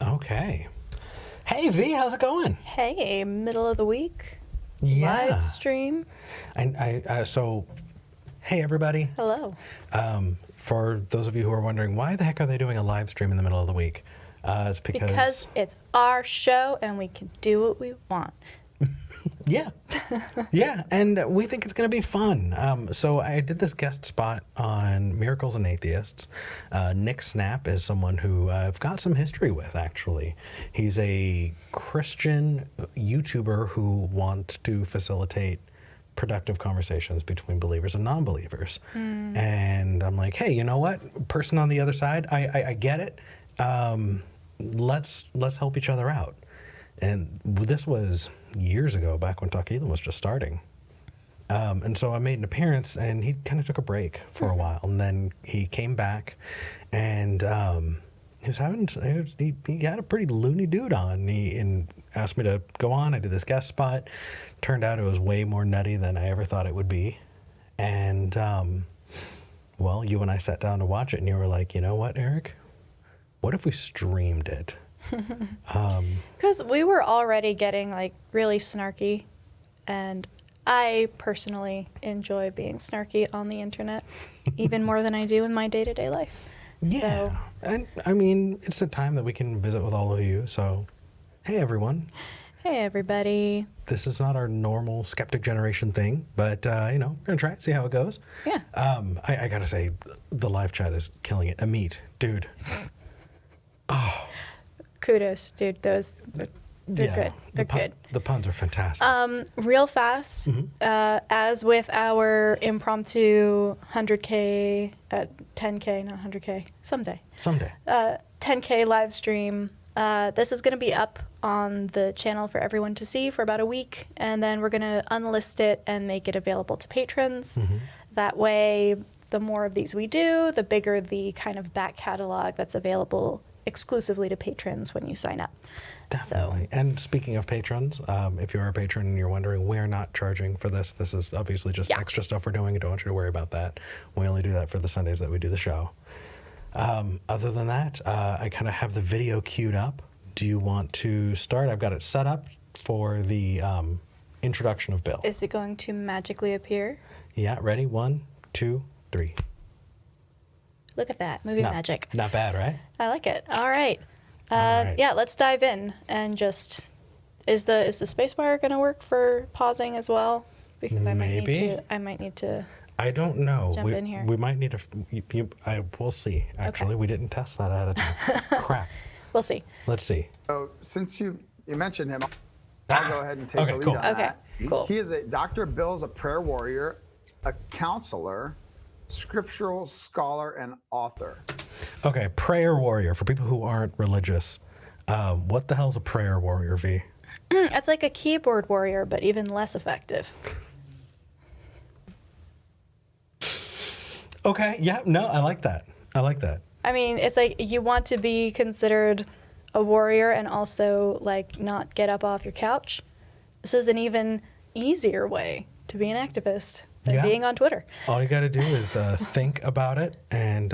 Okay. Hey, V, how's it going? Hey, middle of the week. Yeah. Live stream. So, hey, everybody. Hello. For those of you who are wondering, why the heck are they doing a live stream in the middle of the week? It's Because it's our show and we can do what we want. Yeah. Yeah, and we think it's going to be fun. So I did this guest spot on Miracles and Atheists. Nick Snap is someone who I've got some history with, actually. He's a Christian YouTuber who wants to facilitate productive conversations between believers and non-believers. And I'm like, hey, you know what? Person on the other side, I get it. Let's help each other out. And this was years ago, back when Talkeelan was just starting. And so I made an appearance, and he kind of took a break for a while. And then he came back, and he had a pretty loony dude on. He asked me to go on. I did this guest spot. Turned out it was way more nutty than I ever thought it would be. And, well, you and I sat down to watch it, and you were like, you know what, Eric? What if we streamed it? Because we were already getting like really snarky, and I personally enjoy being snarky on the internet even more than I do in my day-to-day life. Yeah, So, and I mean, it's a time that we can visit with all of you. So, hey, everyone. hey everybody. This is not our normal Skeptic generation thing, but, we're going to try it, see how it goes. Yeah. I got to say, the live chat is killing it. Amit, dude. Oh. Kudos, dude. They're good. They're good. The puns are fantastic. Real fast, as with our impromptu 100K, 10K, not 100K, someday. 10K live stream. This is going to be up on the channel for everyone to see for about a week, and then we're going to unlist it and make it available to patrons. That way, the more of these we do, the bigger the kind of back catalog that's available exclusively to patrons when you sign up. Definitely. So. And speaking of patrons, if you're a patron and you're wondering, we're not charging for this. This is obviously just extra stuff we're doing. I don't want you to worry about that. We only do that for the Sundays that we do the show. Other than that, I kind of have the video queued up. Do you want to start? I've got it set up for the introduction of Bill. Is it going to magically appear? Yeah, ready? 1, 2, 3. Look at that, movie magic. Not bad, right? I like it. All right. All right. Yeah, let's dive in and just, is the spacebar going to work for pausing as well? Because I might need to. I don't know. Jump in here. We might need to. We'll see. Actually, Okay. we didn't test that ahead of time. Crap. We'll see. Let's see. So since you mentioned him, I'll go ahead and take the lead cool. on Okay, that. cool. He is Dr. Bill's a prayer warrior, a counselor, scriptural scholar, and author. Okay, prayer warrior. For people who aren't religious, what the hell's a prayer warrior, V? It's like a keyboard warrior, but even less effective. Okay, yeah, no, I like that. I mean, it's like you want to be considered a warrior and also like not get up off your couch. This is an even easier way to be an activist than being on Twitter. All you got to do is think about it and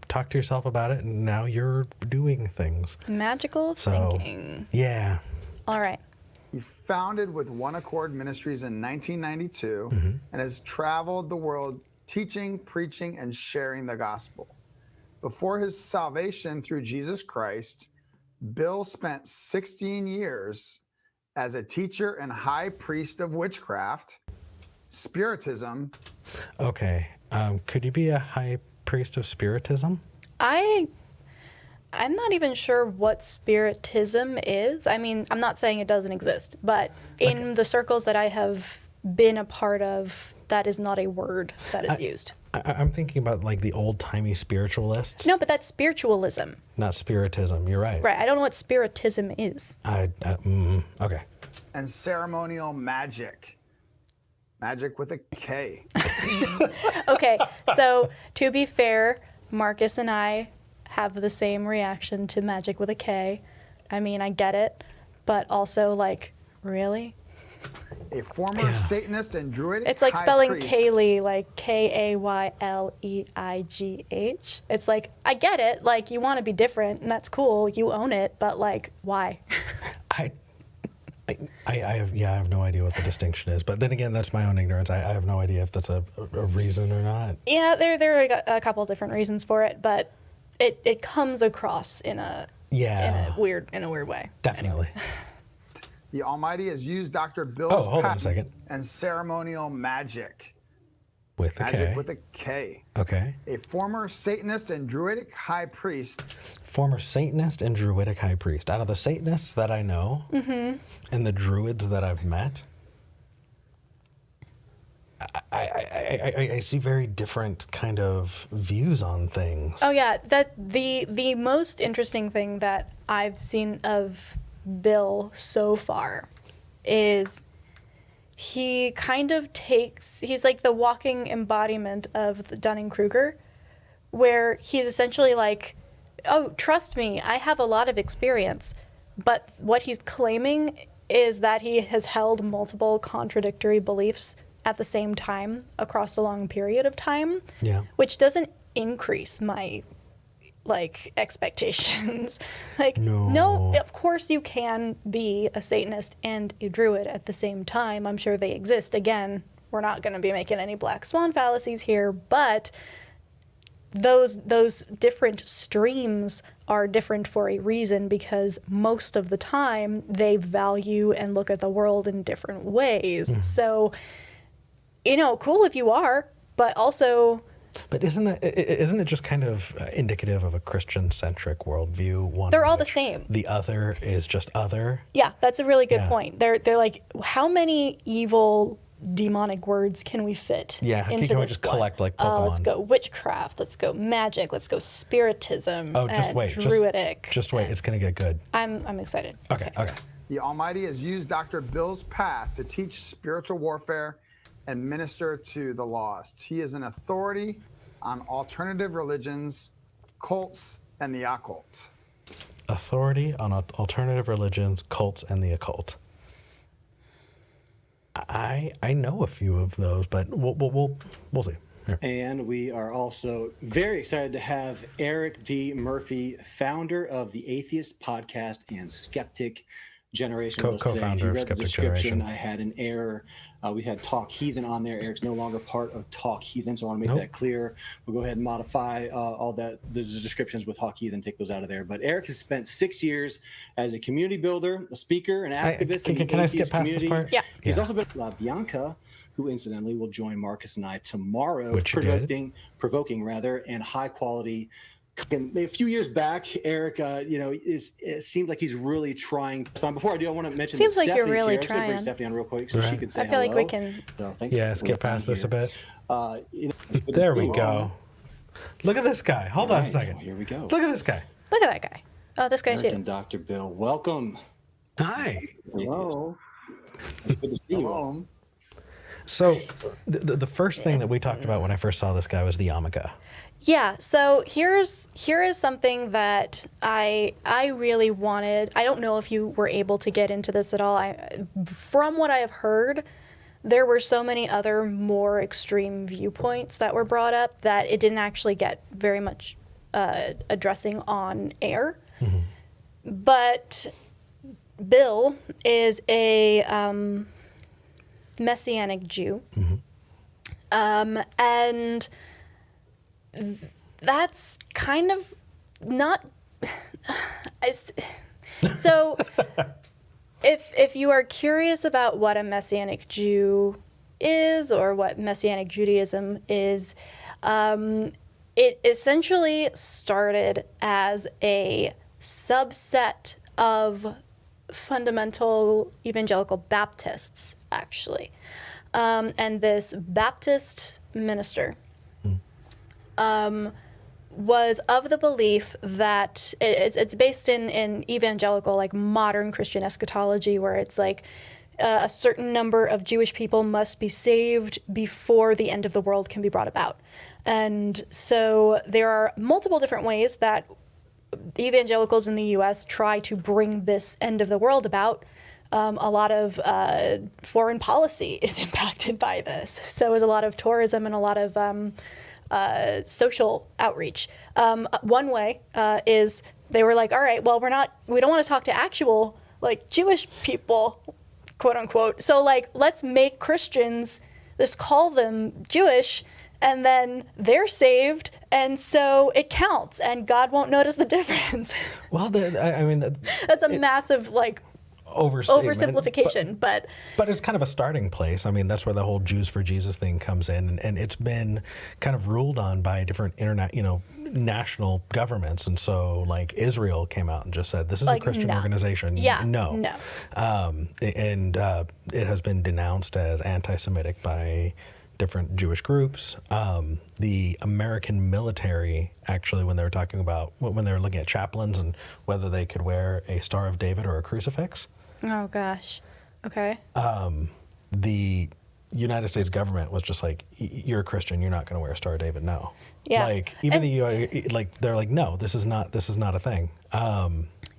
talk to yourself about it, and now you're doing things. Magical thinking. Yeah. All right. He founded with One Accord Ministries in 1992 and has traveled the world teaching, preaching, and sharing the gospel. Before his salvation through Jesus Christ, Bill spent 16 years as a teacher and high priest of witchcraft, spiritism. Okay. Could you be a high priest of spiritism? I'm not even sure what spiritism is. I mean, I'm not saying it doesn't exist, but in the circles that I have been a part of, that is not a word that is used. I'm thinking about like the old-timey spiritualists. No, but that's spiritualism. Not spiritism. You're right. Right. I don't know what spiritism is. Okay. And ceremonial magic. Magic with a K. Okay. So to be fair, Marcus and I have the same reaction to magic with a K. I mean, I get it, but also like, really? a former Satanist and Druidic It's like high spelling priest. Kaylee, like Kayleigh. It's like, I get it. Like, you want to be different, and that's cool. You own it, but like, why? I have no idea what the distinction is. But then again, that's my own ignorance. I have no idea if that's a reason or not. Yeah, there are a couple different reasons for it, but it comes across in a weird way. Definitely. Anyway. The Almighty has used Dr. Bill's hold on a patent second. and ceremonial magic. With a Magic K. with a K. Okay. A former Satanist and Druidic high priest. Former Satanist and Druidic high priest. Out of the Satanists that I know and the Druids that I've met, I see very different kind of views on things. Oh yeah, that the most interesting thing that I've seen of Bill so far is he kind of he's like the walking embodiment of the Dunning-Kruger, where he's essentially like, oh, trust me, I have a lot of experience. But what he's claiming is that he has held multiple contradictory beliefs at the same time across a long period of time, which doesn't increase my expectations. No, of course you can be a Satanist and a Druid at the same time. I'm sure they exist. Again, we're not going to be making any black swan fallacies here, but those different streams are different for a reason, because most of the time they value and look at the world in different ways. So, cool if you are, but also... But isn't it just kind of indicative of a Christian-centric worldview? They're all the same. The other is just other. Yeah, that's a really good point. They're like, how many evil demonic words can we fit? Yeah, into can we this just one? collect like Pokemon? Let's go witchcraft. Let's go magic. Let's go spiritism. Oh, just wait. Druidic. Just wait. It's gonna get good. I'm excited. Okay. The Almighty has used Dr. Bill's past to teach spiritual warfare and minister to the lost. He is an authority on alternative religions, cults, and the occult. Authority on alternative religions, cults, and the occult. I know a few of those, but we'll see. Here. And we are also very excited to have Eric D. Murphy, founder of the Atheist podcast and Skeptic Generation. Co-founder of Skeptic Generation. I had an error. We had Talk Heathen on there. Eric's no longer part of Talk Heathen, so I want to make that clear. We'll go ahead and modify all the descriptions with Talk Heathen, take those out of there. But Eric has spent 6 years as a community builder, a speaker, an activist in the Can I skip atheist past community. this part? Yeah. He's also been Bianca, who incidentally will join Marcus and I tomorrow, provoking and high quality. And a few years back, Eric, it seemed like he's really trying. So before I do, I want to mention. Seems that like you're Stephanie's really here. trying. I'm going to bring Stephanie on real quick so she could say I feel hello. like we can. So, skip past this a bit. There we go. Look at this guy. Hold on a second. Here we go. Look at this guy. Look at that guy. Oh, this guy Eric too. and Dr. Bill, welcome. Hi. Hello. It's good to see you. Hello. So the first thing that we talked about when I first saw this guy was the Amiga. Yeah, so here is something that I really wanted. I don't know if you were able to get into this at all. From what I have heard, there were so many other more extreme viewpoints that were brought up that it didn't actually get very much addressing on air. But Bill is a Messianic Jew, and that's kind of not. So, if you are curious about what a Messianic Jew is or what Messianic Judaism is, it essentially started as a subset of fundamental evangelical Baptists, actually. And this Baptist minister was of the belief that it's based in evangelical, like modern Christian eschatology, where it's like a certain number of Jewish people must be saved before the end of the world can be brought about. And so there are multiple different ways that evangelicals in the U.S. try to bring this end of the world about. A lot of foreign policy is impacted by this. So is a lot of tourism and a lot of social outreach. One way is they were like, all right, well, we don't want to talk to actual like Jewish people, quote unquote. So like, let's make Christians, just call them Jewish, and then they're saved, and so it counts, and God won't notice the difference. Well, that's a massive like oversimplification, but it's kind of a starting place. I mean, that's where the whole Jews for Jesus thing comes in, and it's been kind of ruled on by different national governments, and so like Israel came out and just said this is a Christian organization. No. And it has been denounced as anti-Semitic by different Jewish groups. The American military, actually, when they were talking about, when they were looking at chaplains and whether they could wear a Star of David or a crucifix. Oh, gosh. Okay. The United States government was just like, you're a Christian, you're not going to wear a Star of David. No. Yeah. Like, even they're like, no, this is not a thing.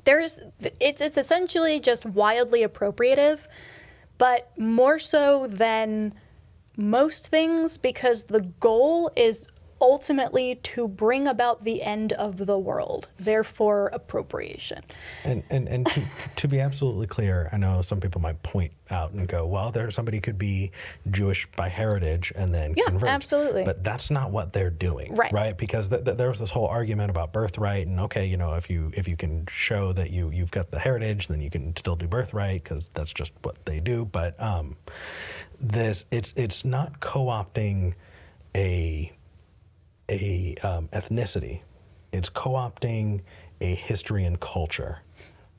It's essentially just wildly appropriative, but more so than most things, because the goal is ultimately to bring about the end of the world, therefore appropriation. And to be absolutely clear, I know some people might point out and go, well, somebody could be Jewish by heritage and then convert. Absolutely. But that's not what they're doing, right? Because there was this whole argument about birthright, and okay, if you can show that you've got the heritage, then you can still do birthright because that's just what they do. But it's not co-opting a ethnicity. It's co-opting a history and culture,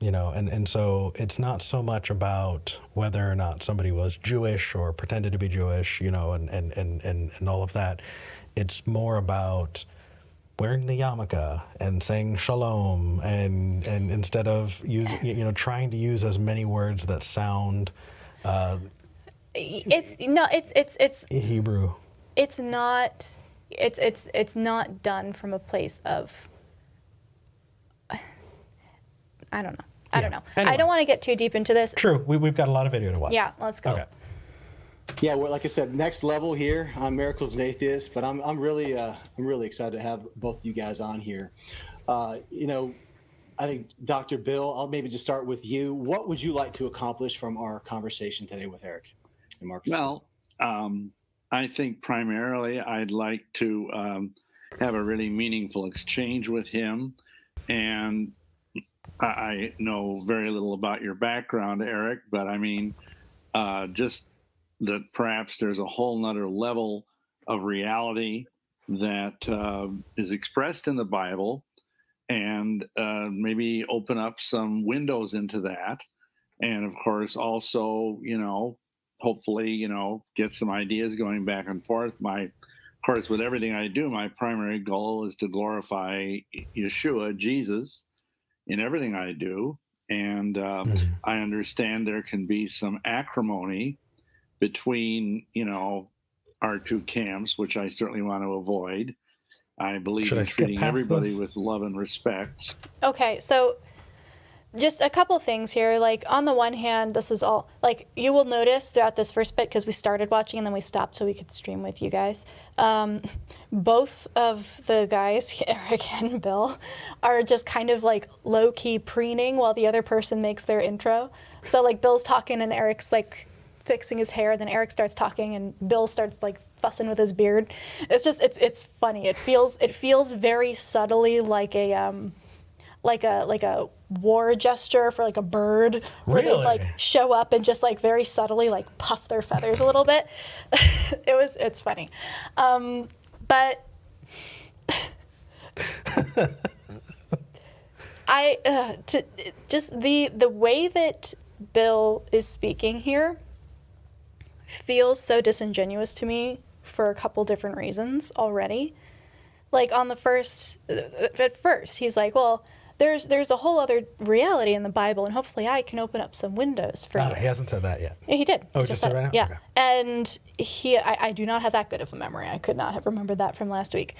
and so it's not so much about whether or not somebody was Jewish or pretended to be Jewish, and all of that. It's more about wearing the yarmulke and saying shalom, and instead of trying to use as many words that sound it's Hebrew. It's not. It's not done from a place of, I don't know. Anyway. I don't want to get too deep into this. True. We've got a lot of video to watch. Yeah, let's go. Okay. Yeah, well, like I said, next level here on Miracles and Atheists, but I'm really excited to have both you guys on here. I think Dr. Bill, I'll maybe just start with you. What would you like to accomplish from our conversation today with Eric and Marcus? Well, I think primarily I'd like to have a really meaningful exchange with him. And I know very little about your background, Eric, but I mean, just that perhaps there's a whole nother level of reality that is expressed in the Bible, and maybe open up some windows into that. And of course, also, hopefully, get some ideas going back and forth. Of course, with everything I do, my primary goal is to glorify Yeshua, Jesus, in everything I do. And I understand there can be some acrimony between, our two camps, which I certainly want to avoid. I believe in treating everybody with love and respect. Okay, so just a couple things here. Like, on the one hand, this is all, like, you will notice throughout this first bit, because we started watching and then we stopped so we could stream with you guys. Both of the guys, Eric and Bill, are just kind of like low-key preening while the other person makes their intro. So like Bill's talking and Eric's like fixing his hair, then Eric starts talking and Bill starts like fussing with his beard. It's just, it's funny. It feels very subtly like a war gesture for like a bird, where they like show up and just like very subtly like puff their feathers a little bit. It's funny, but just the way that Bill is speaking here feels so disingenuous to me for a couple different reasons already. Like at first he's like, well, there's a whole other reality in the Bible, and hopefully I can open up some windows for you. He hasn't said that yet. Yeah, he did. Oh, just said it right now? Yeah. Okay. And I do not have that good of a memory. I could not have remembered that from last week.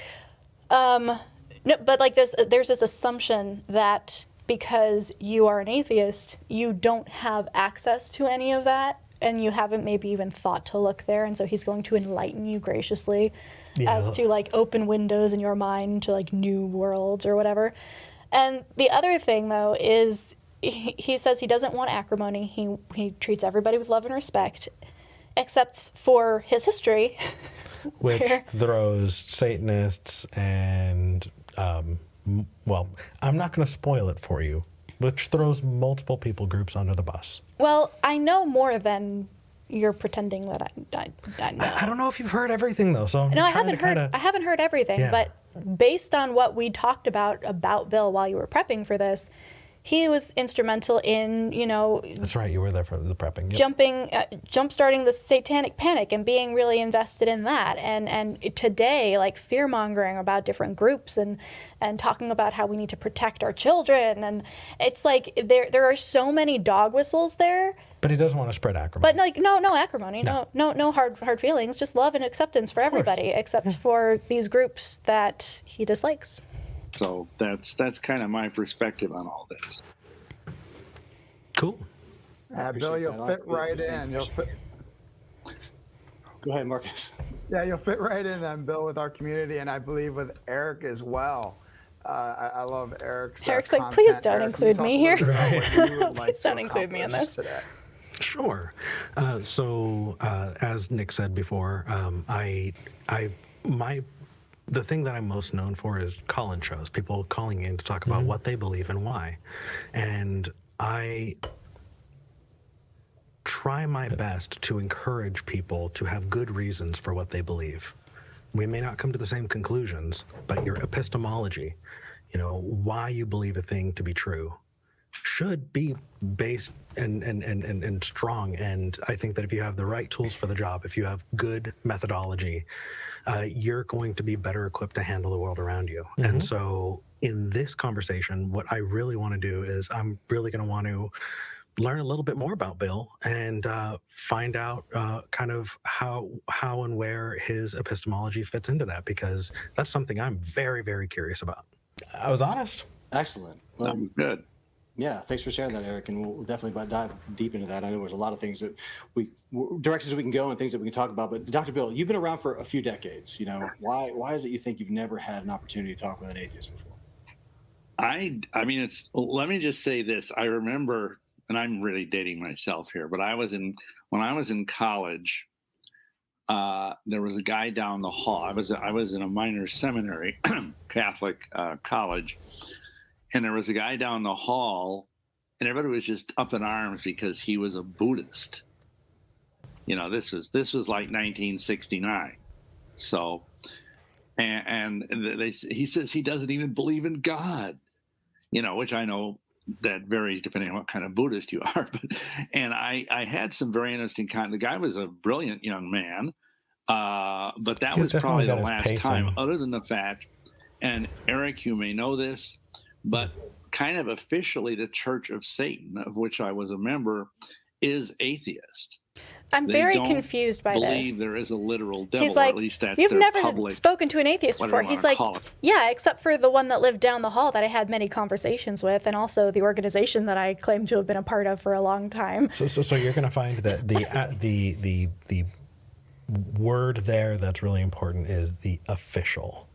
No, but like there's this assumption that because you are an atheist, you don't have access to any of that, and you haven't maybe even thought to look there, and so he's going to enlighten you graciously as to like open windows in your mind to like new worlds or whatever. And the other thing though is he says he doesn't want acrimony. He treats everybody with love and respect, except for his history. Which throws Satanists and, well, I'm not going to spoil it for you, which throws multiple people groups under the bus. Well, I know more than you're pretending that I know. I don't know if you've heard everything, though. So I haven't heard everything, Yeah. but based on what we talked about Bill while you were prepping for this, he was instrumental in, That's right. You were there for the prepping. Yep. jump-starting the satanic panic and being really invested in that. And today, like fear-mongering about different groups and talking about how we need to protect our children. And it's like there are so many dog whistles there. But he doesn't want to spread acrimony. But like no acrimony, no hard feelings, just love and acceptance for everybody, except for these groups that he dislikes. So that's kind of my perspective on all this. Cool. Bill, you'll fit right in. Go ahead, Marcus. Yeah, you'll fit right in, Bill, with our community, and I believe with Eric as well. I love Eric's Eric's like, content. please don't Eric, include me here. Please don't include me in this. Today. Sure. So, as Nick said before, the thing that I'm most known for is call-in shows, people calling in to talk about what they believe and why. And I try my best to encourage people to have good reasons for what they believe. We may not come to the same conclusions, but your epistemology, why you believe a thing to be true, should be based and strong. And I think that if you have the right tools for the job, if you have good methodology, you're going to be better equipped to handle the world around you. And so in this conversation, what I really want to do is I'm really going to want to learn a little bit more about Bill and find out kind of how and where his epistemology fits into that, because that's something I'm very, very curious about. I was honest. Excellent. Well, good. Yeah, thanks for sharing that, Eric, and we'll definitely dive deep into that. I know there's a lot of things that directions we can go and things that we can talk about. But Dr. Bill, you've been around for a few decades. Why is it you think you've never had an opportunity to talk with an atheist before? I mean, let me just say this. I remember, and I'm really dating myself here, but when I was in college, there was a guy down the hall. I was in a minor seminary, Catholic college. And there was a guy down the hall, and everybody was just up in arms because he was a Buddhist. This was like 1969. So, he says he doesn't even believe in God, which I know that varies depending on what kind of Buddhist you are. And I had some very interesting the guy was a brilliant young man, but that was probably the last time, other than the fact, and Eric, you may know this, but kind of officially the Church of Satan, of which I was a member, is atheist. I'm very confused by this. Believe there is a literal devil, He's like, or at least that's you've their never public, spoken to an atheist before. He's like, yeah, except for the one that lived down the hall that I had many conversations with, and also the organization that I claim to have been a part of for a long time. So you're going to find that the word there that's really important is the official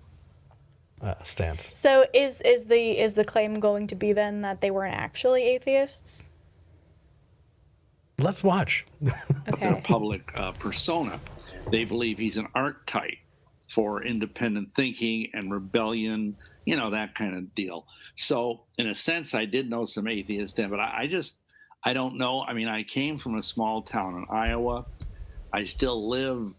stance. So is the claim going to be then that they weren't actually atheists? Let's watch. Okay. Their public persona. They believe he's an archetype for independent thinking and rebellion, that kind of deal. So in a sense, I did know some atheists then, but I don't know. I mean, I came from a small town in Iowa. I still live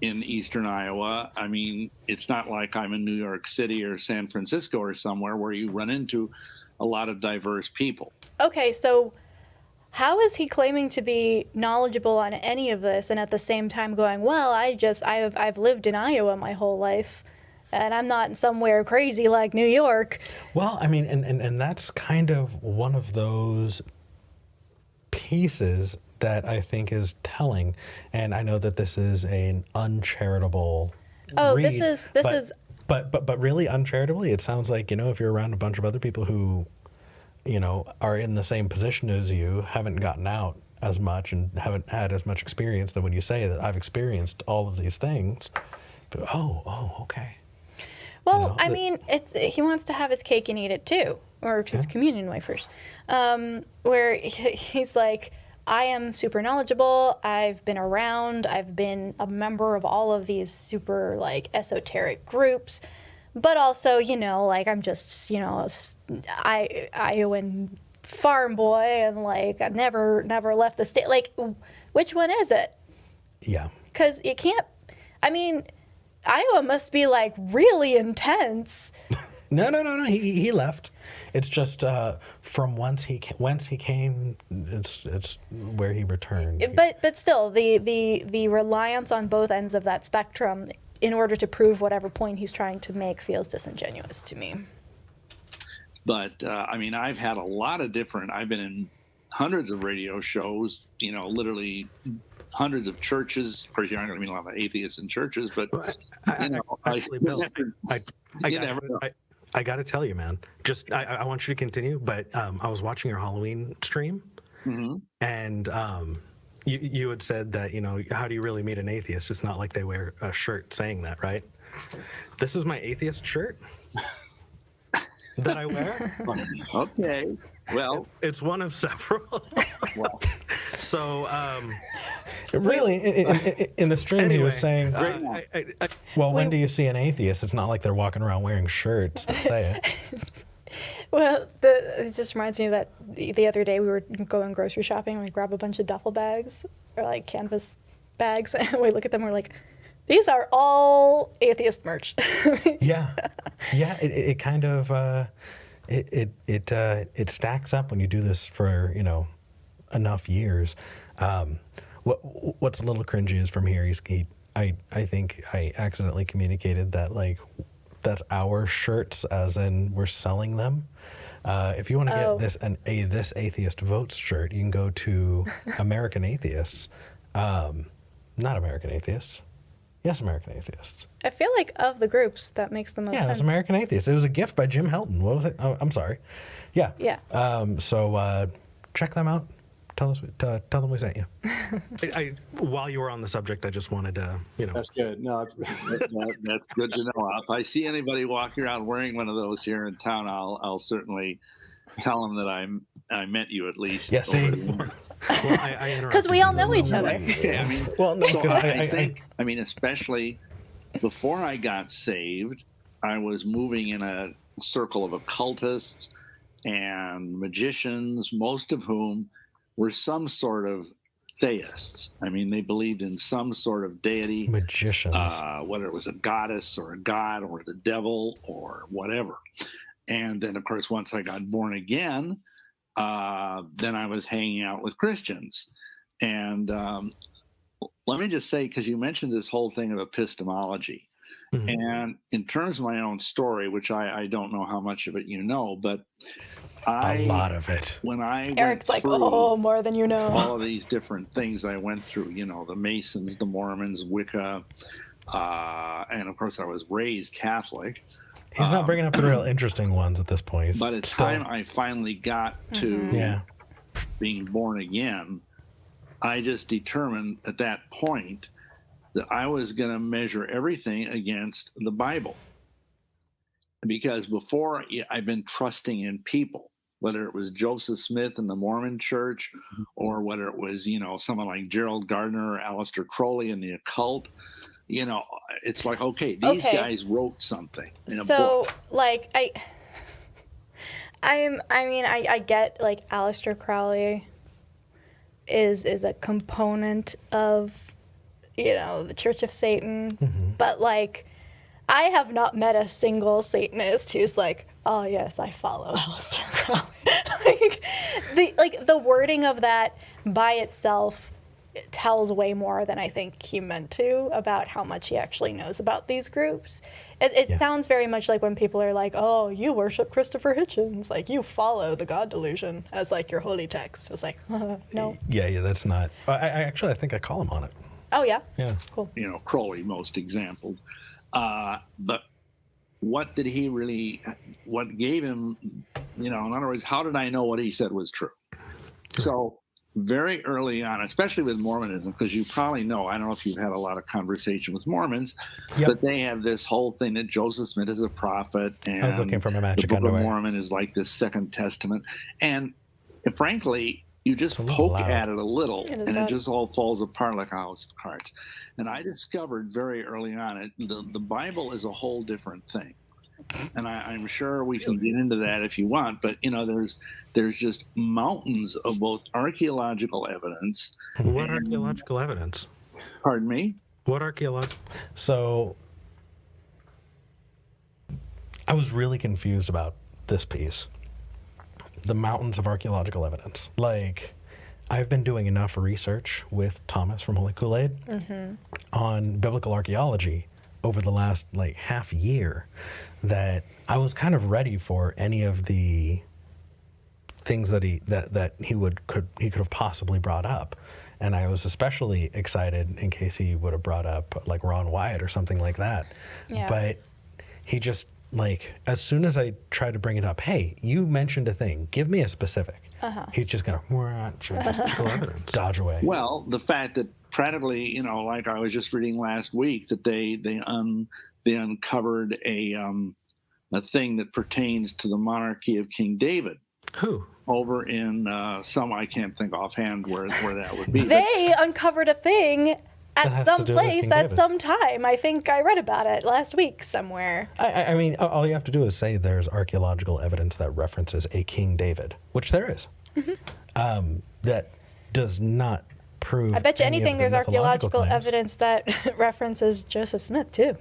in eastern Iowa. I mean, it's not like I'm in New York City or San Francisco or somewhere where you run into a lot of diverse people. Okay, so how is he claiming to be knowledgeable on any of this and at the same time going, well, I've lived in Iowa my whole life and I'm not somewhere crazy like New York? Well, I mean, and that's kind of one of those pieces that I think is telling. And I know that this is an uncharitable read, but really uncharitably, it sounds like, if you're around a bunch of other people who are in the same position as you, haven't gotten out as much and haven't had as much experience, that when you say that I've experienced all of these things, but, okay. Well, I mean, he wants to have his cake and eat it too, or his communion wafers, where he's like, I am super knowledgeable. I've been around. I've been a member of all of these super like esoteric groups, but also, like I'm just, Iowan farm boy, and like I never left the state. Like, which one is it? Yeah. Because it can't. I mean, Iowa must be like really intense. No. He left. It's just from whence he came. It's where he returned. But still, the reliance on both ends of that spectrum in order to prove whatever point he's trying to make feels disingenuous to me. But I mean, I've had a lot of different. I've been in hundreds of radio shows. Literally hundreds of churches. Of course, you aren't going to meet a lot of atheists in churches, but Actually, Bill, I got to tell you, man. Just I want you to continue, but I was watching your Halloween stream, and you had said that how do you really meet an atheist? It's not like they wear a shirt saying that, right? This is my atheist shirt that I wear. Okay. Well, it's one of several. Wow. So, really, in the stream, anyway, he was saying, when do you see an atheist? It's not like they're walking around wearing shirts that say it. Well, it just reminds me that the other day we were going grocery shopping and we grab a bunch of duffel bags or like canvas bags, and we look at them and we're like, these are all atheist merch. Yeah. It kind of it stacks up when you do this for enough years. What's a little cringy is from here. I think I accidentally communicated that like that's our shirts, as in we're selling them. If you want to get this atheist votes shirt, you can go to American Atheists. Not American Atheists. Yes, American Atheists. I feel like of the groups, that makes the most sense. Yeah, it was American Atheists. It was a gift by Jim Helton. What was it? Oh, I'm sorry. Yeah. Yeah. So check them out. Tell them we sent you. While you were on the subject, I just wanted to, That's good. No, that's good to know. If I see anybody walking around wearing one of those here in town, I'll certainly tell them that I met you at least. Yeah, see. Because we all know each other. Okay, I mean, well, no, so I think, especially before I got saved, I was moving in a circle of occultists and magicians, most of whom were some sort of theists. I mean, they believed in some sort of deity. Magicians. Whether it was a goddess or a god or the devil or whatever. And then, of course, once I got born again, then I was hanging out with Christians. And let me just say, because you mentioned this whole thing of epistemology. Mm-hmm. And in terms of my own story, which I don't know how much of it you know, but a lot of it. When I Eric's like, more than you know. All of these different things I went through, the Masons, the Mormons, Wicca, and of course I was raised Catholic. He's not bringing up the real interesting ones at this point. By the time I finally got to being born again, I just determined at that point that I was going to measure everything against the Bible. Because before, I've been trusting in people, whether it was Joseph Smith in the Mormon church, or whether it was, someone like Gerald Gardner or Aleister Crowley in the occult. It's like, okay, these guys wrote something in a book. So, like, I get, like, Aleister Crowley is a component of, the Church of Satan, but, like, I have not met a single Satanist who's like, oh yes, I follow Aleister Crowley. the wording of that by itself tells way more than I think he meant to about how much he actually knows about these groups. It sounds very much like when people are like, oh, you worship Christopher Hitchens, like you follow the God delusion as like your holy text. It's like, no. Yeah, that's not. I think I call him on it. Oh yeah? Yeah. Cool. Crowley most exampled. But what gave him in other words, how did I know what he said was true? So very early on, especially with Mormonism, because you probably know, I don't know if you've had a lot of conversation with Mormons, but they have this whole thing that Joseph Smith is a prophet, and I was looking for my magic the Book underwear. of Mormon is like this second testament. And frankly, you just poke at it a little, and it just all falls apart like a house of cards. And I discovered very early on, the Bible is a whole different thing. And I'm sure we can get into that if you want, but there's just mountains of both archaeological evidence. What archaeological evidence? Pardon me? What archaeological? So I was really confused about this piece. The mountains of archaeological evidence. Like, I've been doing enough research with Thomas from Holy Kool-Aid on biblical archaeology over the last half year that I was kind of ready for any of the things that he could have possibly brought up. And I was especially excited in case he would have brought up Ron Wyatt or something like that. Yeah. But he just as soon as I tried to bring it up, hey, you mentioned a thing, give me a specific. He's just gonna dodge away. Well, the fact that incredibly, like I was just reading last week, that they uncovered a thing that pertains to the monarchy of King David. Who? Over in I can't think offhand where that would be. They uncovered a thing at some place at some time. I think I read about it last week somewhere. I mean, all you have to do is say there's archaeological evidence that references a King David, which there is. That does not prove. I bet you anything there's archaeological evidence that references Joseph Smith too.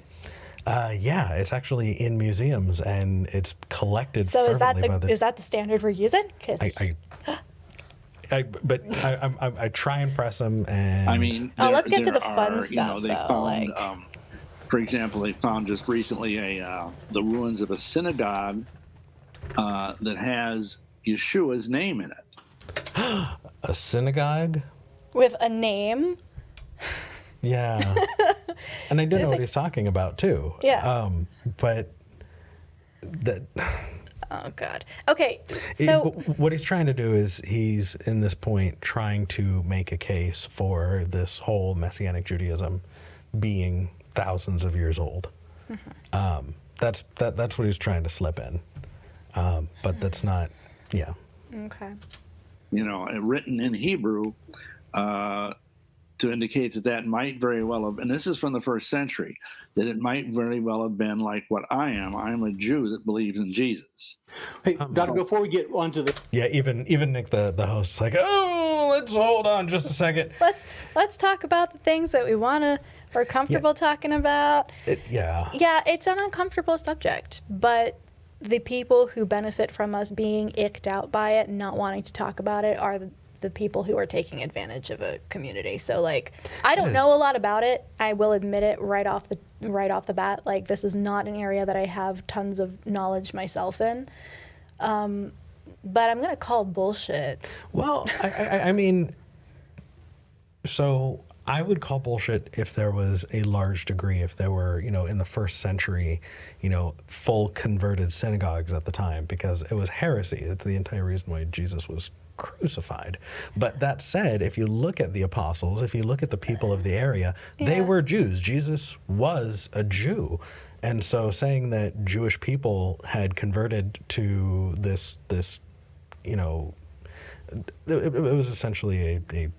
Yeah, it's actually in museums and it's collected. So is that the standard we're using? I try and press them, and I mean, let's get to the fun stuff. They found, for example, they found just recently the ruins of a synagogue that has Yeshua's name in it. A synagogue with a name. Yeah, and I do know what he's talking about too. Yeah, but that. Oh God. Okay, so what he's trying to do is he's in this point trying to make a case for this whole Messianic Judaism being thousands of years old. That's what he's trying to slip in, but that's not. Yeah. Okay. Written in Hebrew to indicate that might very well have, and this is from the first century, that it might very well have been like what I am. I'm a Jew that believes in Jesus. Hey, Doctor, before we get onto the... Yeah, even Nick, the host, is like, oh, let's hold on just a second. Let's talk about the things that we're comfortable talking about. Yeah, it's an uncomfortable subject, but the people who benefit from us being icked out by it and not wanting to talk about it are the people who are taking advantage of a community. So I don't know a lot about it. I will admit it right off the bat. This is not an area that I have tons of knowledge myself in. But I'm gonna call bullshit. Well, I mean, so I would call bullshit if there was a large degree, if there were, in the first century, full converted synagogues at the time, because it was heresy. It's the entire reason why Jesus was crucified. But that said, if you look at the apostles, if you look at the people of the area, they were Jews. Jesus was a Jew. And so saying that Jewish people had converted to this it was essentially a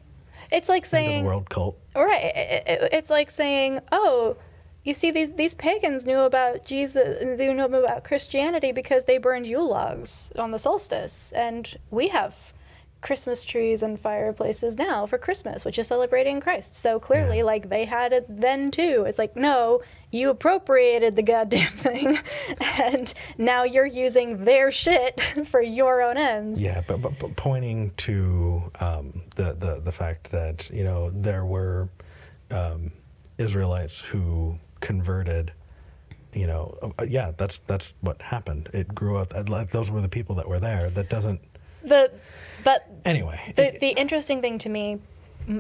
it's like saying end of the world cult. Right. It's like saying, oh, you see, these pagans knew about Jesus, they knew about Christianity because they burned Yule logs on the solstice, and we have Christmas trees and fireplaces now for Christmas, which is celebrating Christ. So clearly, they had it then too. It's like, no, you appropriated the goddamn thing, and now you're using their shit for your own ends. Yeah, but pointing to the fact that there were Israelites who converted. That's what happened. It grew up. Those were the people that were there. That doesn't. But anyway, the interesting thing to me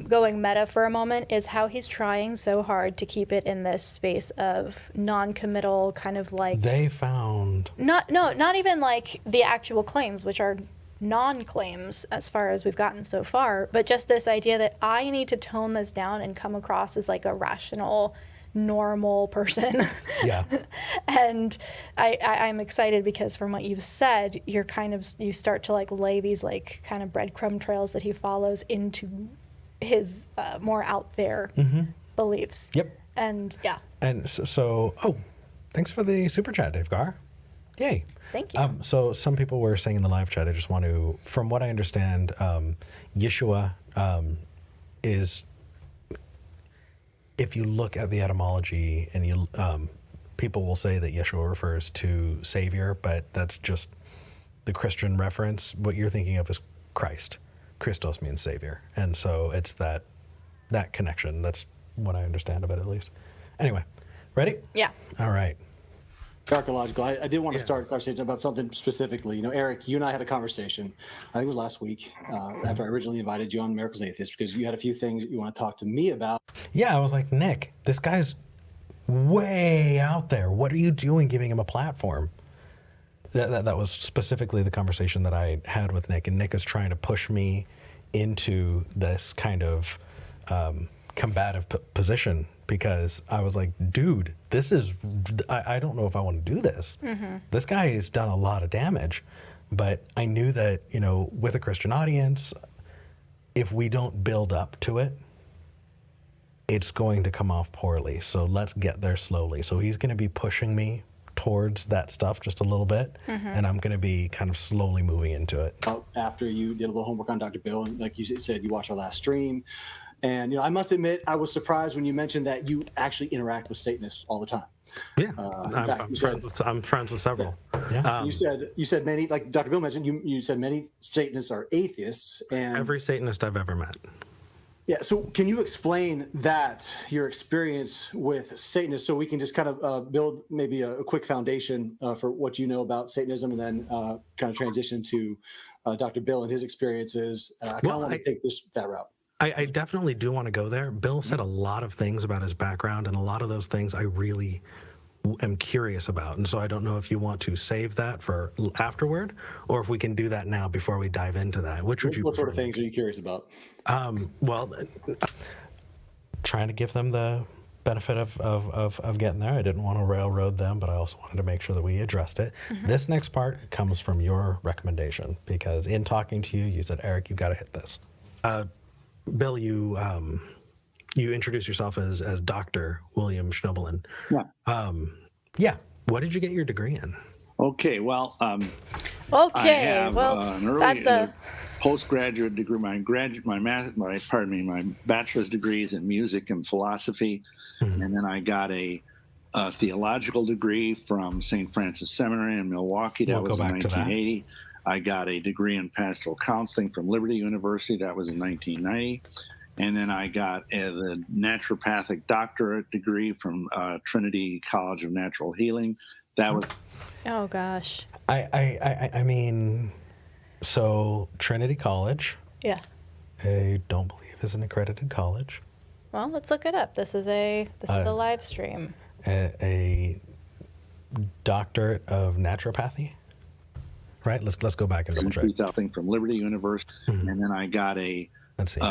going meta for a moment, is how he's trying so hard to keep it in this space of non-committal, kind of like they found not even like the actual claims, which are non-claims as far as we've gotten so far, but just this idea that I need to tone this down and come across as like a rational, normal person. Yeah. And I'm excited because from what you've said, you start to like lay these like kind of breadcrumb trails that he follows into his more out there beliefs. Yep. And yeah. And so thanks for the super chat, Dave Garr. Yay. Thank you. So some people were saying in the live chat, I just want to, from what I understand, Yeshua is, if you look at the etymology and you, people will say that Yeshua refers to Savior, but that's just the Christian reference. What you're thinking of is Christ. Christos means Savior. And so it's that connection. That's what I understand of it, at least. Anyway, ready? Yeah. All right. Archaeological. I did want to start a conversation about something specifically. You know, Eric, you and I had a conversation, I think it was last week, after I originally invited you on Miracles Atheist, because you had a few things that you want to talk to me about. Yeah, I was like, Nick, this guy's way out there. What are you doing giving him a platform? That was specifically the conversation that I had with Nick, and Nick is trying to push me into this kind of combative position, because I was like, dude, this is, I don't know if I want to do this. This guy has done a lot of damage, but I knew that, you know, with a Christian audience, if we don't build up to it, it's going to come off poorly. So let's get there slowly. So he's going to be pushing me towards that stuff just a little bit, and I'm going to be kind of slowly moving into it. After you did a little homework on Dr. Bill, and like you said, you watched our last stream. And, you know, I must admit, I was surprised when you mentioned that you actually interact with Satanists all the time. Yeah, I'm friends with several. Yeah. You said many, like Dr. Bill mentioned, you said many Satanists are atheists. And every Satanist I've ever met. Yeah, so can you explain that, your experience with Satanists, so we can just kind of build maybe a quick foundation for what you know about Satanism, and then kind of transition to Dr. Bill and his experiences. I kind of want to take that route. I definitely do want to go there. Bill said a lot of things about his background, and a lot of those things I really am curious about. And so I don't know if you want to save that for afterward, or if we can do that now before we dive into that. Which would you What sort of things are you curious about? Well, trying to give them the benefit of getting there. I didn't want to railroad them, but I also wanted to make sure that we addressed it. This next part comes from your recommendation, because in talking to you, you said, Eric, you've got to hit this. Bill, you introduced yourself as Dr. William Schnoebelen. Yeah. What did you get your degree in? Okay, well, I have an early postgraduate degree. My bachelor's degree is in music and philosophy, and then I got a theological degree from St. Francis Seminary in Milwaukee. That was in 1980. I got a degree in pastoral counseling from Liberty University. That was in 1990. And then I got the naturopathic doctorate degree from Trinity College of Natural Healing. That was. Oh gosh. I mean, so Trinity College. Yeah. I don't believe is an accredited college. Well, let's look it up. This is a live stream. A doctorate of naturopathy. Right. Let's go back and double check. Something from Liberty University, and then I got a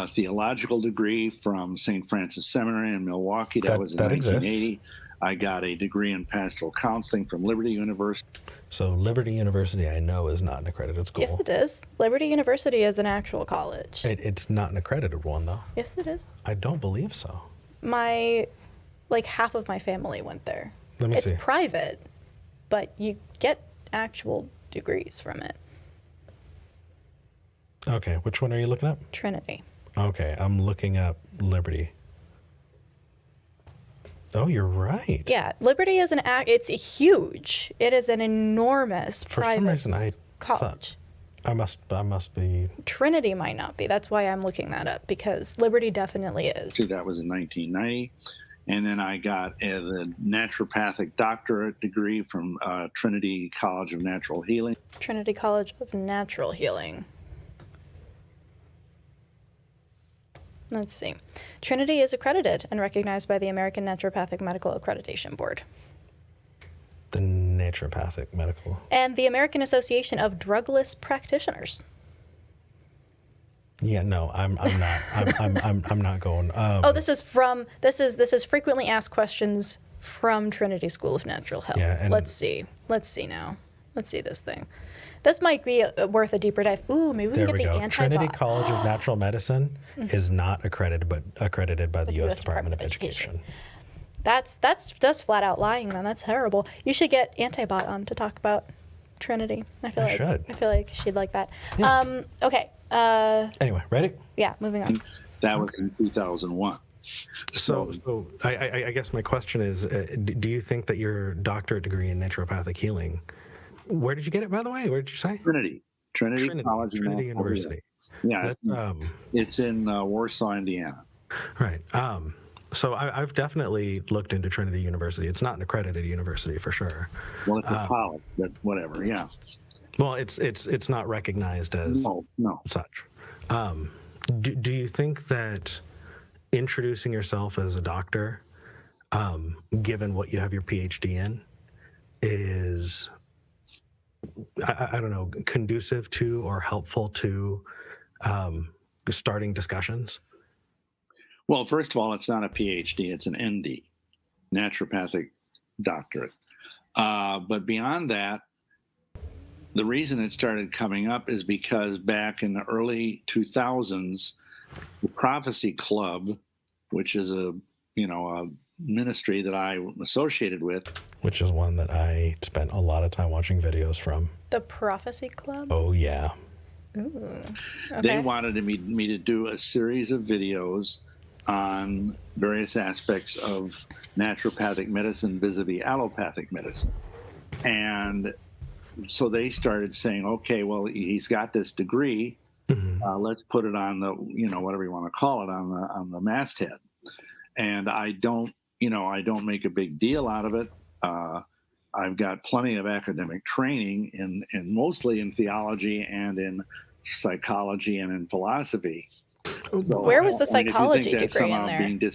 theological degree from St. Francis Seminary in Milwaukee. That was in 1980. Exists. I got a degree in pastoral counseling from Liberty University. So Liberty University, I know, is not an accredited school. Yes, it is. Liberty University is an actual college. It's not an accredited one, though. Yes, it is. I don't believe so. Half of my family went there. Let me see. It's private, but you get actual degrees from it. Okay, which one are you looking up? Trinity. Okay, I'm looking up Liberty. Oh, you're right. Yeah, Liberty is it's huge. It is an enormous private college. I must be. Trinity might not be. That's why I'm looking that up, because Liberty definitely is. That was in 1990. And then I got the naturopathic doctorate degree from Trinity College of Natural Healing. Trinity College of Natural Healing. Let's see. Trinity is accredited and recognized by the American Naturopathic Medical Accreditation Board. The Naturopathic Medical. And the American Association of Drugless Practitioners. Yeah, no, I'm not. I'm not going. This is frequently asked questions from Trinity School of Natural Health. Yeah, and let's see now. Let's see this thing. This might be worth a deeper dive. Ooh, maybe we there can we get the go. antibot. Trinity College of Natural Medicine is not accredited by the U.S. Department of Education. That's flat out lying, man. That's terrible. You should get Antibot on to talk about Trinity. I feel like she'd like that. Yeah. Okay. Anyway, ready? Yeah, moving on. That was in 2001. So I guess my question is, do you think that your doctorate degree in naturopathic healing, where did you get it, by the way? Where did you say? Trinity College, Trinity University. Yeah, it's in Warsaw, Indiana. Right. So I've definitely looked into Trinity University. It's not an accredited university for sure. Well, it's a college, but whatever. Yeah. Well, it's not recognized as no such. Do you think that introducing yourself as a doctor, given what you have your PhD in, is I don't know, conducive to or helpful to starting discussions? Well, first of all, it's not a PhD; it's an ND, naturopathic doctorate. But beyond that, the reason it started coming up is because back in the early 2000s, the Prophecy Club, which is a ministry that I'm associated with, which is one that I spent a lot of time watching videos from. The Prophecy Club? Oh yeah. Ooh. Okay. They wanted me to do a series of videos on various aspects of naturopathic medicine vis-a-vis allopathic medicine. And so they started saying, okay, well, he's got this degree. Let's put it on the, whatever you want to call it, on the masthead. And I don't make a big deal out of it. I've got plenty of academic training in mostly in theology and in psychology and in philosophy. So, where was the psychology degree in there?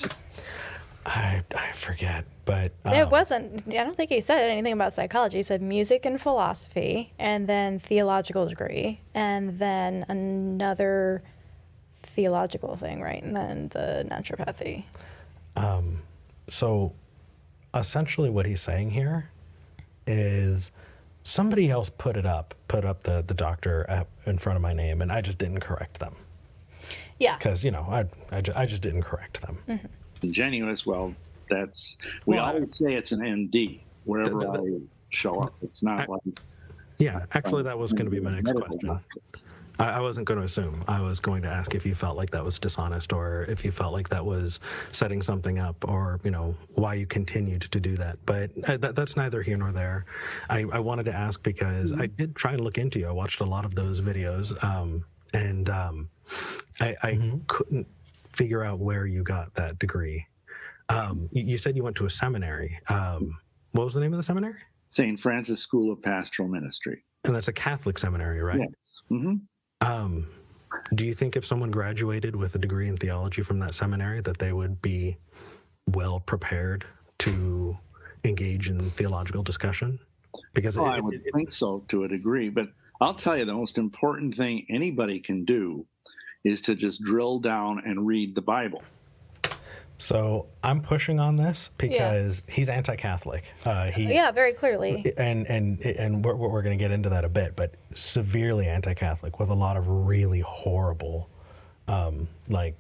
I forget, but it wasn't. I don't think he said anything about psychology. He said music and philosophy, and then theological degree, and then another theological thing, right? And then the naturopathy. So essentially what he's saying here is somebody else put up the doctor app in front of my name, and I just didn't correct them. Yeah. Because, I just didn't correct them. Mm-hmm. Ingenuous, well, we always say it's an ND wherever I show up. It's not like... Yeah, actually that was going to be my next question. I wasn't going to assume. I was going to ask if you felt like that was dishonest, or if you felt like that was setting something up, or, why you continued to do that. But that's neither here nor there. I wanted to ask because I did try and look into you. I watched a lot of those videos, and I couldn't figure out where you got that degree. You said you went to a seminary. What was the name of the seminary? St. Francis School of Pastoral Ministry. And that's a Catholic seminary, right? Yes. Mm-hmm. Do you think if someone graduated with a degree in theology from that seminary that they would be well prepared to engage in theological discussion? Because I would think so to a degree, but I'll tell you the most important thing anybody can do is to just drill down and read the Bible. So I'm pushing on this because he's anti-Catholic. Very clearly. And we're going to get into that a bit, but severely anti-Catholic with a lot of really horrible, like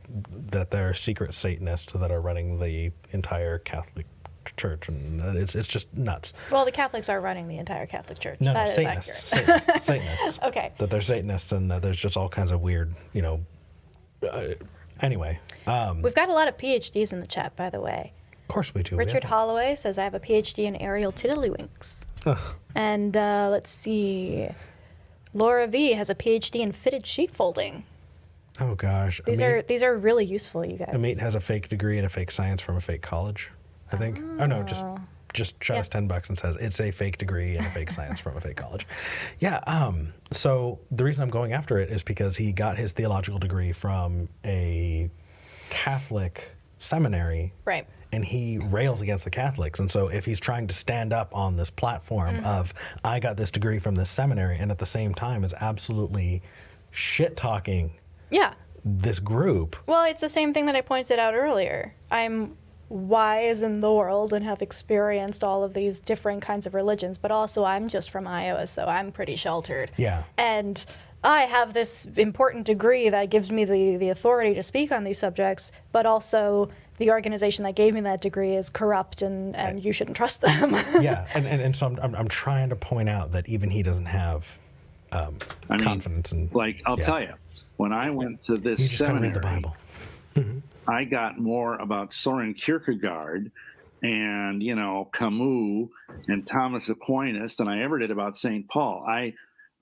that there are secret Satanists that are running the entire Catholic Church, and it's just nuts. Well, the Catholics are running the entire Catholic Church. No, that is Satanists. accurate. Satanists. Okay. That they're Satanists, and that there's just all kinds of weird, anyway. We've got a lot of PhDs in the chat, by the way. Of course we do. Richard Holloway says, I have a PhD in aerial tiddlywinks. And let's see. Laura V has a PhD in fitted sheet folding. Oh, gosh. These are really useful, you guys. Amit has a fake degree in a fake science from a fake college, I think. Oh no, just shot us $10 and says it's a fake degree in a fake science from a fake college. Yeah. So the reason I'm going after it is because he got his theological degree from a Catholic seminary. Right. And he rails against the Catholics. And so if he's trying to stand up on this platform of, I got this degree from this seminary, and at the same time is absolutely shit-talking this group. Well, it's the same thing that I pointed out earlier. I'm wise in the world and have experienced all of these different kinds of religions, but also I'm just from Iowa, so I'm pretty sheltered. Yeah. And I have this important degree that gives me the authority to speak on these subjects, but also the organization that gave me that degree is corrupt, and you shouldn't trust them. Yeah, and so I'm trying to point out that even he doesn't have confidence in. Like, I'll tell you, when I went to this you just seminary, gotta read the Bible. I got more about Soren Kierkegaard and, Camus and Thomas Aquinas than I ever did about St. Paul.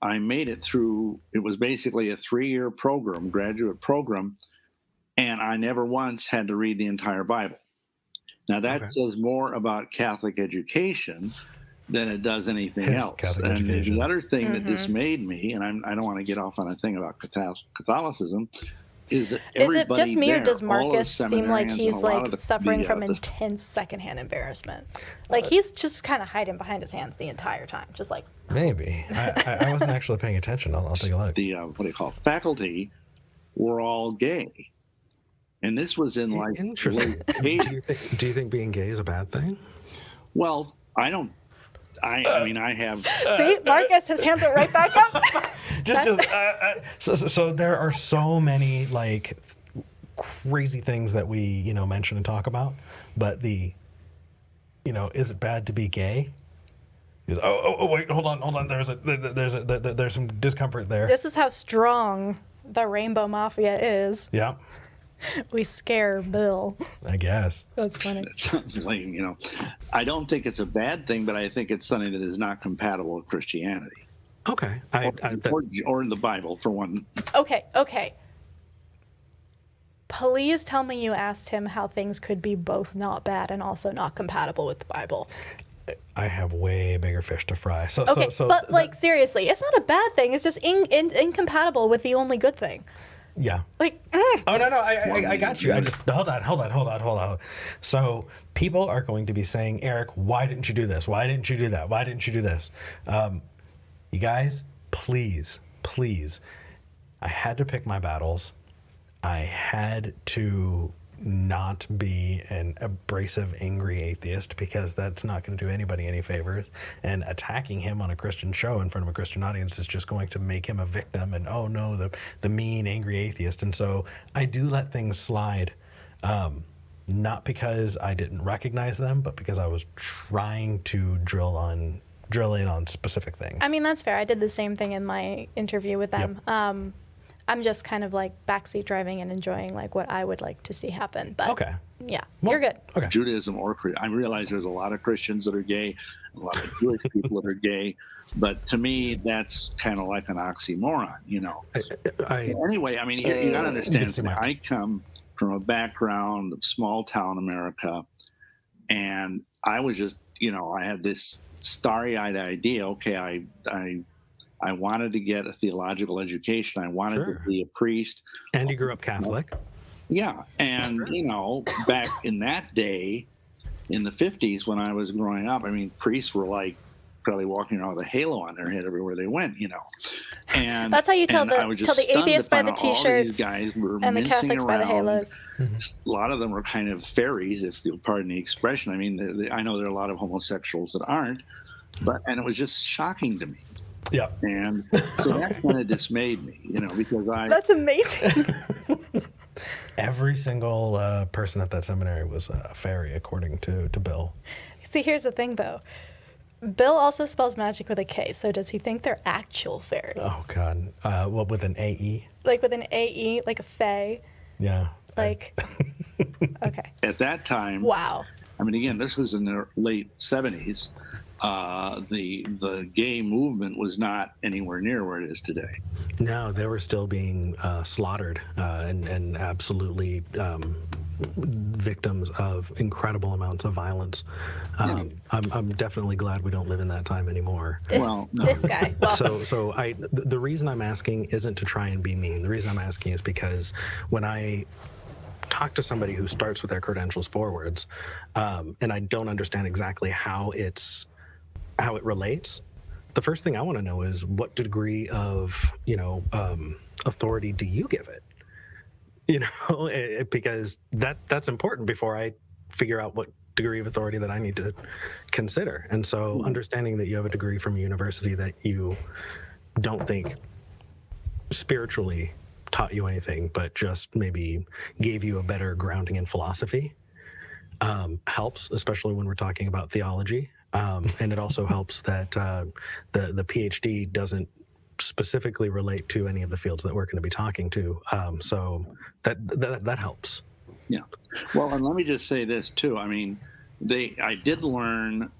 I made it through, it was basically a 3-year program, graduate program, and I never once had to read the entire Bible. Now that says more about Catholic education than it does anything else. Catholic and education. the other thing that dismayed me, and I don't want to get off on a thing about Catholicism, is that Is it everybody just me, or there, does all of the Marcus seem like seminarians he's and a lot of like the- suffering from the intense secondhand embarrassment? Like he's just kind of hiding behind his hands the entire time, just like. Maybe. I wasn't actually paying attention. I'll take a look. the what do you call it, faculty were all gay, and this was in like Interesting. late 80s. Do you think being gay is a bad thing? Well, I don't. I mean, I have. See, Marcus, his hands are right back up. So there are so many like crazy things that we mention and talk about, but is it bad to be gay? Wait, hold on. There's some discomfort there. This is how strong the Rainbow Mafia is. Yeah, We scare Bill. I guess. That's funny. It sounds lame, I don't think it's a bad thing, but I think it's something that is not compatible with Christianity Okay. or in the Bible, for one. Okay. Please tell me you asked him how things could be both not bad and also not compatible with the Bible. I have way bigger fish to fry. Okay, but like seriously, it's not a bad thing. It's just incompatible with the only good thing. Yeah. Like, Oh, no, I got you. I just, hold on. So people are going to be saying, Eric, why didn't you do this? Why didn't you do that? Why didn't you do this? You guys, please, I had to pick my battles. I had to not be an abrasive, angry atheist, because that's not going to do anybody any favors. And attacking him on a Christian show in front of a Christian audience is just going to make him a victim. And oh no, the mean, angry atheist. And so I do let things slide, not because I didn't recognize them, but because I was trying to drill in on specific things. I mean, that's fair. I did the same thing in my interview with them. Yep. I'm just kind of like backseat driving and enjoying like what I would like to see happen. But Okay. yeah, Well, you're good. Okay. Judaism or I realize there's a lot of Christians that are gay, a lot of Jewish people that are gay, but to me that's kind of like an oxymoron, Anyway, I mean, you got to understand, I come from a background of small town America, and I was just, I had this starry-eyed idea. Okay, I wanted to get a theological education. I wanted to be a priest. And you grew up Catholic. Yeah. And, back in that day, in the 50s, when I was growing up, I mean, priests were like probably walking around with a halo on their head everywhere they went, And that's how you tell the atheists by the T-shirts guys were and the Catholics by the halos. A lot of them were kind of fairies, if you'll pardon the expression. I mean, I know there are a lot of homosexuals that aren't, and it was just shocking to me. Yeah. And so that kind of dismayed me, because That's amazing. Every single person at that seminary was a fairy, according to Bill. See, here's the thing, though. Bill also spells magic with a K, so does he think they're actual fairies? Oh, God. What, with an AE? Like with an AE, like a fae? Yeah. Like, okay. At that time, Wow. I mean, again, this was in the late 70s. The gay movement was not anywhere near where it is today. No, they were still being slaughtered and absolutely victims of incredible amounts of violence. I'm definitely glad we don't live in that time anymore. This guy. Well, So the reason I'm asking isn't to try and be mean. The reason I'm asking is because when I talk to somebody who starts with their credentials forwards, and I don't understand exactly how it relates, the first thing I want to know is what degree of, authority do you give it? Because that's important before I figure out what degree of authority that I need to consider. And so understanding that you have a degree from a university that you don't think spiritually taught you anything, but just maybe gave you a better grounding in philosophy, helps, especially when we're talking about theology. And it also helps that the PhD doesn't specifically relate to any of the fields that we're going to be talking to. So that helps. Yeah. Well, and let me just say this too. I mean, I did learn.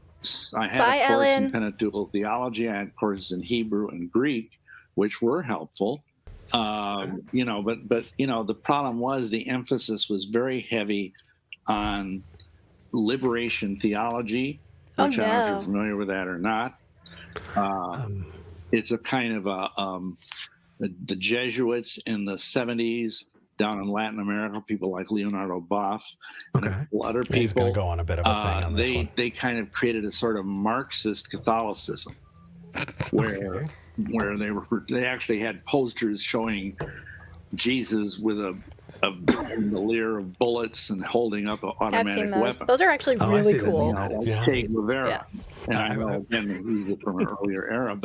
I had a course in Pentateuchal theology. I had courses in Hebrew and Greek, which were helpful. But the problem was the emphasis was very heavy on liberation theology, which I don't know if you're familiar with that or not. It's a kind of the Jesuits in the 70s down in Latin America, people like Leonardo Boff and a couple other people. He's going to go on a bit of a thing on this one. They kind of created a sort of Marxist Catholicism where they actually had posters showing Jesus with a bandolier of bullets and holding up an automatic weapon. Those are actually really cool. Che Guevara. And I know, again, he's from an earlier era,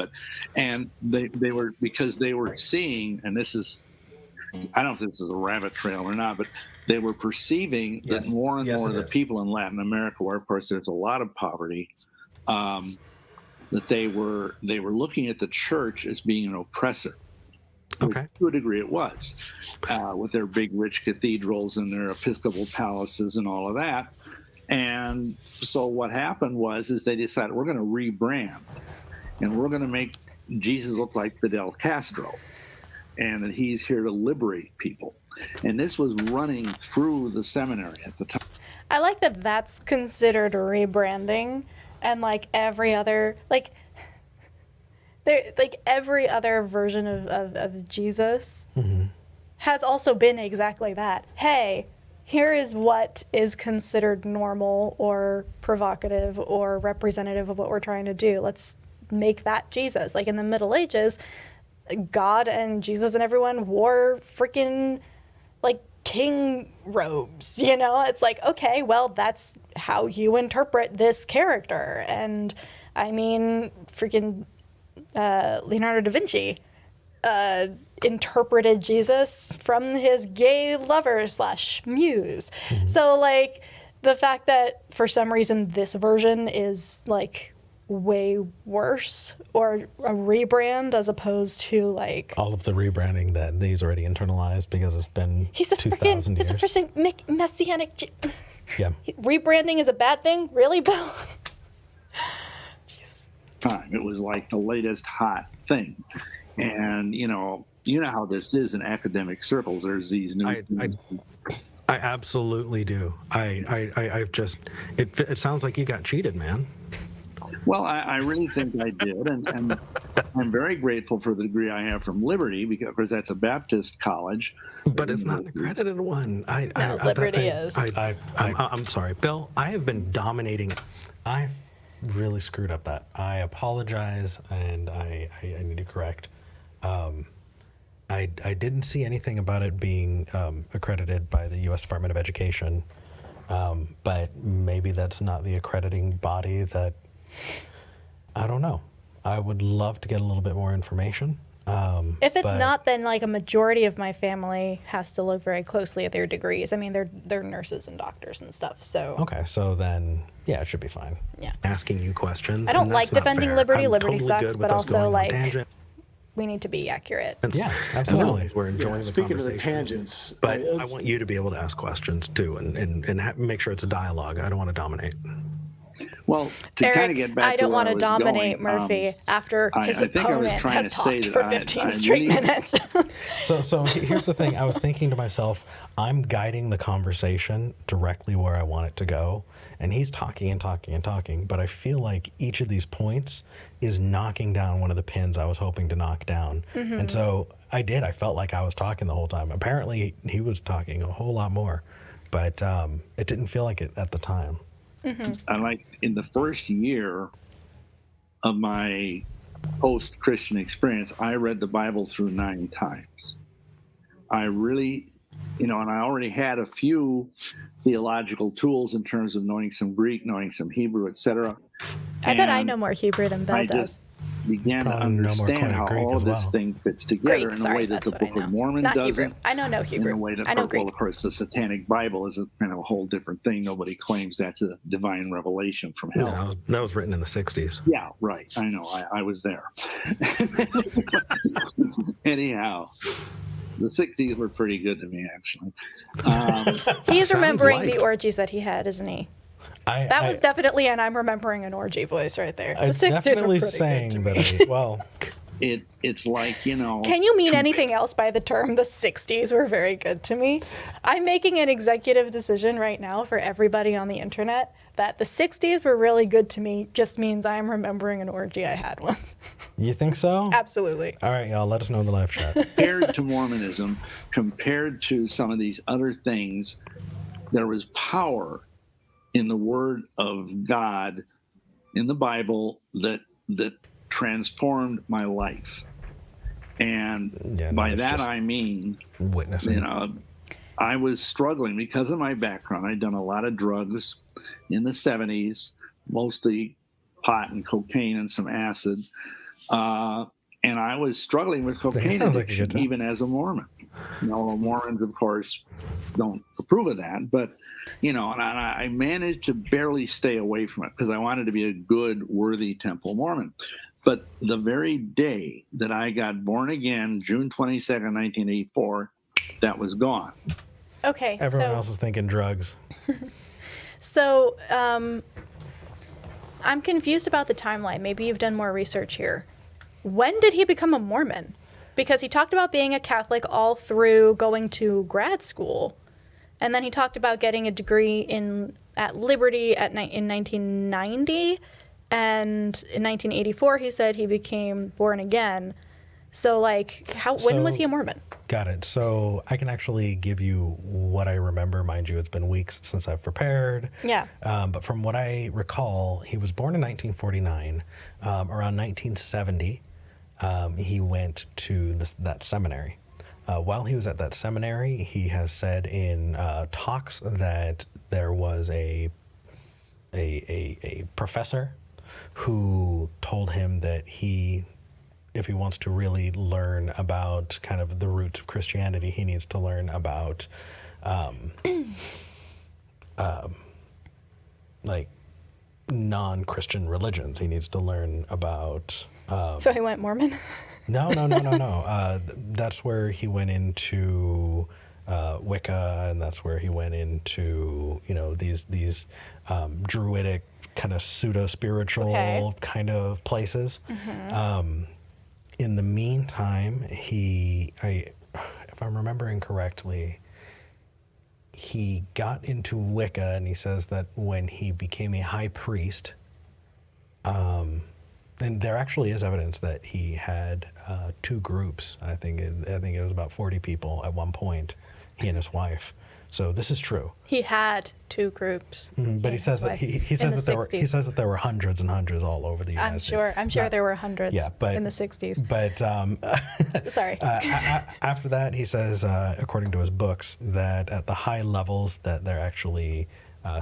and they were, because they were seeing, and this is, I don't know if this is a rabbit trail or not, but they were perceiving that more and more of the people in Latin America, where of course there's a lot of poverty, that they were looking at the church as being an oppressor. Okay. To a degree it was, with their big rich cathedrals and their episcopal palaces and all of that. And so what happened is they decided, we're going to rebrand and we're going to make Jesus look like Fidel Castro, and that he's here to liberate people. And this was running through the seminary at the time. I like that that's considered rebranding, and like every other, every other version of Jesus has also been exactly that. Hey, here is what is considered normal or provocative or representative of what we're trying to do. Let's make that Jesus. Like in the Middle Ages, God and Jesus and everyone wore freaking king robes, It's like, okay, well, that's how you interpret this character. And I mean, freaking Leonardo da Vinci interpreted Jesus from his gay lover / muse. So the fact that for some reason this version is way worse, or a rebrand as opposed to all of the rebranding that he's already internalized because it's been 2,000 years. It's a freaking Messianic. Yeah. Rebranding is a bad thing? Really, Bill? Jesus. Time. It was like the latest hot thing. And, you know how this is in academic circles. There's these new... I absolutely do. I've just... It sounds like you got cheated, man. Well, I really think I did, and I'm very grateful for the degree I have from Liberty, because that's a Baptist college. But it's not an accredited one. Liberty is. I'm sorry, Bill. I have been dominating. I really screwed up that. I apologize, and I need to correct. I didn't see anything about it being accredited by the U.S. Department of Education, but maybe that's not the accrediting body that... I don't know. I would love to get a little bit more information. If it's not, then a majority of my family has to look very closely at their degrees. I mean, they're nurses and doctors and stuff. So okay, so then it should be fine. Yeah. Asking you questions. I don't like defending Liberty. Liberty sucks, but also we need to be accurate. Yeah, absolutely. We're enjoying the speaking conversation. of the tangents, but I want you to be able to ask questions too, and make sure it's a dialogue. I don't want to dominate. Well, to Eric, kind of get back I don't want to dominate Murphy after his opponent has talked for 15 straight minutes. So here's the thing. I was thinking to myself, I'm guiding the conversation directly where I want it to go. And he's talking and talking and talking. But I feel like each of these points is knocking down one of the pins I was hoping to knock down. And so I did. I felt like I was talking the whole time. Apparently, he was talking a whole lot more, but it didn't feel like it at the time. I like in the first year of my post-Christian experience, I read the Bible through 9 times. I really, and I already had a few theological tools in terms of knowing some Greek, knowing some Hebrew, etc. I bet I know more Hebrew than Bill does. Began to Probably know more understand how Greek all as of this well. thing fits together Greek, in a way that the Book of Mormon Not doesn't. Hebrew. I know no Hebrew. In a way that, I know Greek. well, of course, the Satanic Bible is a kind of a whole different thing. Nobody claims that's a divine revelation from hell. No, that was written in the 60s. Yeah, right. I know. I was there. Anyhow, the 60s were pretty good to me, actually. He's Sounds remembering like. the orgies that he had, isn't he? That was definitely an I'm remembering an orgy voice right there. The I'm 60s definitely were pretty saying good to me. that It's like, Can you mean anything else by the term the 60s were very good to me? I'm making an executive decision right now for everybody on the internet that the 60s were really good to me just means I'm remembering an orgy I had once. You think so? Absolutely. All right, y'all, let us know in the live chat. compared to Mormonism, compared to some of these other things, there was power in the Word of God in the Bible that transformed my life. And by that I mean witnessing. I was struggling because of my background. I'd done a lot of drugs in the 70s, mostly pot and cocaine and some acid. And I was struggling with cocaine addiction, even as a Mormon. Mormons, of course, don't approve of that. But, and I managed to barely stay away from it because I wanted to be a good, worthy Temple Mormon. But the very day that I got born again, June 22nd, 1984, that was gone. Okay. Everyone else is thinking drugs. So I'm confused about the timeline. Maybe you've done more research here. When did he become a Mormon? Because he talked about being a Catholic all through going to grad school. And then he talked about getting a degree at Liberty in 1990. And in 1984, he said he became born again. So, when was he a Mormon? Got it. So I can actually give you what I remember. Mind you, it's been weeks since I've prepared. Yeah. But from what I recall, he was born in 1949. Around 1970, he went to that seminary. While he was at that seminary, he has said in talks that there was a professor who told him that if he wants to really learn about kind of the roots of Christianity, he needs to learn about non-Christian religions. He needs to learn about... So he went Mormon? No. That's where he went into Wicca, and that's where he went into, these Druidic kind of pseudo-spiritual kind of places. Mm-hmm. In the meantime, if I'm remembering correctly, he got into Wicca, and he says that when he became a high priest, and there actually is evidence that he had 2 groups. I think it was about 40 people at one point, he and his wife. So this is true. He had 2 groups. But he says that he says that there were hundreds and hundreds all over the United States. I'm sure there were hundreds in the 60s. But sorry. After that, he says, according to his books, that at the high levels that they're actually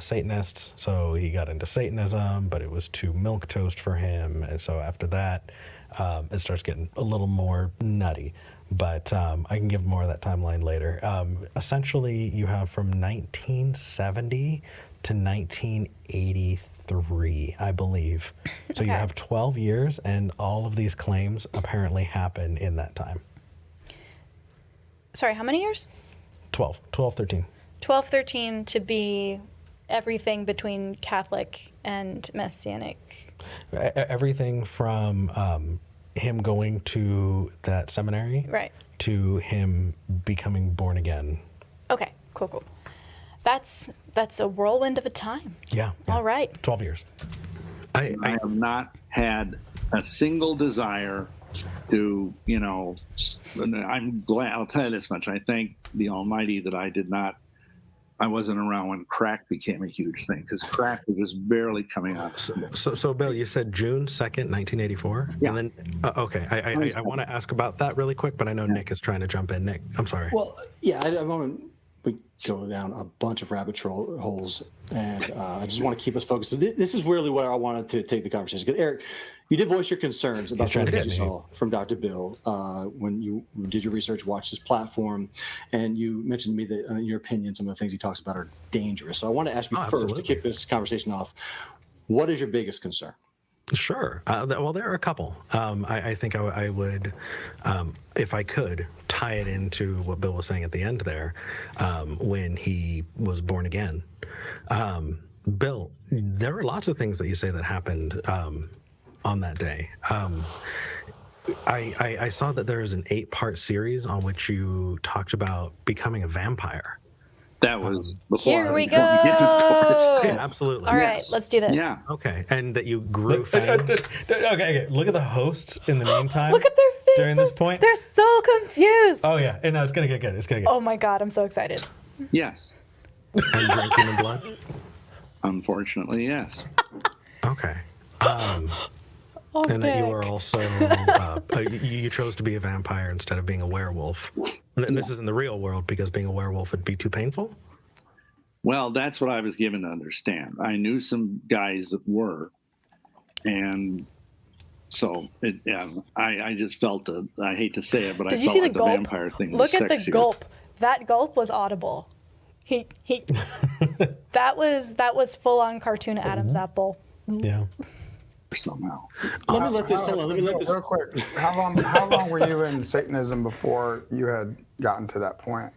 Satanists. So he got into Satanism, but it was too milquetoast for him. And so after that, it starts getting a little more nutty. But I can give more of that timeline later. Essentially, you have from 1970 to 1983, I believe. So you have 12 years, and all of these claims apparently happen in that time. Sorry, how many years? 12, 13. 12, 13 to be everything between Catholic and Messianic. Everything from him going to that seminary to him becoming born again. Okay, cool. That's a whirlwind of a time. Yeah. All right. 12 years. I have not had a single desire to, you know, I'm glad, I'll tell you this much. I thank the Almighty that I wasn't around when crack became a huge thing, because crack was just barely coming out. So Bill, you said June 2nd, 1984? Yeah. And then, okay, I want to ask about that really quick, but I know Nick is trying to jump in. Nick, I'm sorry. Well, yeah, I want to we go down a bunch of rabbit holes, and I just want to keep us focused. So this is really where I wanted to take the conversation. Because Eric, you did voice your concerns about some of the things you saw from Dr. Bill when you did your research, watched his platform, and you mentioned to me that, in your opinion, some of the things he talks about are dangerous. So I want to ask you first to kick this conversation off. What is your biggest concern? Sure. Well, there are a couple. I think I would, if I could, tie it into what Bill was saying at the end there, when he was born again. Bill, there were lots of things that you say that happened on that day. I saw that there is an 8-part series on which you talked about becoming a vampire. That was before. Here we go. Yeah, absolutely. All right, let's do this. Yeah. Okay, and that you grew fangs. Okay. Look at the hosts in the meantime. Look at their faces. During this point. They're so confused. Oh yeah, and no, it's gonna get good. It's gonna get. Oh my God, I'm so excited. Yes. And drink human blood. Unfortunately, yes. Okay. Okay. And that you were also you chose to be a vampire instead of being a werewolf. And this is in the real world because being a werewolf would be too painful? Well, that's what I was given to understand. I knew some guys that were, and so I just felt I hate to say it, but Did I you felt see like the the gulp? vampire thing was Look at the sexier. gulp. That gulp was audible. He that was full on cartoon Adam's apple. Yeah. Somehow. Let me let this. Real quick. How long were you in Satanism before you had gotten to that point?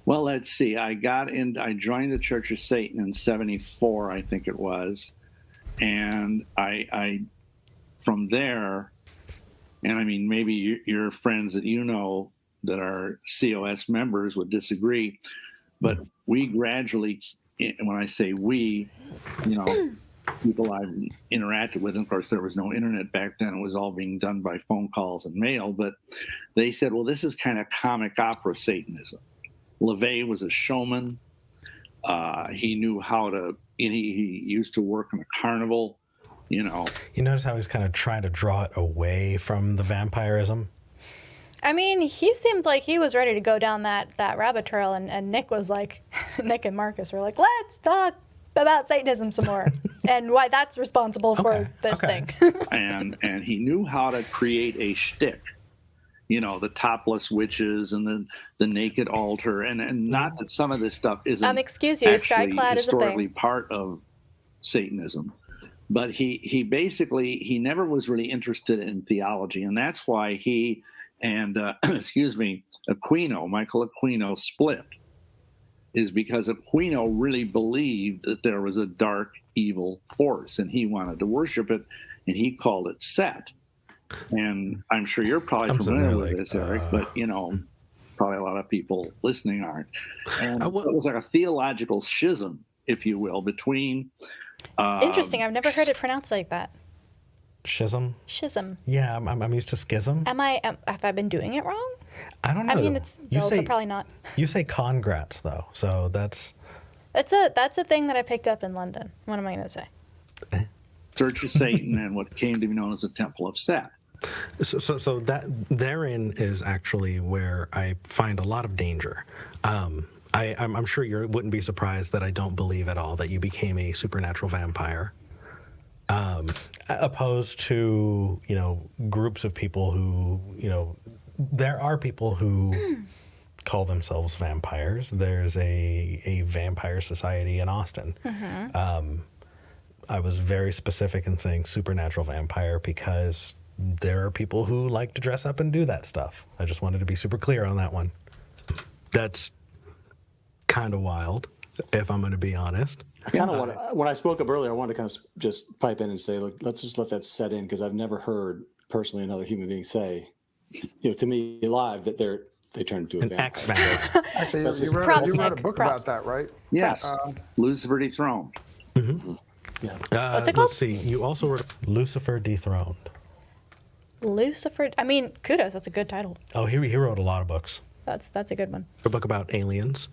Well, let's see. I joined the Church of Satan in '74, I think it was, and I from there, and I mean maybe your friends that you know that are COS members would disagree, but we gradually, when I say we, you know, people I've interacted with, and of course there was no internet back then, it was all being done by phone calls and mail, but they said, well, this is kind of comic opera Satanism. LaVey was a showman. He knew how to, he used to work in a carnival, you know. You notice how he's kind of trying to draw it away from the vampirism? I mean, he seemed like he was ready to go down that rabbit trail, and Nick was like, Nick and Marcus were like, let's talk about Satanism some more and why that's responsible for this thing. and he knew how to create a shtick, you know, the topless witches and the naked altar, and not that some of this stuff isn't excuse you, actually Skyclad is a historically thing. part of Satanism, but he basically never was really interested in theology, and that's why he and Michael Aquino split, is because Aquino really believed that there was a dark, evil force, and he wanted to worship it, and he called it Set. And I'm sure you're probably familiar with this, Eric, but, you know, probably a lot of people listening aren't. And it was like a theological schism, if you will, between... Interesting. I've never heard it pronounced like that. Schism? Schism. Yeah, I'm used to schism. Have I been doing it wrong? I don't know. I mean, it's so probably not. You say congrats, though, so that's a thing that I picked up in London. What am I going to say? Church of Satan and what came to be known as the Temple of Set. So that therein is actually where I find a lot of danger. I'm sure you wouldn't be surprised that I don't believe at all that you became a supernatural vampire. Opposed to, you know, groups of people who, you know, there are people who call themselves vampires. There's a vampire society in Austin. I was very specific in saying supernatural vampire because there are people who like to dress up and do that stuff. I just wanted to be super clear on that one. That's kind of wild, if I'm going to be honest. I kind of want to, when I spoke up earlier, I wanted to kind of just pipe in and say, look, let's just let that set in, because I've never heard personally another human being say, you know, to me live that they turn into a vampire. Ex-vampire. Actually, you wrote a book about that, right? Yes, Lucifer Dethroned. What's it called? Let's see. You also wrote Lucifer Dethroned. Lucifer. I mean, kudos. That's a good title. Oh, he wrote a lot of books. That's a good one. A book about aliens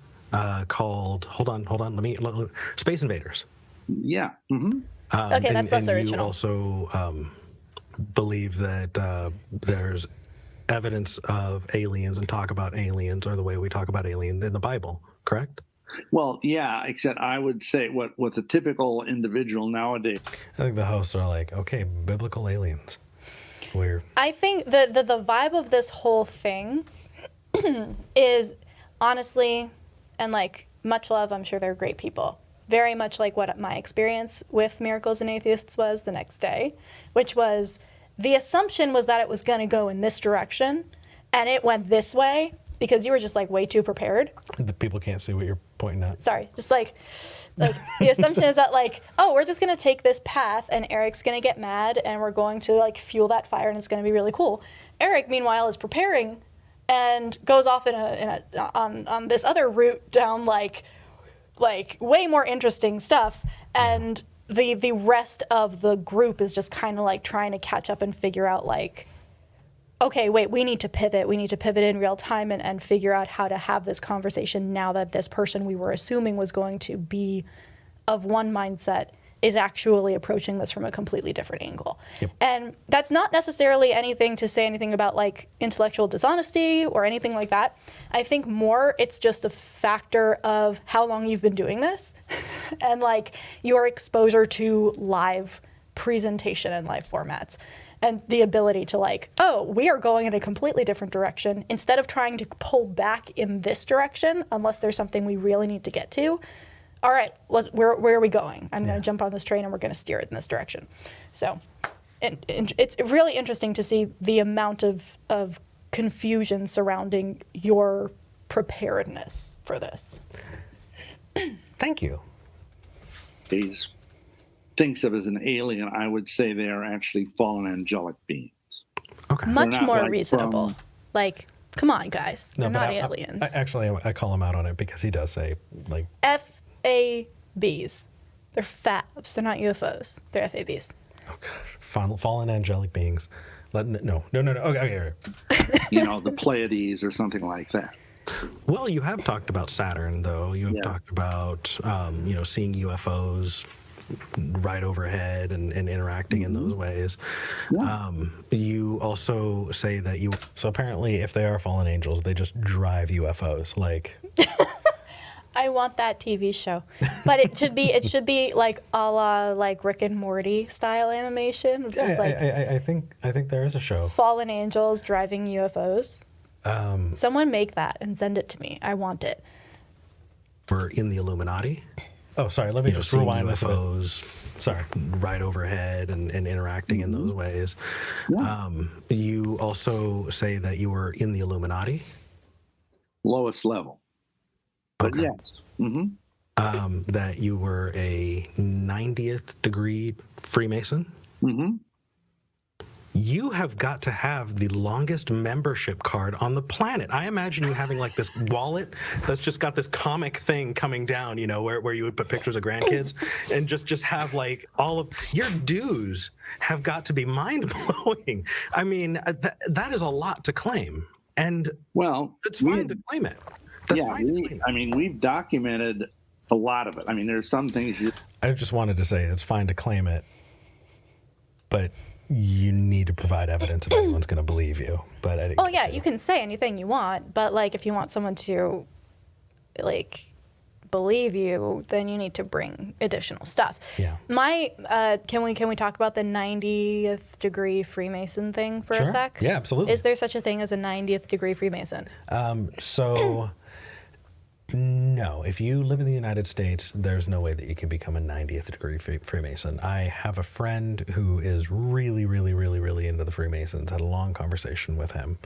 called, hold on, Space Invaders. Yeah. Mm-hmm. Okay, that's less original. You also believe that there's evidence of aliens and talk about aliens, or the way we talk about aliens in the Bible, correct? Well, yeah, except I would say what the typical individual nowadays. I think the hosts are like, okay, biblical aliens. I think the vibe of this whole thing is honestly, and like much love, I'm sure they're great people. Very much like what my experience with Miracles and Atheists was the next day, which was the assumption was that it was going to go in this direction, and it went this way because you were just like way too prepared. The people can't see what you're pointing at. Sorry, just like the assumption is that like, oh, we're just going to take this path and Eric's going to get mad and we're going to like fuel that fire and it's going to be really cool. Eric, meanwhile, is preparing and goes off on this other route down like way more interesting stuff, and the rest of the group is just kind of like trying to catch up and figure out like, okay, wait, we need to pivot in real time and figure out how to have this conversation now that this person we were assuming was going to be of one mindset is actually approaching this from a completely different angle. Yep. And that's not necessarily anything to say anything about like intellectual dishonesty or anything like that. I think more it's just a factor of how long you've been doing this and like your exposure to live presentation and live formats and the ability to like, oh, we are going in a completely different direction instead of trying to pull back in this direction unless there's something we really need to get to. All right, where are we going? I'm going to jump on this train and we're going to steer it in this direction. So it's really interesting to see the amount of confusion surrounding your preparedness for this. Thank you. These thinks of as an alien, I would say they are actually fallen angelic beings. Okay. Much more like reasonable. Like, come on, guys. They're not aliens. I call him out on it because he does say, like... FABs. They're FABs. They're not UFOs. They're FABs. Oh, gosh. Fallen angelic beings. No. Okay. You know, the Pleiades or something like that. Well, you have talked about Saturn, though. You have talked about, seeing UFOs right overhead and interacting in those ways. Yeah. You also say that so apparently if they are fallen angels, they just drive UFOs. Like... I want that TV show, but it should be like a la like Rick and Morty style animation. Just like I think there is a show. Fallen angels driving UFOs. Someone make that and send it to me. I want it. We're in the Illuminati. Oh, sorry. Let me just rewind this. UFOs, sorry, right overhead and interacting in those ways. Yeah. You also say that you were in the Illuminati. Lowest level. But okay. Yes. Mm-hmm. That you were a 90th degree Freemason. Mm-hmm. You have got to have the longest membership card on the planet. I imagine you having like this wallet that's just got this comic thing coming down, where you would put pictures of grandkids and just have like all of your dues have got to be mind-blowing. I mean, that is a lot to claim. And well, it's fine to claim it. We've documented a lot of it. I mean, there's some things I just wanted to say it's fine to claim it, but you need to provide evidence if anyone's going to believe you. But you can say anything you want, but like if you want someone to like believe you, then you need to bring additional stuff. Yeah. Can we talk about the 90th degree Freemason thing for a sec? Yeah, absolutely. Is there such a thing as a 90th degree Freemason? No, if you live in the United States, there's no way that you can become a 90th degree Freemason. I have a friend who is really, really, really, really into the Freemasons. Had a long conversation with him.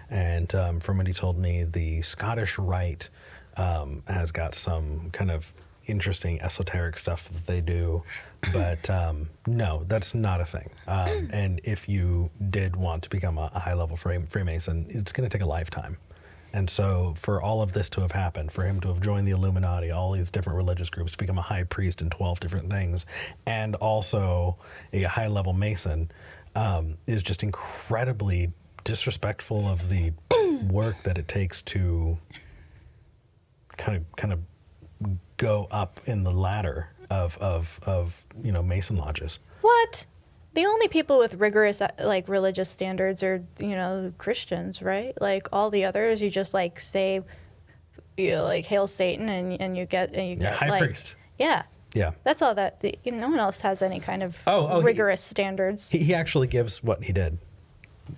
And from what he told me, the Scottish Rite has got some kind of interesting esoteric stuff that they do. But no, that's not a thing. And if you did want to become a high-level Freemason, it's going to take a lifetime. And so for all of this to have happened, for him to have joined the Illuminati, all these different religious groups, become a high priest in 12 different things, and also a high-level Mason, is just incredibly disrespectful of the work that it takes to kind of go up in the ladder of Mason lodges. What? The only people with rigorous like religious standards are Christians, right? Like all the others, you just like say, like hail Satan, and you get high like, priest. Yeah. Yeah. That's all that. No one else has any kind of rigorous standards. He actually gives what he did.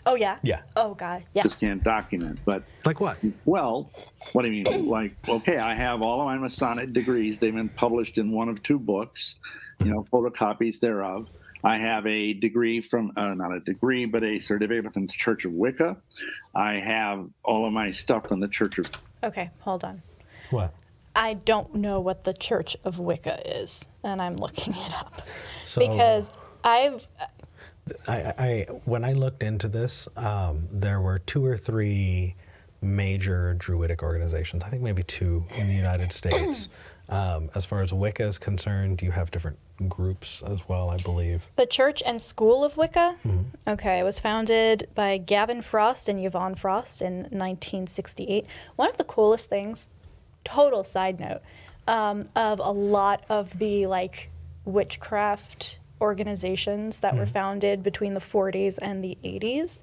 Oh yeah. Yeah. Oh God. Yes. Just can't document. But like what? Well, what do you mean? Like, okay, I have all of my Masonic degrees. They've been published in one of two books, photocopies thereof. I have a degree from, not a degree, but a certificate from the Church of Wicca. I have all of my stuff from the Church of... Okay, hold on. What? I don't know what the Church of Wicca is, and I'm looking it up. So, because when I looked into this, there were 2 or 3 major Druidic organizations. I think maybe 2 in the United States. As far as Wicca is concerned, you have different groups as well, I believe. The Church and School of Wicca? Mm-hmm. Okay, it was founded by Gavin Frost and Yvonne Frost in 1968. One of the coolest things, total side note, of a lot of the like witchcraft organizations that were founded between the 40s and the 80s,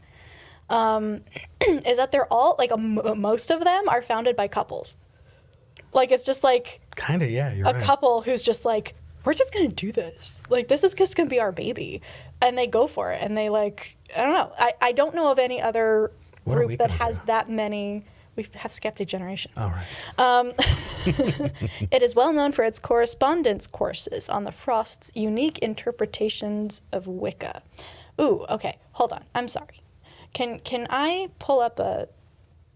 is that they're all, like most of them are founded by couples. Like it's just like... Kind of, yeah, you're right. A couple who's just like, we're just going to do this. Like, this is just going to be our baby. And they go for it. And they like, I don't know. I don't know of any other group that has that many. We have Skeptic Generation. All right. It is well known for its correspondence courses on the Frost's unique interpretations of Wicca. Ooh, okay. Hold on. I'm sorry. Can I pull up a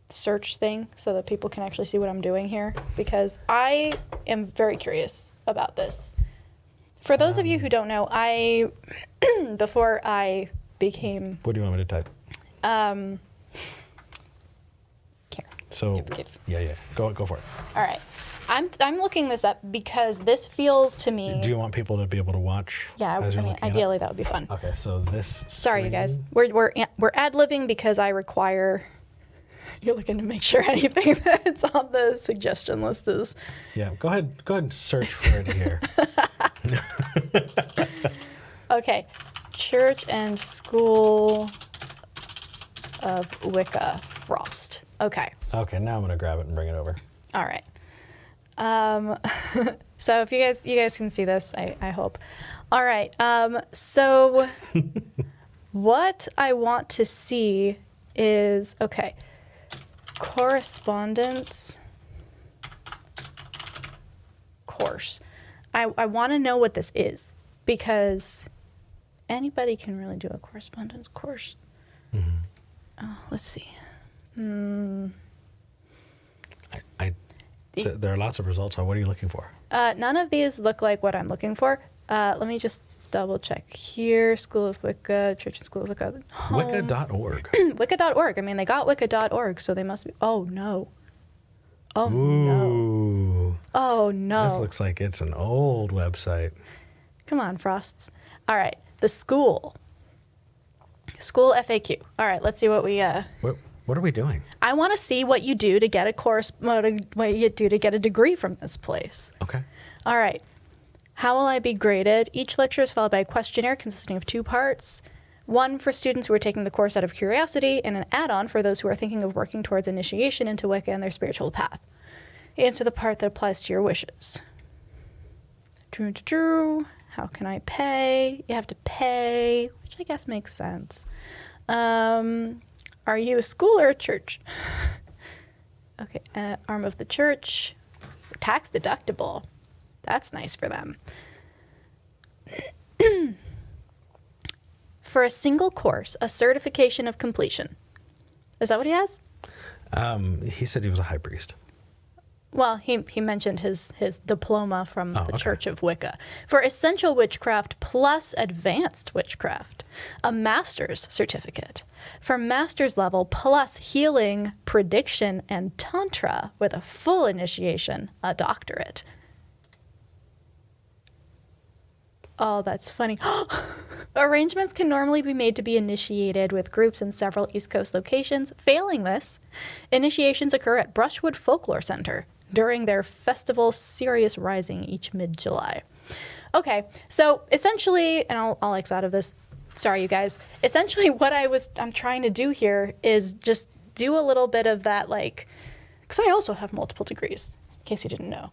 search thing so that people can actually see what I'm doing here? Because I am very curious about this. For those of you who don't know, before I became... What do you want me to type? Karen. So, yeah. Go for it. All right. I'm looking this up because this feels to me... Do you want people to be able to watch? Yeah, ideally that would be fun. Okay, so this... Sorry, you guys. We're ad-libbing because I require... You're looking to make sure anything that's on the suggestion list is... Yeah, go ahead and search for it here. Okay, Church and School of Wicca, Frost. Okay. Okay, now I'm gonna grab it and bring it over. All right. So if you guys can see this, I hope. All right. So what I want to see is, okay, correspondence course. I want to know what this is because anybody can really do a correspondence course. Mm-hmm. Let's see. There are lots of results. What are you looking for? None of these look like what I'm looking for. Let me just double check here. School of Wicca, Church and School of Wicca. Wicca.org. Wicca.org. I mean, they got Wicca.org, so they must be. Oh, no. Oh, Ooh. no. Oh, no. This looks like it's an old website. Come on, Frosts. All right. The school. School FAQ. All right, let's see what we... What are we doing? I want to see what you do to get what you do to get a degree from this place. Okay. All right. How will I be graded? Each lecture is followed by a questionnaire consisting of 2 parts. One for students who are taking the course out of curiosity, and an add-on for those who are thinking of working towards initiation into Wicca and their spiritual path. Answer the part that applies to your wishes. How can I pay? You have to pay, which I guess makes sense. Are you a school or a church? Okay, arm of the church. Tax deductible. That's nice for them. For a single course, a certification of completion. Is that what he has? He said he was a high priest. Well, he mentioned his diploma from the Church of Wicca. For essential witchcraft plus advanced witchcraft, a master's certificate. For master's level plus healing, prediction, and tantra with a full initiation, a doctorate. Oh, that's funny. Arrangements can normally be made to be initiated with groups in several East Coast locations. Failing this, initiations occur at Brushwood Folklore Center during their festival Sirius Rising each mid-July. Okay, so essentially, and I'll X out of this. Sorry, you guys. Essentially, what I'm trying to do here is just do a little bit of that, like, because I also have multiple degrees, in case you didn't know.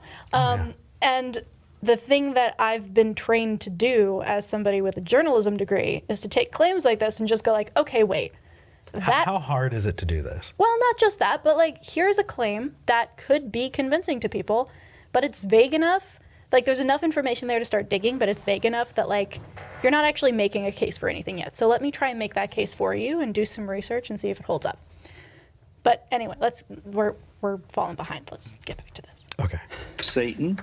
And the thing that I've been trained to do as somebody with a journalism degree is to take claims like this and just go like, okay, wait. How hard is it to do this? Well, not just that, but like, here's a claim that could be convincing to people, but it's vague enough. Like, there's enough information there to start digging, but it's vague enough that, like, you're not actually making a case for anything yet. So let me try and make that case for you and do some research and see if it holds up. But anyway, we're falling behind. Let's get back to this. Okay. Satan,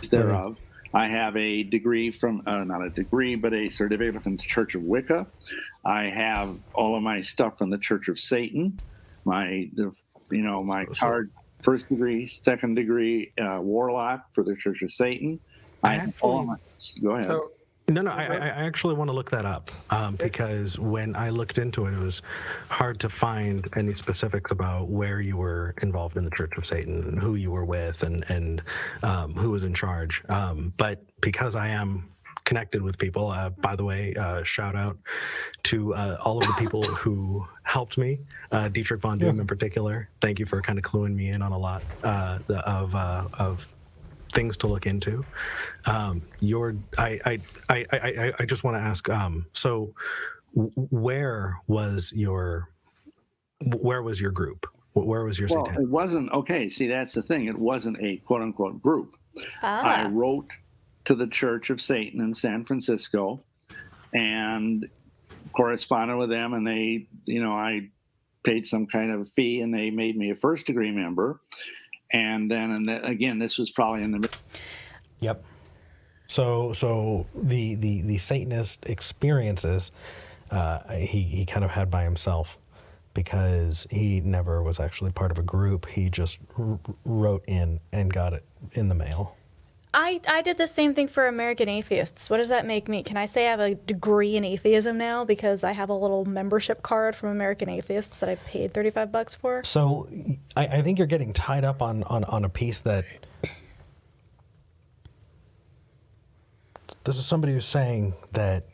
thereof. I have a degree from, not a degree, but a certificate from the Church of Wicca. I have all of my stuff from the Church of Satan. My card, first degree, second degree, warlock for the Church of Satan. Go ahead. So, I actually want to look that up because when I looked into it, it was hard to find any specifics about where you were involved in the Church of Satan and who you were with and who was in charge. But because I am connected with people, by the way, shout out to all of the people who helped me, Dietrich von Doom in particular. Thank you for kind of cluing me in on a lot of things to look into. I just want to ask, so where was your group? Where was your satanic? It wasn't, okay, see, that's the thing. It wasn't a quote-unquote group. I wrote to the Church of Satan in San Francisco and corresponded with them, and they, I paid some kind of fee, and they made me a first-degree member. And then, again, this was probably in the... Yep. So the Satanist experiences, he kind of had by himself because he never was actually part of a group. He just wrote in and got it in the mail. I did the same thing for American Atheists. What does that make me? Can I say I have a degree in atheism now because I have a little membership card from American Atheists that I paid $35 for? So I think you're getting tied up on a piece that this is somebody who's saying that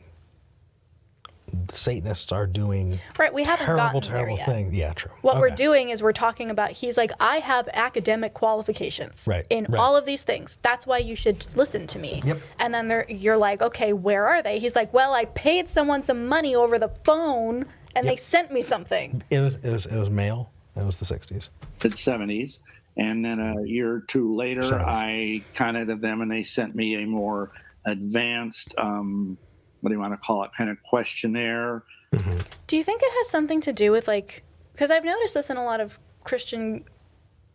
Satanists are doing we haven't terrible there yet. things. Yeah, true. What we're doing is we're talking about, he's like, I have academic qualifications in all of these things. That's why you should listen to me. Yep. And then you're like, okay, where are they? He's like, well, I paid someone some money over the phone and they sent me something. It was mail. It was the 60s. The 70s. And then a year or two later, 70s. I contacted them and they sent me a more advanced, what do you want to call it, kind of questionnaire. Mm-hmm. Do you think it has something to do with, like, because I've noticed this in a lot of Christian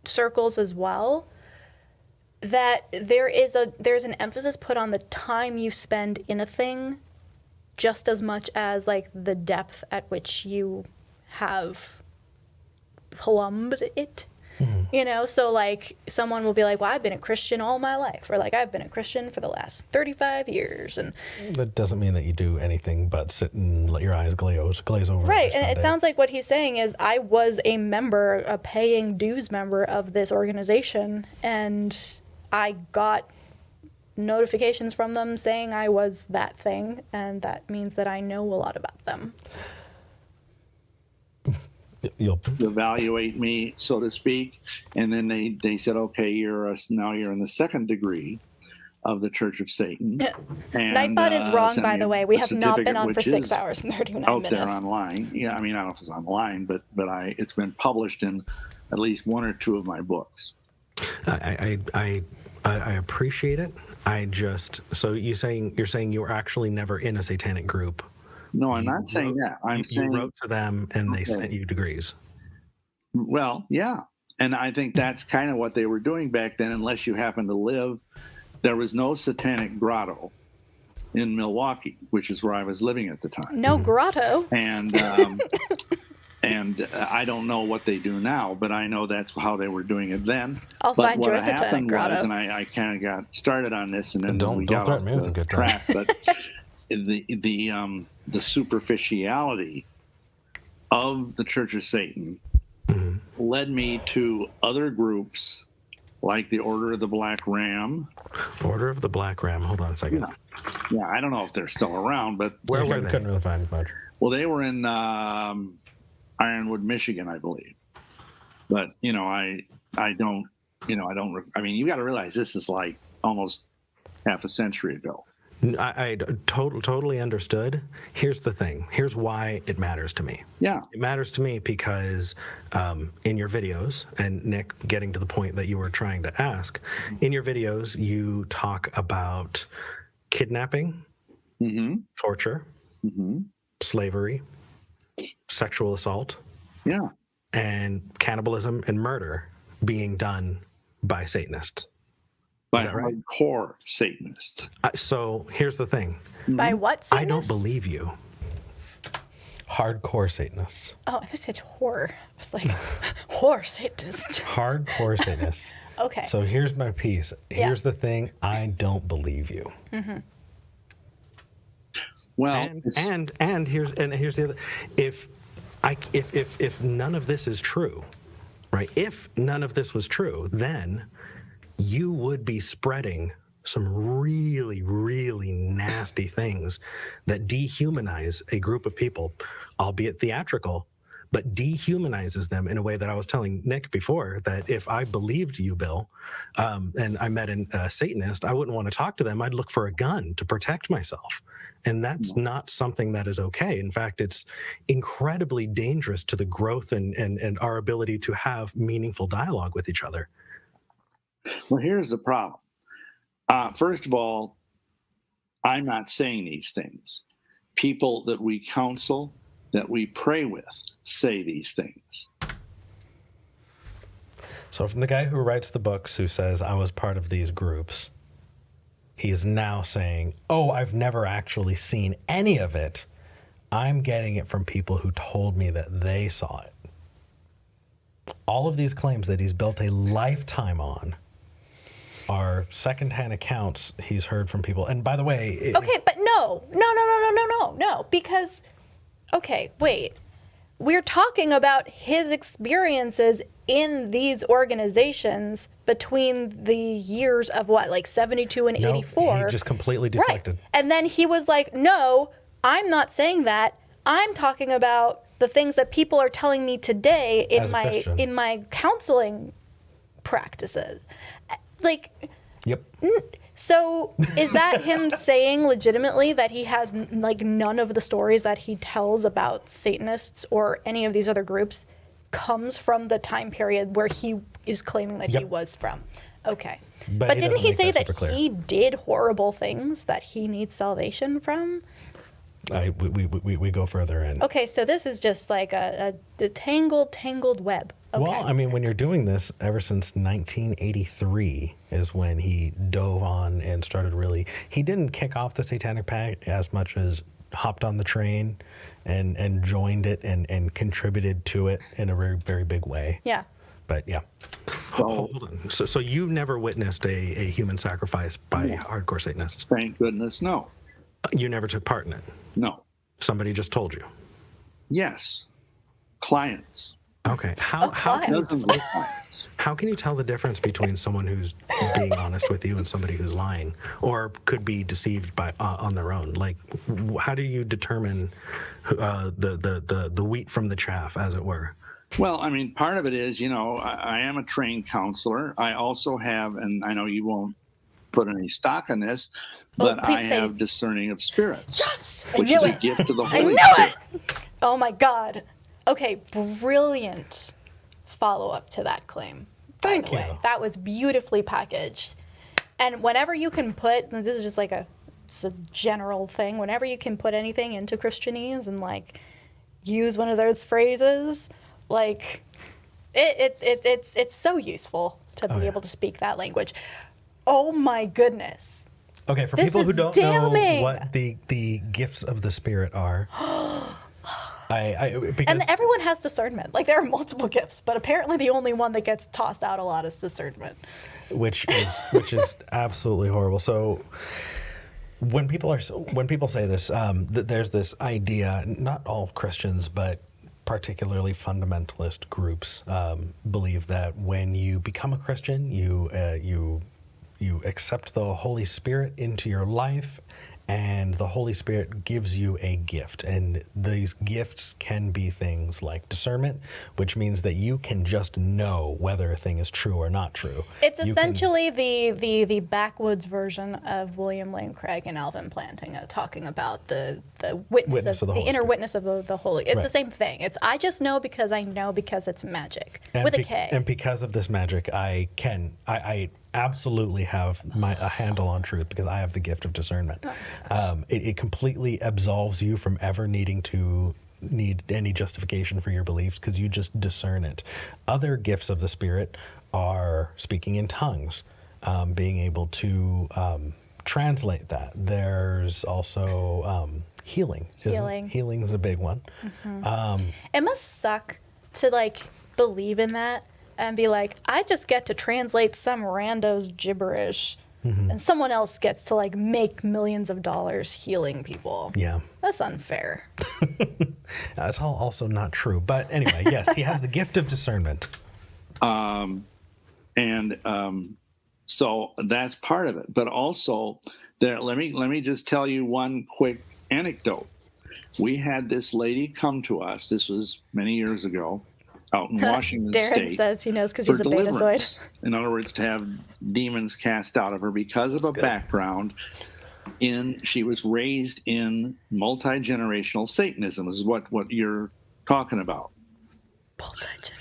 circles as well, that there's an emphasis put on the time you spend in a thing just as much as, like, the depth at which you have plumbed it. Mm-hmm. So like someone will be like, well, I've been a Christian all my life, or like I've been a Christian for the last 35 years. And that doesn't mean that you do anything but sit and let your eyes glaze over. Right. And it sounds like what he's saying is I was a member, a paying dues member of this organization, and I got notifications from them saying I was that thing, and that means that I know a lot about them. You'll evaluate me, so to speak, and then they said, okay, now you're in the second degree of the Church of Satan. And, Nightbot is wrong, by the way. We have not been on for 6 is hours and 39 out minutes. there online. Yeah, I mean, I don't know if it's online, but it's been published in at least one or two of my books. I appreciate it. So you're saying you were actually never in a satanic group. No, I'm not saying that. I'm saying you wrote to them and they sent you degrees. Well, yeah. And I think that's kind of what they were doing back then, unless you happen to live. There was no satanic grotto in Milwaukee, which is where I was living at the time. No grotto. And And I don't know what they do now, but I know that's how they were doing it then. I'll but find what your Satanic happened grotto. was, and I kind of got started on this, and then we don't got off threaten me with a the good time. track. But the superficiality of the Church of Satan led me to other groups like the Order of the Black Ram. Order of the Black Ram. Hold on a second. Yeah, I don't know if they're still around, but Where were they? Couldn't really find much. Well, they were in Ironwood, Michigan, I believe. But I don't. I mean, you got to realize this is like almost half a century ago. I totally understood. Here's the thing. Here's why it matters to me. Yeah. It matters to me because in your videos, and Nick, getting to the point that you were trying to ask, in your videos, you talk about kidnapping, torture, slavery, sexual assault, and cannibalism and murder being done by Satanists. By hardcore Satanists. So here's the thing. By what Satanists? I don't believe you. Hardcore Satanists. Oh, I thought you said horror. I was like, horror Satanists. Hardcore Satanists. Okay. So here's my piece. Here's the thing. I don't believe you. Well, and here's the other. If none of this is true, right? If none of this was true, then you would be spreading some really, really nasty things that dehumanize a group of people, albeit theatrical, but dehumanizes them in a way that I was telling Nick before, that if I believed you, Bill, and I met a Satanist, I wouldn't want to talk to them. I'd look for a gun to protect myself. And that's not something that is okay. In fact, it's incredibly dangerous to the growth and our ability to have meaningful dialogue with each other. Well, here's the problem. First of all, I'm not saying these things. People that we counsel, that we pray with, say these things. So from the guy who writes the books, who says, I was part of these groups, he is now saying, oh, I've never actually seen any of it. I'm getting it from people who told me that they saw it. All of these claims that he's built a lifetime on are secondhand accounts he's heard from people. And by the way... Okay, but no, because... Okay, wait. We're talking about his experiences in these organizations between the years of what, like 72 and 84? He just completely deflected. Right. And then he was like, no, I'm not saying that. I'm talking about the things that people are telling me today in my counseling practices. Like, yep. So is that him saying legitimately that he has like none of the stories that he tells about Satanists or any of these other groups comes from the time period where he is claiming that he was from? Okay. But didn't he say that he did horrible things that he needs salvation from? We go further in. Okay, so this is just like a tangled web. Okay. Well, I mean, when you're doing this, ever since 1983 is when he dove on and started really... He didn't kick off the Satanic Pact as much as hopped on the train and joined it and contributed to it in a very, very big way. Yeah. But yeah. Hold on. So you never witnessed a human sacrifice by hardcore Satanists? Thank goodness, no. You never took part in it? No. Somebody just told you? Yes. Clients. Okay. How can you tell the difference between someone who's being honest with you and somebody who's lying, or could be deceived by on their own? Like, how do you determine the wheat from the chaff, as it were? Well, I mean, part of it is, I am a trained counselor. I also have, and I know you won't put any stock in this, but I have discerning of spirits. Yes! Which is a gift of the Holy Spirit. I knew it! Oh my God. Okay, brilliant follow-up to that claim. Thank you. That was beautifully packaged. And whenever you can put, this is just like it's a general thing, whenever you can put anything into Christianese and like use one of those phrases, like it's so useful to be able to speak that language. Oh my goodness. Okay, for people who don't know what the gifts of the Spirit are, And everyone has discernment. Like, there are multiple gifts, but apparently the only one that gets tossed out a lot is discernment. Which is absolutely horrible. So when people say this, that there's this idea, not all Christians, but particularly fundamentalist groups believe that when you become a Christian, you accept the Holy Spirit into your life, and the Holy Spirit gives you a gift. And these gifts can be things like discernment, which means that you can just know whether a thing is true or not true. It's essentially the backwoods version of William Lane Craig and Alvin Plantinga talking about the witness of the inner witness of the Holy. It's the same thing. It's I just know because I know because it's magic with a K. And because of this magic, I absolutely have a handle on truth because I have the gift of discernment. It completely absolves you from ever needing to need any justification for your beliefs because you just discern it. Other gifts of the Spirit are speaking in tongues, being able to translate that. There's also healing. Healing is a big one. Mm-hmm. It must suck to believe in that and be like, I just get to translate some rando's gibberish, and someone else gets to make millions of dollars healing people. Yeah. That's unfair. That's also not true. But anyway, yes, he has the gift of discernment. So that's part of it. But also, let me just tell you one quick anecdote. We had this lady come to us. This was many years ago, out in Washington Darren State. says he knows because he's a betazoid. In other words, to have demons cast out of her because of background she was raised in multi-generational Satanism, is what you're talking about.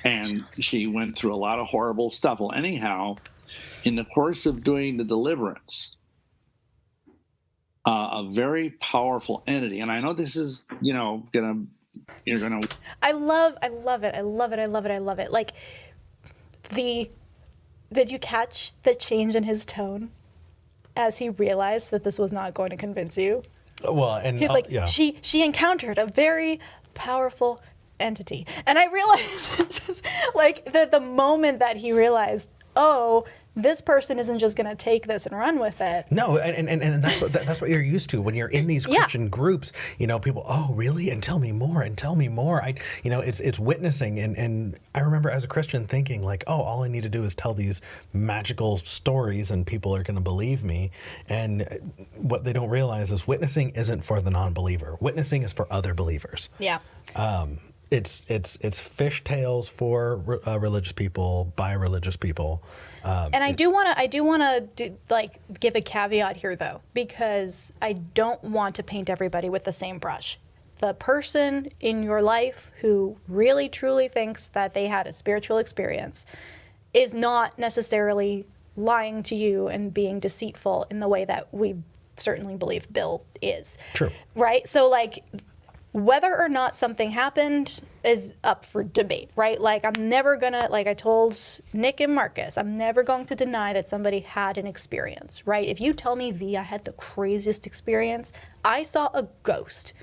And she went through a lot of horrible stuff. Well, anyhow, in the course of doing the deliverance, a very powerful entity, and I know this is, you're gonna. I love it. Like, did you catch the change in his tone as he realized that this was not going to convince you? Well, and he's like, she encountered a very powerful entity, and I realized, the moment that he realized, oh, this person isn't just going to take this and run with it. No, and that's what you're used to when you're in these Christian groups. People, oh, really? And tell me more, and tell me more. It's witnessing, and I remember as a Christian thinking all I need to do is tell these magical stories, and people are going to believe me. And what they don't realize is witnessing isn't for the non-believer. Witnessing is for other believers. Yeah. It's fishtails for religious people by religious people. And I do want to give a caveat here, though, because I don't want to paint everybody with the same brush. The person in your life who really truly thinks that they had a spiritual experience is not necessarily lying to you and being deceitful in the way that we certainly believe Bill is. True. Right? So whether or not something happened is up for debate, right? I'm never gonna, I told Nick and Marcus, I'm never going to deny that somebody had an experience, right? If you tell me, V, I had the craziest experience, I saw a ghost,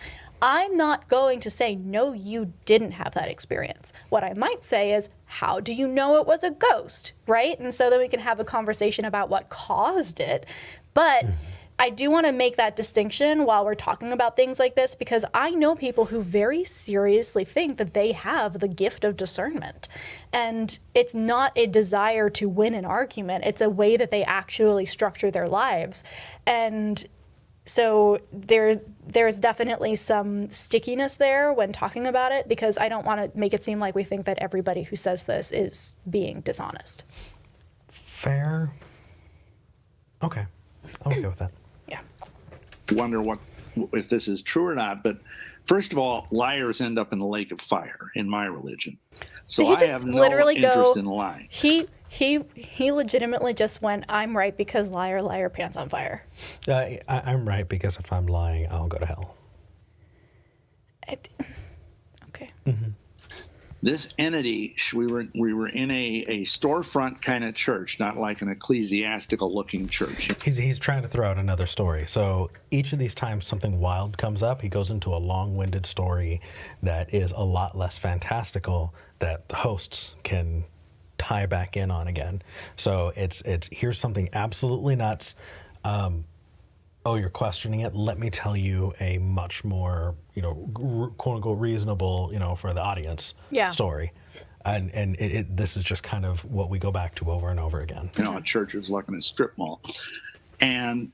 I'm not going to say, no, you didn't have that experience. What I might say is, how do you know it was a ghost, right? And so then we can have a conversation about what caused it. But I do want to make that distinction while we're talking about things like this, because I know people who very seriously think that they have the gift of discernment. And it's not a desire to win an argument. It's a way that they actually structure their lives. And so there's definitely some stickiness there when talking about it, because I don't want to make it seem like we think that everybody who says this is being dishonest. Fair. Okay. I'm okay with that. Yeah. Wonder if this is true or not, but first of all, liars end up in the lake of fire in my religion. So I have no interest in lying. He legitimately just went, I'm right because liar, liar, pants on fire. I'm right because if I'm lying, I'll go to hell. Okay. Mm-hmm. this entity, we were in a storefront kind of church, not like an ecclesiastical looking church. He's trying to throw out another story. So each of these times something wild comes up, he goes into a long-winded story that is a lot less fantastical that the hosts can tie back in on again. So it's here's something absolutely nuts. Oh, you're questioning it? Let me tell you a much more, quote unquote, reasonable, for the audience story. And this is just kind of what we go back to over and over again. A church is like in a strip mall. And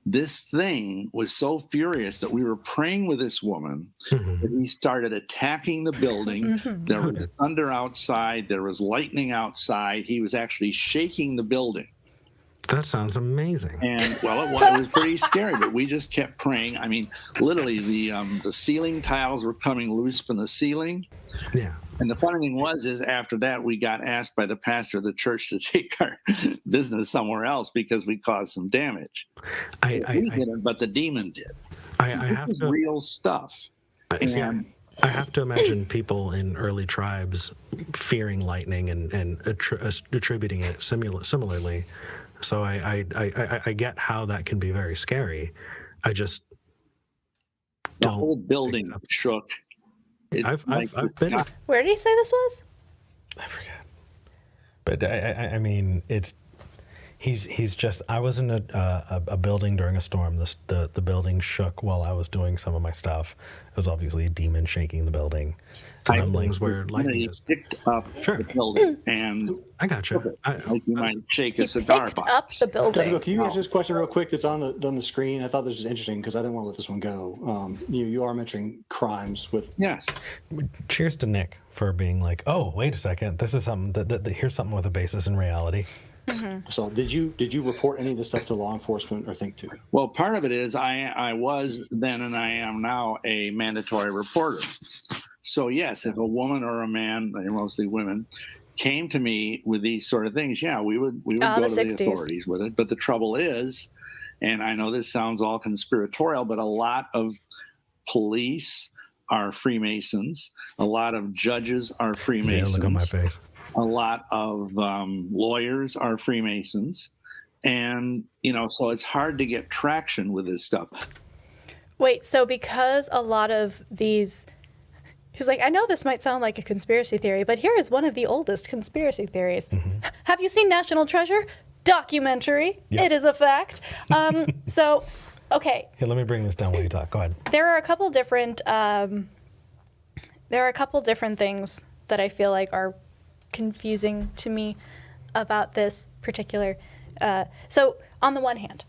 this thing was so furious that we were praying with this woman that he started attacking the building. There was thunder outside. There was lightning outside. He was actually shaking the building. That sounds amazing. And well, it was pretty scary, but we just kept praying. I mean, literally, the ceiling tiles were coming loose from the ceiling. Yeah. And the funny thing is after that, we got asked by the pastor of the church to take our business somewhere else because we caused some damage. We didn't, but the demon did. This is real stuff. I have to imagine people in early tribes fearing lightning and attributing it similarly. So I get how that can be very scary. I just the whole building shook. I've been. Where did he say this was? I forget. But I mean, he's just. I was in a building during a storm. The building shook while I was doing some of my stuff. It was obviously a demon shaking the building. Gremlins where lightning is. Picked up the building, and I got you. Like you might shake a cigar picked box. up the building. Can you answer this question real quick? That's on the screen. I thought this was interesting because I didn't want to let this one go. You are mentioning crimes with. Yes. Cheers to Nick for being like, oh, wait a second, this is something that here's something with a basis in reality. So did you report any of this stuff to law enforcement or think to? Well, part of it is I was then and I am now a mandatory reporter. So yes, if a woman or a man, mostly women, came to me with these sort of things, we would go to the authorities with it. But the trouble is, and I know this sounds all conspiratorial, but a lot of police are Freemasons. A lot of judges are Freemasons. Yeah, look on my face. A lot of lawyers are Freemasons. And, so it's hard to get traction with this stuff. Wait, so because a lot of these... He's like, I know this might sound like a conspiracy theory, but here is one of the oldest conspiracy theories. Have you seen National Treasure? Documentary. Yep. It is a fact. So, okay. Here, let me bring this down while you talk. Go ahead. There are a couple different things that I feel like are confusing to me about this particular. So on the one hand,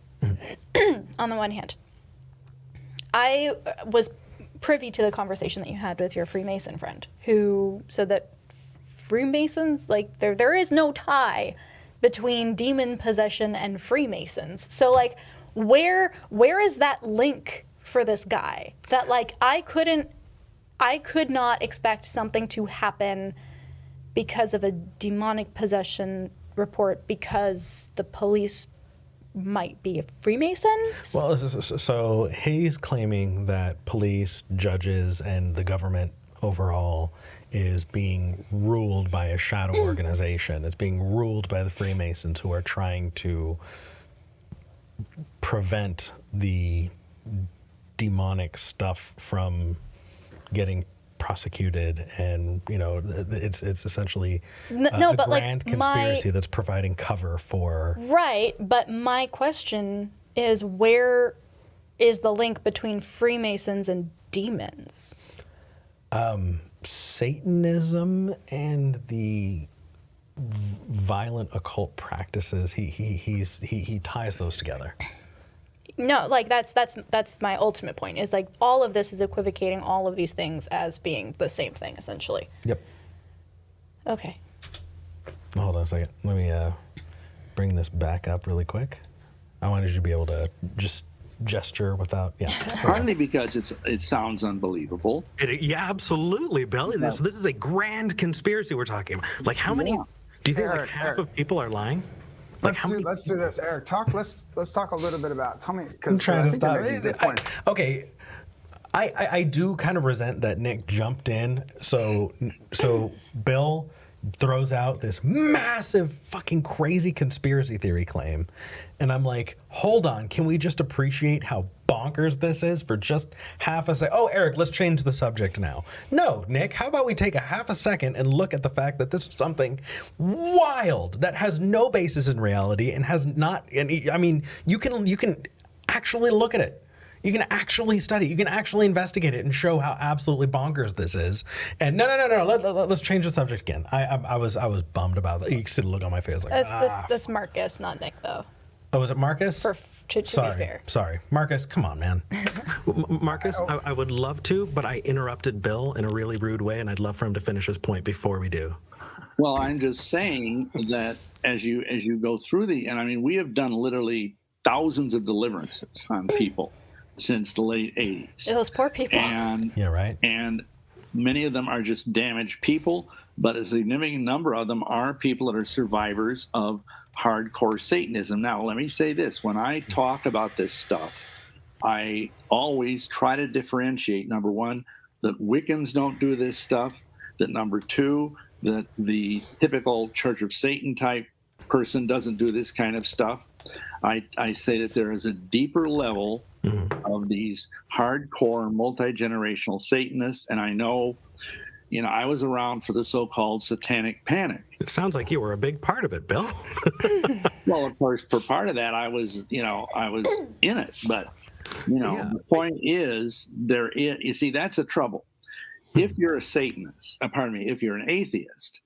I was privy to the conversation that you had with your Freemason friend who said that Freemasons, like there is no tie between demon possession and Freemasons. So like where is that link for this guy that like I could not expect something to happen because of a demonic possession report because the police might be a Freemason? Well, so he's claiming that police, judges, and the government overall is being ruled by a shadow organization. It's being ruled by the Freemasons who are trying to prevent the demonic stuff from getting prosecuted, and it's essentially a grand conspiracy that's providing cover for. Right, but my question is, where is the link between Freemasons and demons? Satanism and the violent occult practices. He ties those together. No, like that's my ultimate point, is like all of this is equivocating all of these things as being the same thing, essentially. Yep. Okay. Hold on a second. Let me bring this back up really quick. I wanted you to be able to just gesture without, Partly because it sounds unbelievable. Yeah, absolutely, Bill. This is a grand conspiracy we're talking about. Like how many, do you think like half of people are lying? Like let's do this, Eric. Let's talk a little bit about. Tell me, because I'm trying to stop. Okay, I do kind of resent that Nick jumped in. So Bill throws out this massive fucking crazy conspiracy theory claim. And I'm like, hold on, can we just appreciate how bonkers this is for just half a second? Oh, Eric, let's change the subject now. No, Nick, how about we take a half a second and look at the fact that this is something wild that has no basis in reality and has not, and I mean, you can actually look at it. You can actually study. You can actually investigate it and show how absolutely bonkers this is. And no. Let's change the subject again. I was bummed about that. You can see the look on my face like that's Marcus, not Nick, though. Oh, was it Marcus? To be fair. Sorry, Marcus. Come on, man. Marcus, I would love to, but I interrupted Bill in a really rude way, and I'd love for him to finish his point before we do. Well, I'm just saying that as you go through and I mean, we have done literally thousands of deliverances on people since the late 80s. Those poor people. And yeah, right. And many of them are just damaged people, but a significant number of them are people that are survivors of hardcore Satanism. Now, let me say this. When I talk about this stuff, I always try to differentiate, number one, that Wiccans don't do this stuff, that number two, that the typical Church of Satan type person doesn't do this kind of stuff. I say that there is a deeper level of these hardcore multi-generational Satanists, and I know, I was around for the so-called Satanic Panic. It sounds like you were a big part of it, Bill. Well, of course, for part of that, I was in it. But, The point is, you see, that's a trouble. If you're a Satanist, if you're an atheist,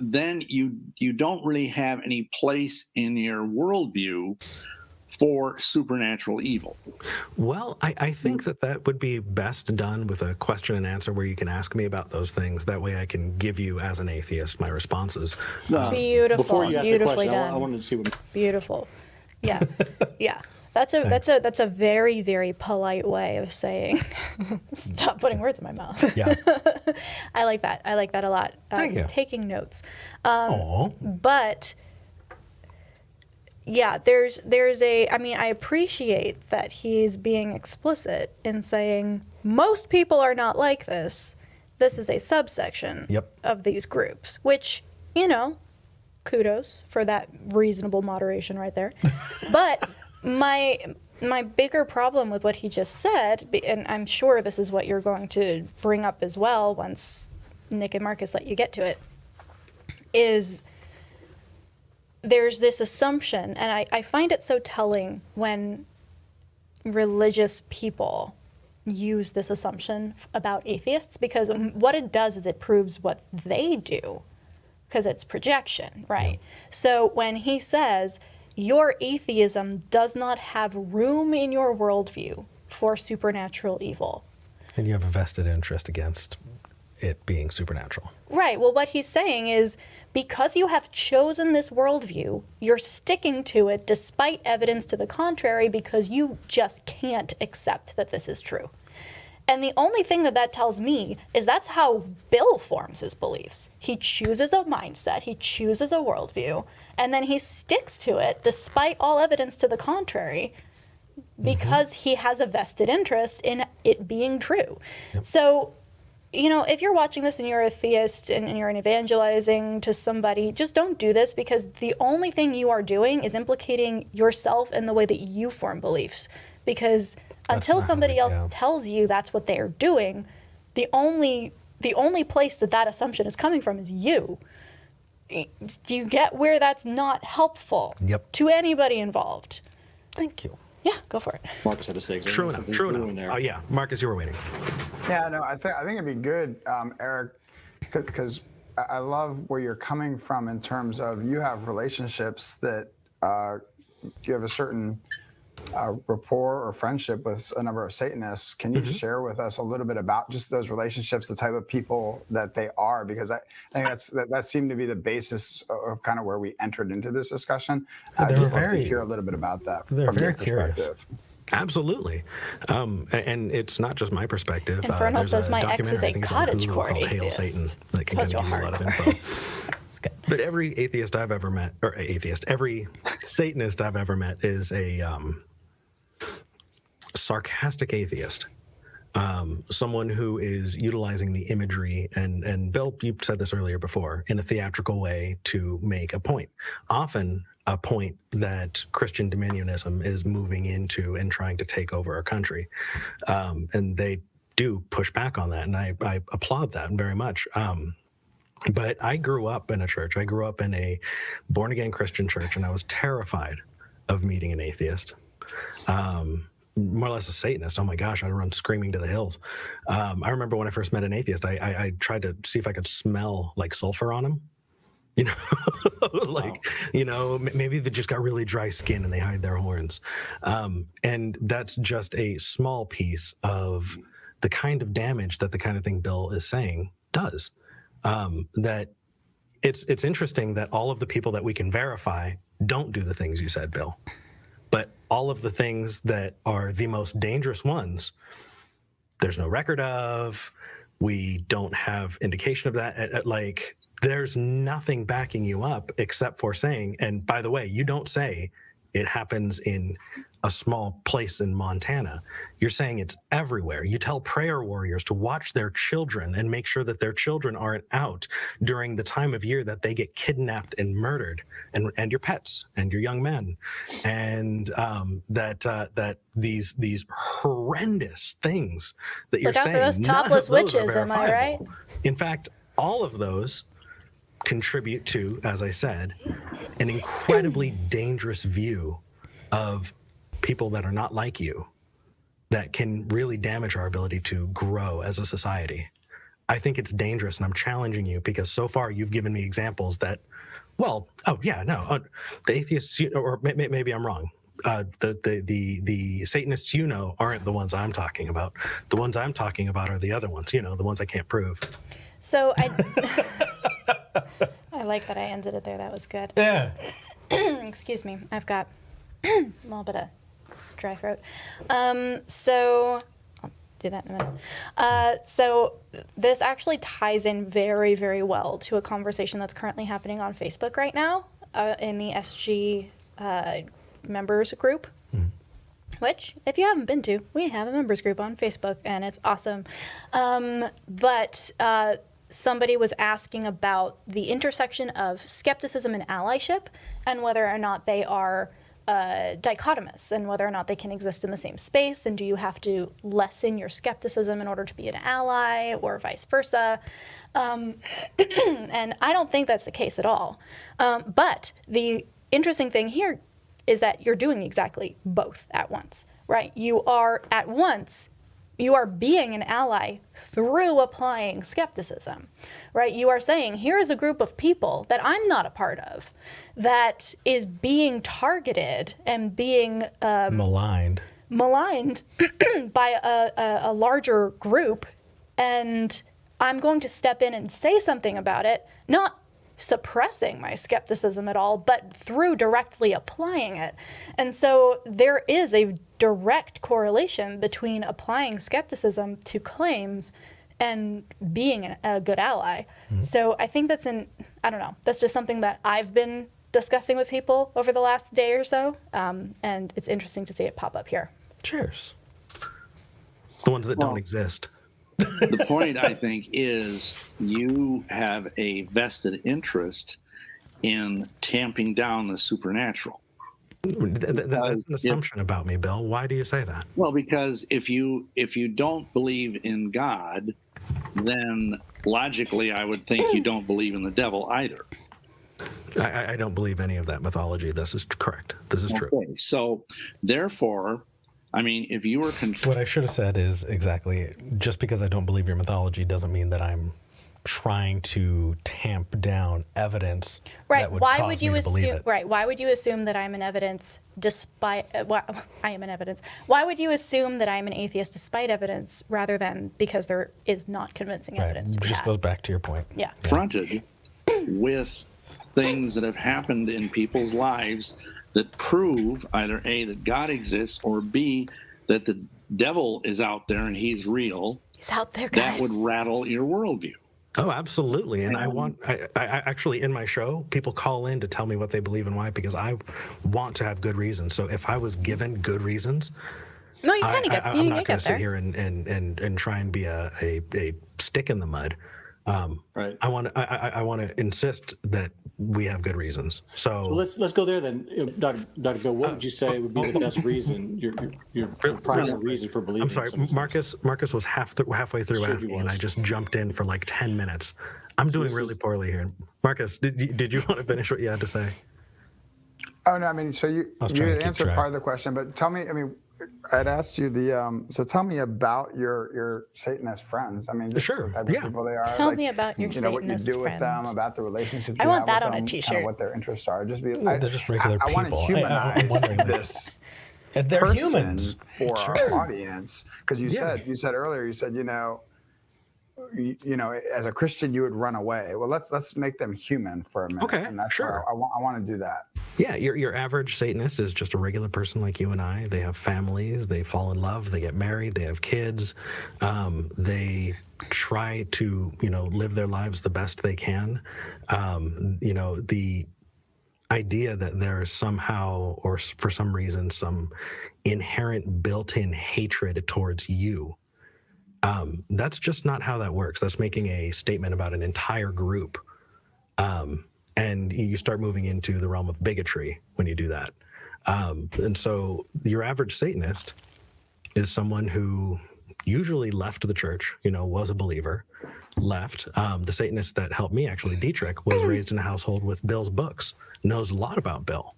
then you don't really have any place in your worldview for supernatural evil. Well, I think that would be best done with a question and answer where you can ask me about those things. That way I can give you, as an atheist, my responses. Beautiful. Before you ask the Beautifully question, done. I wanted to see what... Beautiful. Yeah. Yeah. That's a very, very polite way of saying, stop putting words in my mouth. Yeah. I like that. I like that a lot. Thank you. Taking notes. Aw. But yeah, I appreciate that he's being explicit in saying most people are not like this. This is a subsection of these groups, which, kudos for that reasonable moderation right there. But my bigger problem with what he just said, and I'm sure this is what you're going to bring up as well once Nick and Marcus let you get to it, is there's this assumption, and I find it so telling when religious people use this assumption about atheists, because what it does is it proves what they do, because it's projection, right? Yeah. So when he says, your atheism does not have room in your worldview for supernatural evil. And you have a vested interest against it being supernatural. Right. Well, what he's saying is, because you have chosen this worldview, you're sticking to it despite evidence to the contrary, because you just can't accept that this is true. And the only thing that tells me is that's how Bill forms his beliefs. He chooses a mindset, he chooses a worldview, and then he sticks to it despite all evidence to the contrary, because he has a vested interest in it being true. Yep. So, if you're watching this and you're a theist and you're evangelizing to somebody, just don't do this, because the only thing you are doing is implicating yourself in the way that you form beliefs. Because until somebody else tells you that's what they're doing, the only place that assumption is coming from is you. Do you get where that's not helpful to anybody involved? Thank you. Yeah, go for it. Marcus had to say true enough. Oh yeah, Marcus, you were waiting. Yeah, no, I think it'd be good, Eric, because I love where you're coming from in terms of you have relationships that you have a certain rapport or friendship with a number of Satanists. Can you share with us a little bit about just those relationships, the type of people that they are? Because I think that seemed to be the basis of kind of where we entered into this discussion. I'd just love to hear a little bit about that from your perspective. Absolutely. And it's not just my perspective. Inferno says my ex is a cottagecore atheist. Hail Satan. That can give you a lot of info. But every atheist I've ever met, every Satanist I've ever met is a sarcastic atheist. someone who is utilizing the imagery, and Bill, you said this earlier before, in a theatrical way to make a point. Often a point that Christian dominionism is moving into and trying to take over our country. And they do push back on that, and I applaud that very much. But I grew up in a church. I grew up in a born-again Christian church, and I was terrified of meeting an atheist. More or less a Satanist. Oh my gosh, I'd run screaming to the hills. I remember when I first met an atheist, I tried to see if I could smell like sulfur on him. You know, like, wow. You know, maybe they just got really dry skin and they hide their horns. And that's just a small piece of the kind of damage that the kind of thing Bill is saying does. That it's interesting that all of the people that we can verify don't do the things you said, Bill. But all of the things that are the most dangerous ones, there's no record of, we don't have indication of that. Like, there's nothing backing you up except for saying, and by the way, you don't say it happens in a small place in Montana. You're saying it's everywhere. You tell prayer warriors to watch their children and make sure that their children aren't out during the time of year that they get kidnapped and murdered, and your pets and your young men, and that these horrendous things that you're saying. Look out for those topless witches, am I right? In fact, all of those contribute to, as I said, an incredibly dangerous view of people that are not like you, that can really damage our ability to grow as a society. I think it's dangerous, and I'm challenging you because so far you've given me examples that, well, the atheists, or maybe I'm wrong. The Satanists, aren't the ones I'm talking about. The ones I'm talking about are the other ones, the ones I can't prove. So I like that I ended it there. That was good. Yeah. Excuse me. I've got a little bit of dry throat. So I'll do that in a minute. So this actually ties in very, very well to a conversation that's currently happening on Facebook right now in the SG members group. Which, if you haven't been to, we have a members group on Facebook, and it's awesome. But somebody was asking about the intersection of skepticism and allyship, and whether or not they are dichotomous, and whether or not they can exist in the same space, and do you have to lessen your skepticism in order to be an ally, or vice versa. And I don't think that's the case at all. But the interesting thing here is that you're doing exactly both at once, right? You are being an ally through applying skepticism, right? You are saying, here is a group of people that I'm not a part of that is being targeted and being maligned by a larger group, and I'm going to step in and say something about it, not suppressing my skepticism at all, but through directly applying it. And so there is a direct correlation between applying skepticism to claims and being a good ally. Mm-hmm. So I think that's that's just something that I've been discussing with people over the last day or so, and it's interesting to see it pop up here. Cheers. The ones that don't exist. The point, I think, is you have a vested interest in tamping down the supernatural. That's an assumption about me, Bill. Why do you say that? Well, because if you don't believe in God, then logically I would think you don't believe in the devil either. I don't believe any of that mythology. This is correct. This is true. Okay, so therefore, I mean, if you were what I should have said is exactly, just because I don't believe your mythology doesn't mean that I'm trying to tamp down evidence that would cause me to believe it. Right. Why would you assume that I'm an evidence despite I am an evidence? Why would you assume that I'm an atheist despite evidence rather than because there is not convincing evidence? It just goes back to your point. Yeah. Confronted with things that have happened in people's lives that prove either A, that God exists, or B, that the devil is out there and he's real. He's out there, guys. That would rattle your worldview. Oh, absolutely. And I actually, in my show, people call in to tell me what they believe and why, because I want to have good reasons. So if I was given good reasons, No, you kind of get. I'm not going get to sit there. here and try and be a stick in the mud. Right. I want to insist that we have good reasons. So let's go there then, Dr. Bill. What would you say would be the best reason, your primary reason for believing? I'm sorry, Marcus was halfway through Sure asking, and I just jumped in for like 10 minutes. I'm doing really poorly here. Marcus, did you want to finish what you had to say? Oh no, I mean, so you had answered part of the question, but tell me, I mean, I'd asked you so tell me about your Satanist friends. I mean, just sure, the type of people they are. Tell me about your Satanist what you do with them, friends. about the relationships I you want have that with on a them, t-shirt. kind of what their interests are. Just be, they're just regular I want to people. humanize I'm wondering this. They're person humans for Sure. our audience, because you said earlier, you said as a Christian you would run away. Well, let's make them human for a minute. Okay, and that's sure. I want to do that. Yeah, your average Satanist is just a regular person like you and I. They have families, they fall in love, they get married, they have kids. They try to, live their lives the best they can. The idea that there is somehow, or for some reason, some inherent built-in hatred towards you. That's just not how that works. That's making a statement about an entire group. And you start moving into the realm of bigotry when you do that. And so your average Satanist is someone who usually left the church, was a believer, left. The Satanist that helped me, actually, Dietrich, was raised in a household with Bill's books, knows a lot about Bill.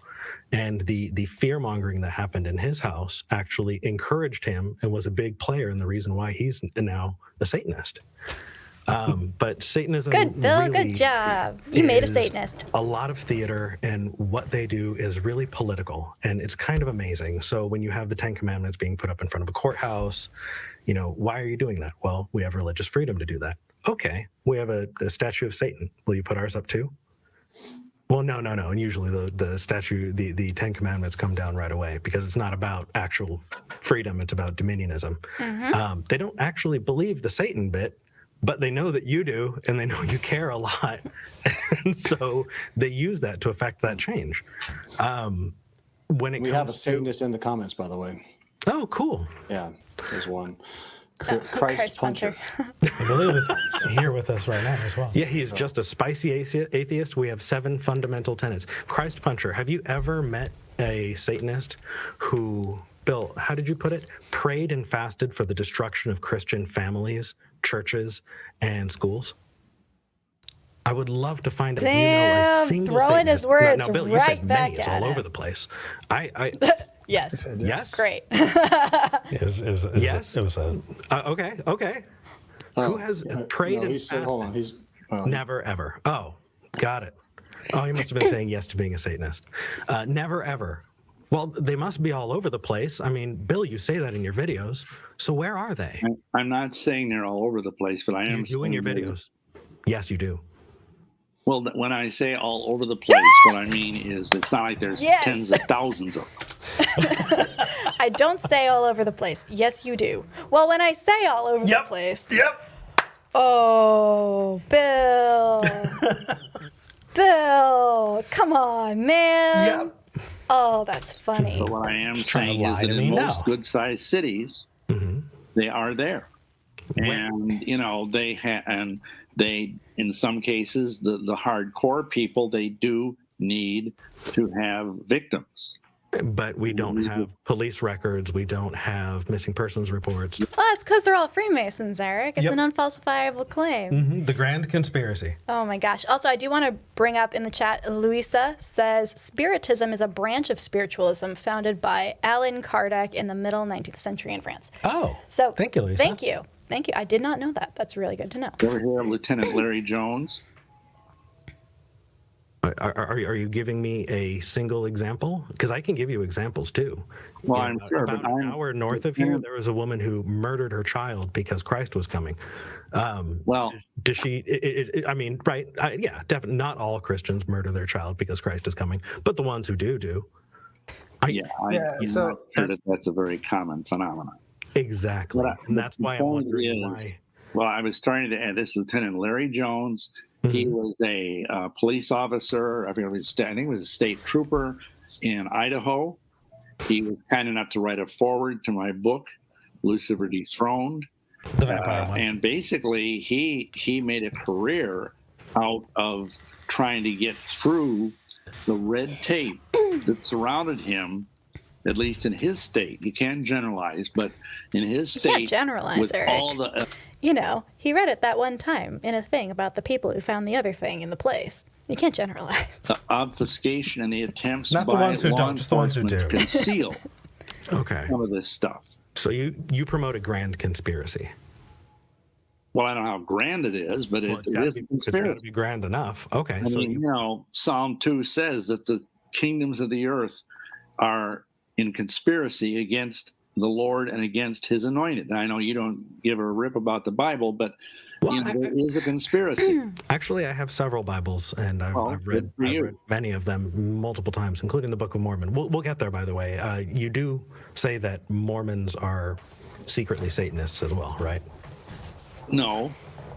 And the fear-mongering that happened in his house actually encouraged him and was a big player in the reason why he's now a Satanist. But Satanism Good, Bill. really Good job. You made a Satanist. A lot of theater, and what they do is really political, and it's kind of amazing. So when you have the 10 Commandments being put up in front of a courthouse, why are you doing that? Well, we have religious freedom to do that. Okay, we have a statue of Satan. Will you put ours up too? Well, no. And usually the statue, the 10 Commandments come down right away because it's not about actual freedom. It's about dominionism. Mm-hmm. They don't actually believe the Satan bit, but they know that you do, and they know you care a lot. And so they use that to affect that change. We have a Satanist in the comments, by the way. Oh, cool. Yeah, there's one. Christ Puncher. I believe it's here with us right now as well. Yeah, he's just a spicy atheist. We have 7 fundamental tenets. Christ Puncher, have you ever met a Satanist who, Bill, how did you put it? Prayed and fasted for the destruction of Christian families, churches, and schools? I would love to find out. Damn, a single throwing Satanist. his words now, Bill, right you said back many. It's at all him. over the place. Yes. Yes. Great. It was yes. It was a. Okay. Who has prayed and fasted? Hold on. He's never ever. Oh, got it. Oh, he must have been saying yes to being a Satanist. Never ever. Well, they must be all over the place. I mean, Bill, you say that in your videos. So where are they? I'm not saying they're all over the place, but I am. You do in your videos. Yes, you do. Well, when I say all over the place, what I mean is it's not like there's tens of thousands of them. I don't say all over the place. Yes, you do. Well, when I say all over the place. Yep. Oh, Bill. Bill, come on, man. Yep. Oh, that's funny. But what I am saying is that in most good-sized cities, they are there. And, they in some cases, the hardcore people, they do need to have victims. But we don't have police records. We don't have missing persons reports. Well, it's because they're all Freemasons, Eric. It's an unfalsifiable claim. The grand conspiracy. Oh, my gosh. Also, I do want to bring up in the chat, Louisa says, Spiritism is a branch of spiritualism founded by Allan Kardec in the middle 19th century in France. Oh, so thank you, Louisa. Thank you. I did not know that. That's really good to know. Over here, Lieutenant Larry Jones. Are you giving me a single example? Because I can give you examples too. Well, I'm sure. About an hour north of here, there was a woman who murdered her child because Christ was coming. Does she? Right? Yeah, definitely. Not all Christians murder their child because Christ is coming, but the ones who do. I'm sure that's a very common phenomenon. Exactly, and that's why I'm wondering why. Well, I was trying to add this Lieutenant Larry Jones. He was a police officer. I think he was a state trooper in Idaho, He was kind enough to write a foreword to my book, Lucifer Dethroned. The vampire one. And basically, he made a career out of trying to get through the red tape that surrounded him, at least in his state. You can't generalize, but in his state, you can't generalize, with Eric. all the he read it that one time in a thing about the people who found the other thing in the place. You can't generalize. The obfuscation and the attempts Not the by ones who law don't, just the ones who enforcement do. to conceal Okay. some of this stuff. So you promote a grand conspiracy. Well, I don't know how grand it is, but Well, it is a it's got to conspiracy. be grand enough. Okay. I mean, Psalm 2 says that the kingdoms of the earth are in conspiracy against the Lord and against his anointed. And I know you don't give a rip about the Bible, but there is a conspiracy. Actually, I have several Bibles, and I've read many of them multiple times, including the Book of Mormon. We'll get there, by the way. You do say that Mormons are secretly Satanists as well, right? No,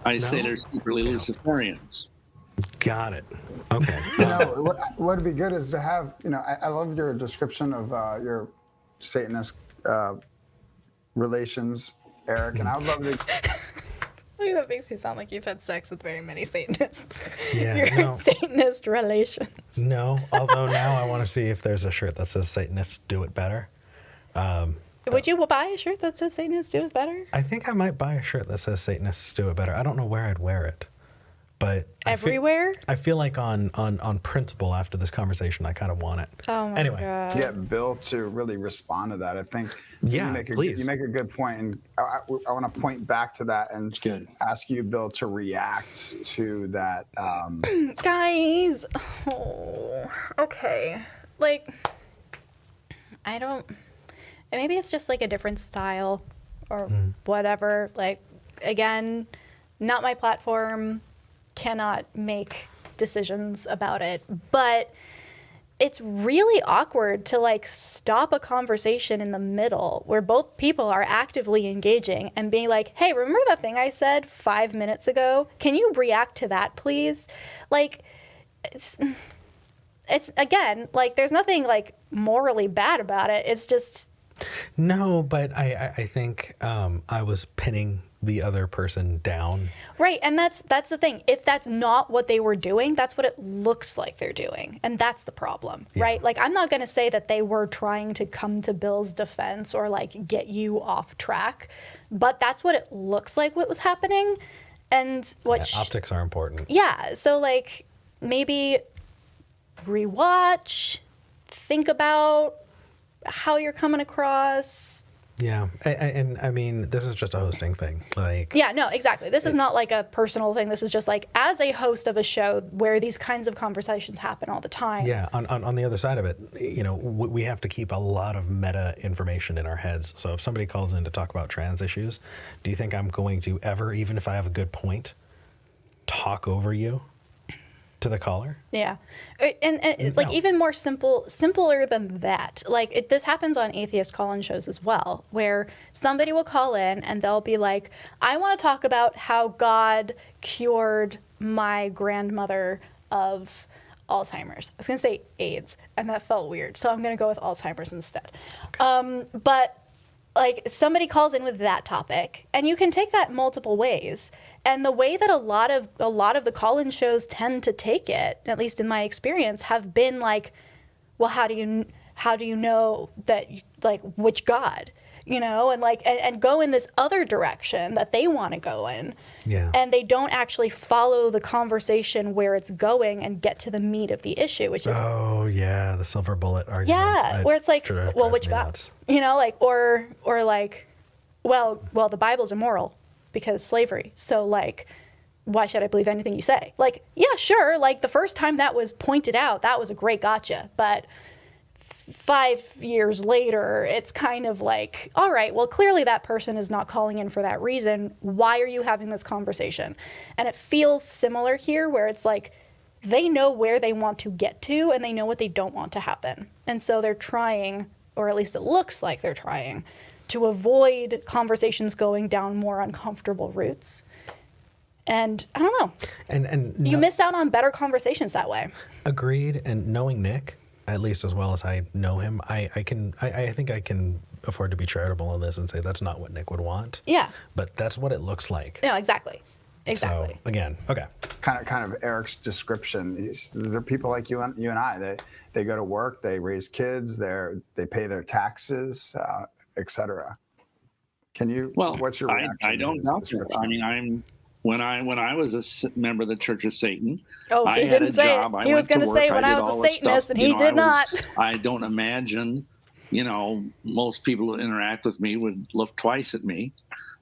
I say they're secretly Luciferians. Got it. Okay. What would be good is to have, I love your description of your Satanist relations, Eric, and I would love to. That makes you sound like you've had sex with very many Satanists. Yeah, Your Satanist relations. No, although now I want to see if there's a shirt that says Satanists do it better. Would you buy a shirt that says Satanists do it better? I think I might buy a shirt that says Satanists do it better. I don't know where I'd wear it, but everywhere. I feel like on principle after this conversation, I kind of want it. Oh my God. Get Bill to really respond to that. I think please. You make a good point, and I want to point back to that and ask you, Bill, to react to that. Guys, okay, I don't. Maybe it's just like a different style or whatever. Again, not my platform, cannot make decisions about it, but it's really awkward to stop a conversation in the middle where both people are actively engaging and being like, hey, remember that thing I said 5 minutes ago? Can you react to that, please? It's again, there's nothing morally bad about it. It's just. No, but I think I was pinning the other person down. Right, and that's the thing. If that's not what they were doing, that's what it looks like they're doing, and that's the problem, right? I'm not going to say that they were trying to come to Bill's defense or get you off track, but that's what it looks like what was happening, and what optics are important. Yeah, so maybe rewatch, think about how you're coming across. Yeah, and I mean, this is just a hosting thing. Yeah, no, exactly. This is not a personal thing. This is just as a host of a show where these kinds of conversations happen all the time. Yeah, on the other side of it, we have to keep a lot of meta information in our heads. So if somebody calls in to talk about trans issues, do you think I'm going to ever, even if I have a good point, talk over you to the caller? Yeah, and it's even more simpler than that. This happens on atheist call-in shows as well, where somebody will call in and they'll be like, I want to talk about how God cured my grandmother of Alzheimer's. I was going to say AIDS, and that felt weird, so I'm going to go with Alzheimer's instead. Okay. But somebody calls in with that topic, and you can take that multiple ways. And the way that a lot of the call-in shows tend to take it, at least in my experience, have been well, how do you know that which God, and go in this other direction that they want to go in. Yeah. And they don't actually follow the conversation where it's going and get to the meat of the issue, which is the silver bullet argument. Yeah, where it's well, which God? Or well, the Bible's immoral because slavery. So why should I believe anything you say? Yeah, sure. The first time that was pointed out, that was a great gotcha. But 5 years later, it's kind of all right, well, clearly that person is not calling in for that reason. Why are you having this conversation? And it feels similar here where it's they know where they want to get to and they know what they don't want to happen. And so they're trying, or at least it looks like they're trying, to avoid conversations going down more uncomfortable routes. And I don't know. And you miss out on better conversations that way. Agreed. And knowing Nick, at least as well as I know him, I think I can afford to be charitable on this and say that's not what Nick would want. Yeah. But that's what it looks like. No, exactly. Exactly. So, again, okay. Kind of Eric's description. There are people like you and I. They go to work, they raise kids, they pay their taxes, etc. Can you? Well, what's your reaction? I don't doubt that. I mean, when I was a member of the Church of Satan, Oh, I he had didn't a say job. it. I He was went to going to say work, when I I did was all a the Satanist, stuff. and he did not. I don't imagine, most people who interact with me would look twice at me.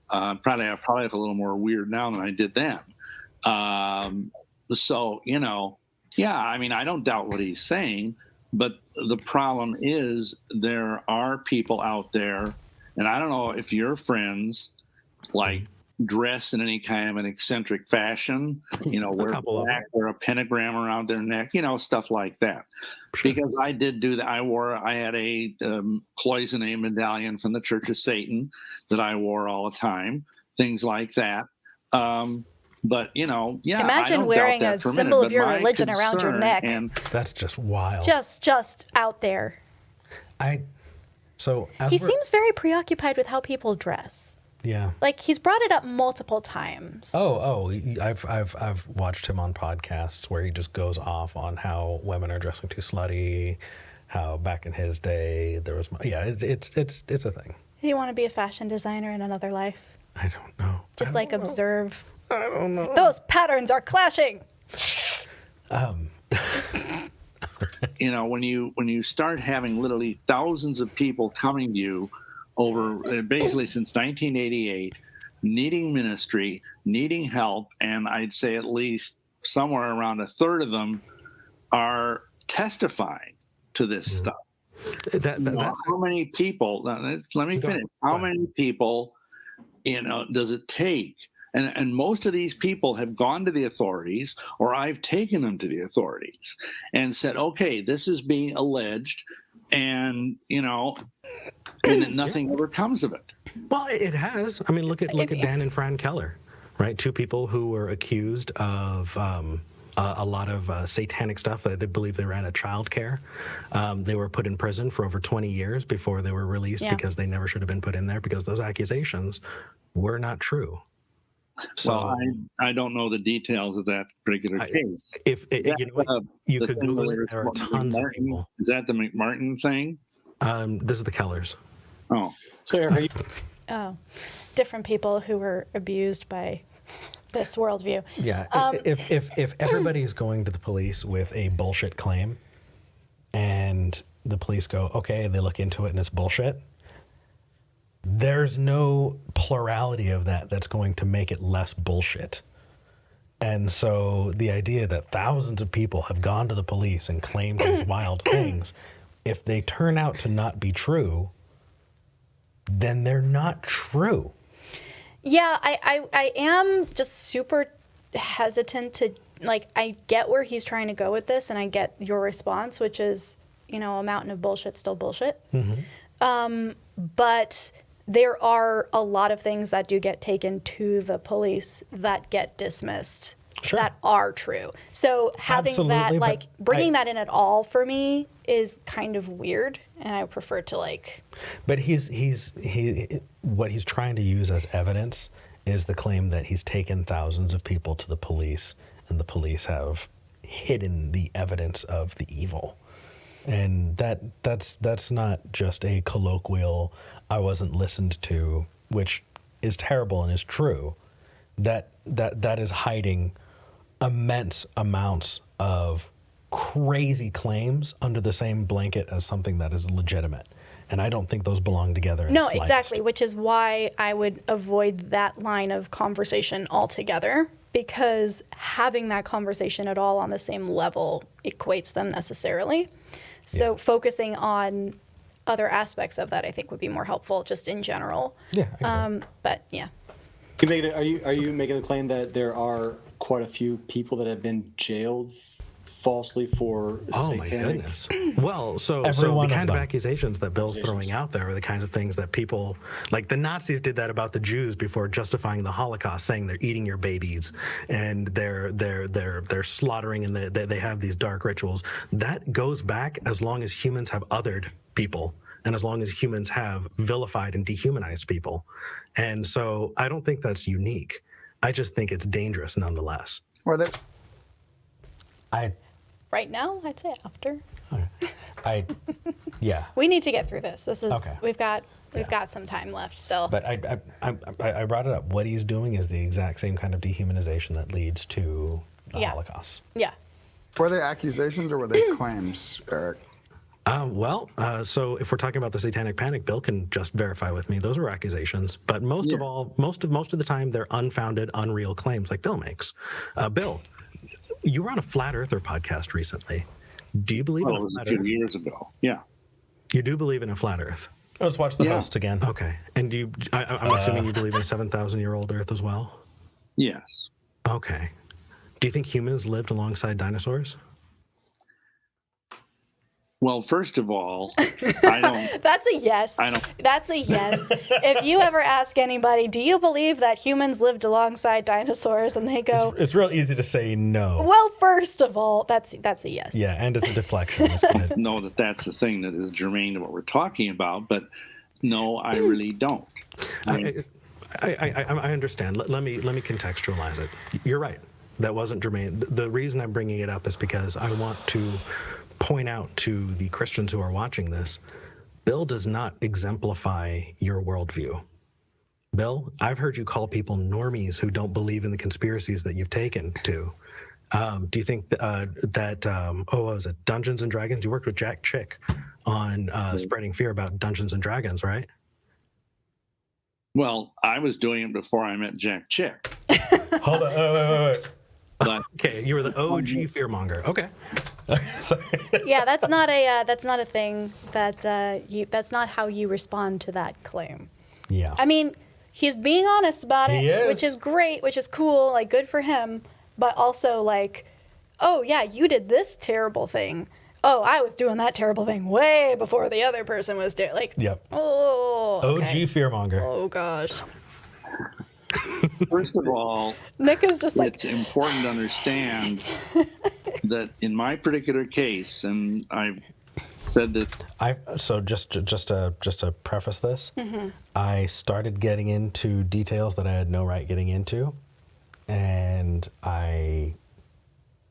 Probably look a little more weird now than I did then. So, yeah, I mean, I don't doubt what he's saying, but the problem is there are people out there, and I don't know if your friends like dress in any kind of an eccentric fashion, wear black, wear a pentagram around their neck, stuff like that. Sure. Because I did do that. I had a cloisonne medallion from the Church of Satan that I wore all the time, things like that. But yeah. Imagine wearing a symbol of your religion around your neck. And that's just wild. Just out there. He seems very preoccupied with how people dress. Yeah. Like he's brought it up multiple times. I've watched him on podcasts where he just goes off on how women are dressing too slutty, how back in his day there was it's a thing. You want to be a fashion designer in another life? I don't know. Just observe. I don't know. Those patterns are clashing. When you start having literally thousands of people coming to you over basically since 1988, needing ministry, needing help, and I'd say at least somewhere around a third of them are testifying to this stuff. How many people? Let me finish. How many people, does it take? And most of these people have gone to the authorities, or I've taken them to the authorities and said, okay, this is being alleged, and and nothing ever comes of it. Well, it has. I mean, look at Dan and Fran Keller, right? Two people who were accused of a lot of satanic stuff. They believe they ran a child care. They were put in prison for over 20 years before they were released because they never should have been put in there because those accusations were not true. So well, I don't know the details of that particular case. You could Google it. There are tons of people. Is that the McMartin thing? This is the Kellers. Oh, so are you? Oh, different people who were abused by this worldview. Yeah. If everybody's going to the police with a bullshit claim, and the police go, okay, they look into it and it's bullshit. There's no plurality of that that's going to make it less bullshit. And so the idea that thousands of people have gone to the police and claimed these wild things, if they turn out to not be true, then they're not true. Yeah, I am just super hesitant to, I get where he's trying to go with this, and I get your response, which is, a mountain of bullshit, still bullshit. Mm-hmm. But there are a lot of things that do get taken to the police that get dismissed that are true. So having bringing that in at all for me is kind of weird, and I prefer to But what he's trying to use as evidence is the claim that he's taken thousands of people to the police, and the police have hidden the evidence of the evil. And that's not just a colloquial, I wasn't listened to, which is terrible and is true. That is hiding immense amounts of crazy claims under the same blanket as something that is legitimate. And I don't think those belong together. No, exactly, which is why I would avoid that line of conversation altogether, because having that conversation at all on the same level equates them necessarily. So focusing on other aspects of that, I think, would be more helpful just in general. Yeah. But yeah. Are you making a claim that there are quite a few people that have been jailed falsely for Oh my satanic. goodness. Well, so Every one the of kind of them. accusations that Bill's throwing out there are the kinds of things that people, like the Nazis did that about the Jews before justifying the Holocaust, saying they're eating your babies and they're slaughtering and they have these dark rituals. That goes back as long as humans have othered people and as long as humans have vilified and dehumanized people. And so I don't think that's unique. I just think it's dangerous nonetheless. Or they, Right now, I'd say after. Yeah. We need to get through this. This is Okay. we've got some time left still. But I brought it up. What he's doing is the exact same kind of dehumanization that leads to the Yeah. Holocaust. Yeah. were they accusations or were they claims, Eric? So if we're talking about the Satanic Panic, Bill can just verify with me. Those were accusations, but most of the time, they're unfounded, unreal claims like Bill makes. Bill, you were on a Flat Earther podcast recently. Do you believe Well, in it a was a flat few Earth? years ago. Yeah. You do believe in a flat Earth? Let's watch the Yeah. hosts again. Okay. And I'm assuming you believe in a 7,000-year-old Earth as well? Yes. Okay. Do you think humans lived alongside dinosaurs? Well, first of all, I don't. That's a yes. I don't. That's a yes. If you ever ask anybody, do you believe that humans lived alongside dinosaurs, and they go, It's real easy to say no. well, first of all, that's a yes. Yeah, and it's a deflection. It's good. Know that that's the thing that is germane to what we're talking about, but no, I really don't. I understand. Let me contextualize it. You're right. That wasn't germane. The reason I'm bringing it up is because I want to point out to the Christians who are watching this, Bill does not exemplify your worldview. Bill, I've heard you call people normies who don't believe in the conspiracies that you've taken to. Do you think what was it, Dungeons and Dragons? You worked with Jack Chick on spreading fear about Dungeons and Dragons, right? Well, I was doing it before I met Jack Chick. Hold on. Wait. But Okay, you were the OG fearmonger. Okay. Sorry. Yeah, that's not a thing that's not how you respond to that claim. Yeah. I mean, he's being honest about it, He is. which is great, which is cool, like good for him, but also like, oh yeah, you did this terrible thing. Oh, I was doing that terrible thing way before the other person was doing like Yep. oh okay. OG fearmonger. Oh gosh. first of all, Nick is just like it's important to understand that in my particular case, and I've said that So just to preface this, I started getting into details that I had no right getting into, and I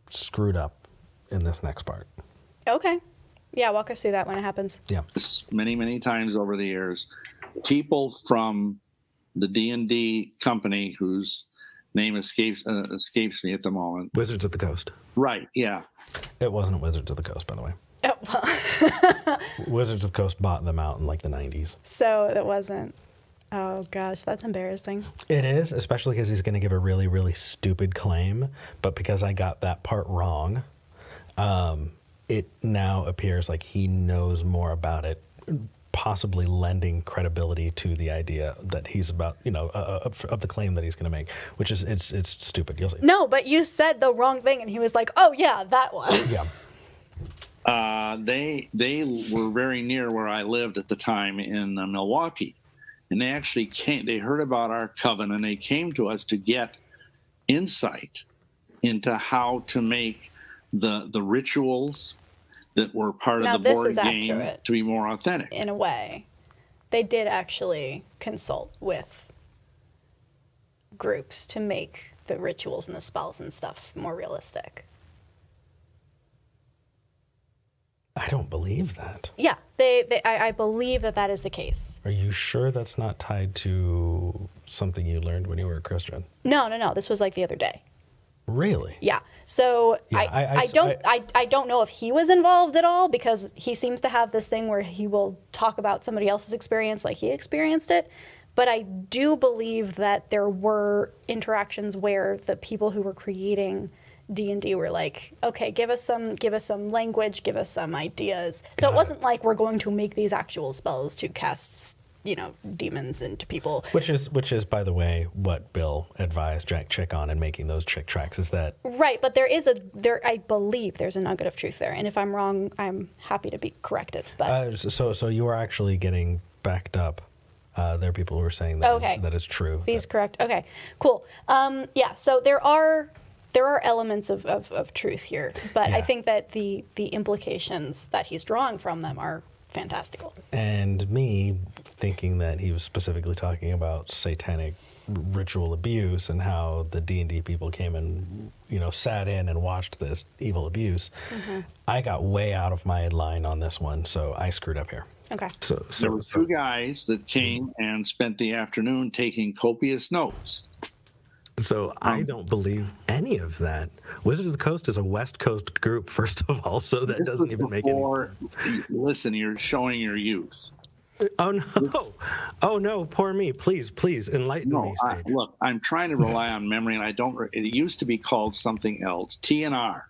screwed up in this next part. okay. Yeah, walk us through that when it happens. Yeah. this many times over the years, people from the D&D company whose name escapes me at the moment. Wizards of the Coast. Right, yeah. It wasn't Wizards of the Coast, by the way. Oh, well, Wizards of the Coast bought them out in like the 90s. so it wasn't. Oh gosh, that's embarrassing. It is, especially because he's going to give a really, really stupid claim. But because I got that part wrong, it now appears like he knows more about it, possibly lending credibility to the idea that he's about, of the claim that he's going to make, which is, it's stupid. You'll see. No, but you said the wrong thing, and he was like, "Oh yeah, that one." Yeah. They were very near where I lived at the time in Milwaukee, and they actually came. They heard about our coven, and they came to us to get insight into how to make the rituals that were part Now, of the this board is game accurate. to be more authentic. In a way, they did actually consult with groups to make the rituals and the spells and stuff more realistic. I don't believe that. Yeah, I believe that is the case. Are you sure that's not tied to something you learned when you were a Christian? No, this was like the other day. Really? Yeah. So Yeah, I don't know if he was involved at all, because he seems to have this thing where he will talk about somebody else's experience like he experienced it. But I do believe that there were interactions where the people who were creating D&D were like, okay, give us some language, give us some ideas. So it wasn't like we're going to make these actual spells to cast demons into people. Which is, by the way, what Bill advised Jack Chick on in making those chick tracks, is that... Right, but I believe there's a nugget of truth there. And if I'm wrong, I'm happy to be corrected. But So you are actually getting backed up. There are people who are saying that, that is true. He's correct. Okay, cool. So there are elements of truth here, but I think that the implications that he's drawing from them are fantastical. And me thinking that he was specifically talking about satanic ritual abuse and how the D&D people came and sat in and watched this evil abuse. I got way out of my line on this one, so I screwed up here. Okay. So there were two guys that came and spent the afternoon taking copious notes. So I don't believe any of that. Wizards of the Coast is a West Coast group, first of all, so that doesn't even make any sense. Listen, you're showing your youth. Oh no! Oh no! Poor me! Please enlighten me. Look, I'm trying to rely on memory, and I don't. It used to be called something else. TNR.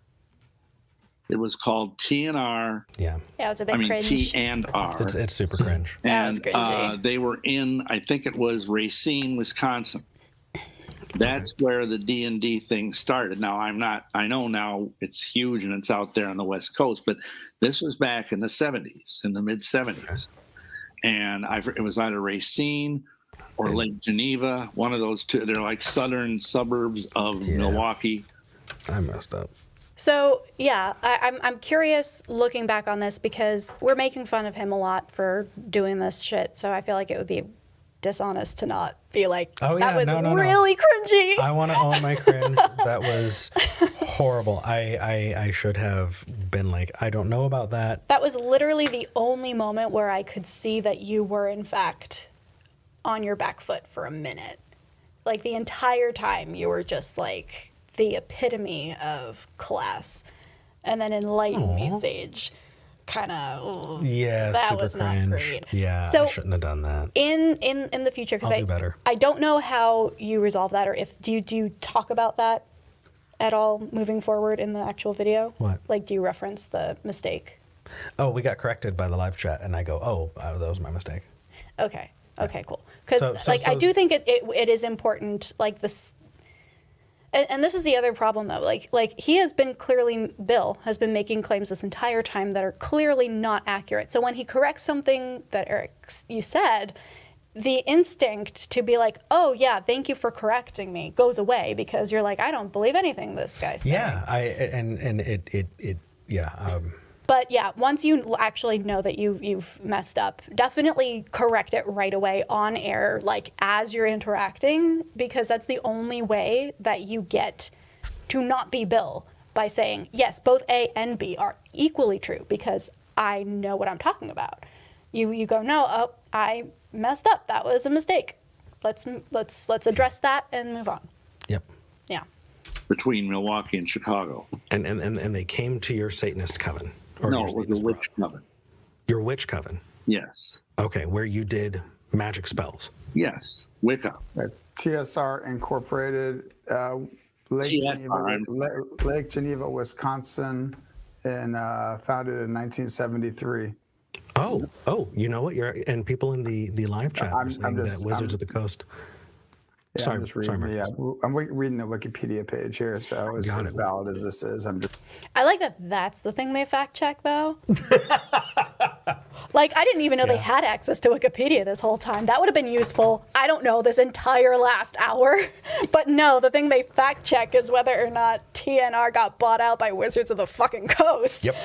It was called TNR. Yeah, it was a bit cringe. T and R. It's super cringe. That was cringy. They were in, I think it was Racine, Wisconsin. That's where the D&D thing started. Now, I know now it's huge and it's out there on the West Coast, but this was back in the 70s, in the mid-70s. And it was either Racine or Lake Geneva, one of those two. They're like southern suburbs of Milwaukee. I messed up. So, I'm curious looking back on this because we're making fun of him a lot for doing this shit, so I feel like it would be dishonest to not be like, that was really cringy. I want to own my cringe. That was horrible. I should have been like, I don't know about that. That was literally the only moment where I could see that you were, in fact, on your back foot for a minute. Like, the entire time you were just like the epitome of class. And then enlighten me, Sage. Kind of, that was cringe. Not great. Yeah, so I shouldn't have done that. In the future, because I don't know how you resolve that, or if do you talk about that at all moving forward in the actual video? What? Like, do you reference the mistake? Oh, we got corrected by the live chat, and I go, that was my mistake. Okay, cool. Because I do think it is important, like this. And this is the other problem, though. Like he has been Bill has been making claims this entire time that are clearly not accurate. So when he corrects something that Eric, you said, the instinct to be like, oh yeah, thank you for correcting me, goes away because you're like, I don't believe anything this guy's saying. Yeah, But yeah, once you actually know that you've messed up, definitely correct it right away on air, like as you're interacting, because that's the only way that you get to not be Bill, by saying, yes, both A and B are equally true because I know what I'm talking about. You go, no, I messed up. That was a mistake. Let's address that and move on. Yep. Yeah. Between Milwaukee and Chicago. And they came to your Satanist coven. No, it was a witch coven. Your witch coven? Yes. Okay, where you did magic spells? Yes, Wicca. TSR Incorporated, Lake Geneva, Wisconsin, and founded in 1973. Oh, you know what? And people in the live chat are saying that Wizards of the Coast. Yeah, I'm just reading. I'm reading the Wikipedia page here, so as valid as this is, I like that. That's the thing they fact check, though. Like, I didn't even know they had access to Wikipedia this whole time. That would have been useful. I don't know, this entire last hour. But no, the thing they fact check is whether or not TNR got bought out by Wizards of the fucking Coast. Yep.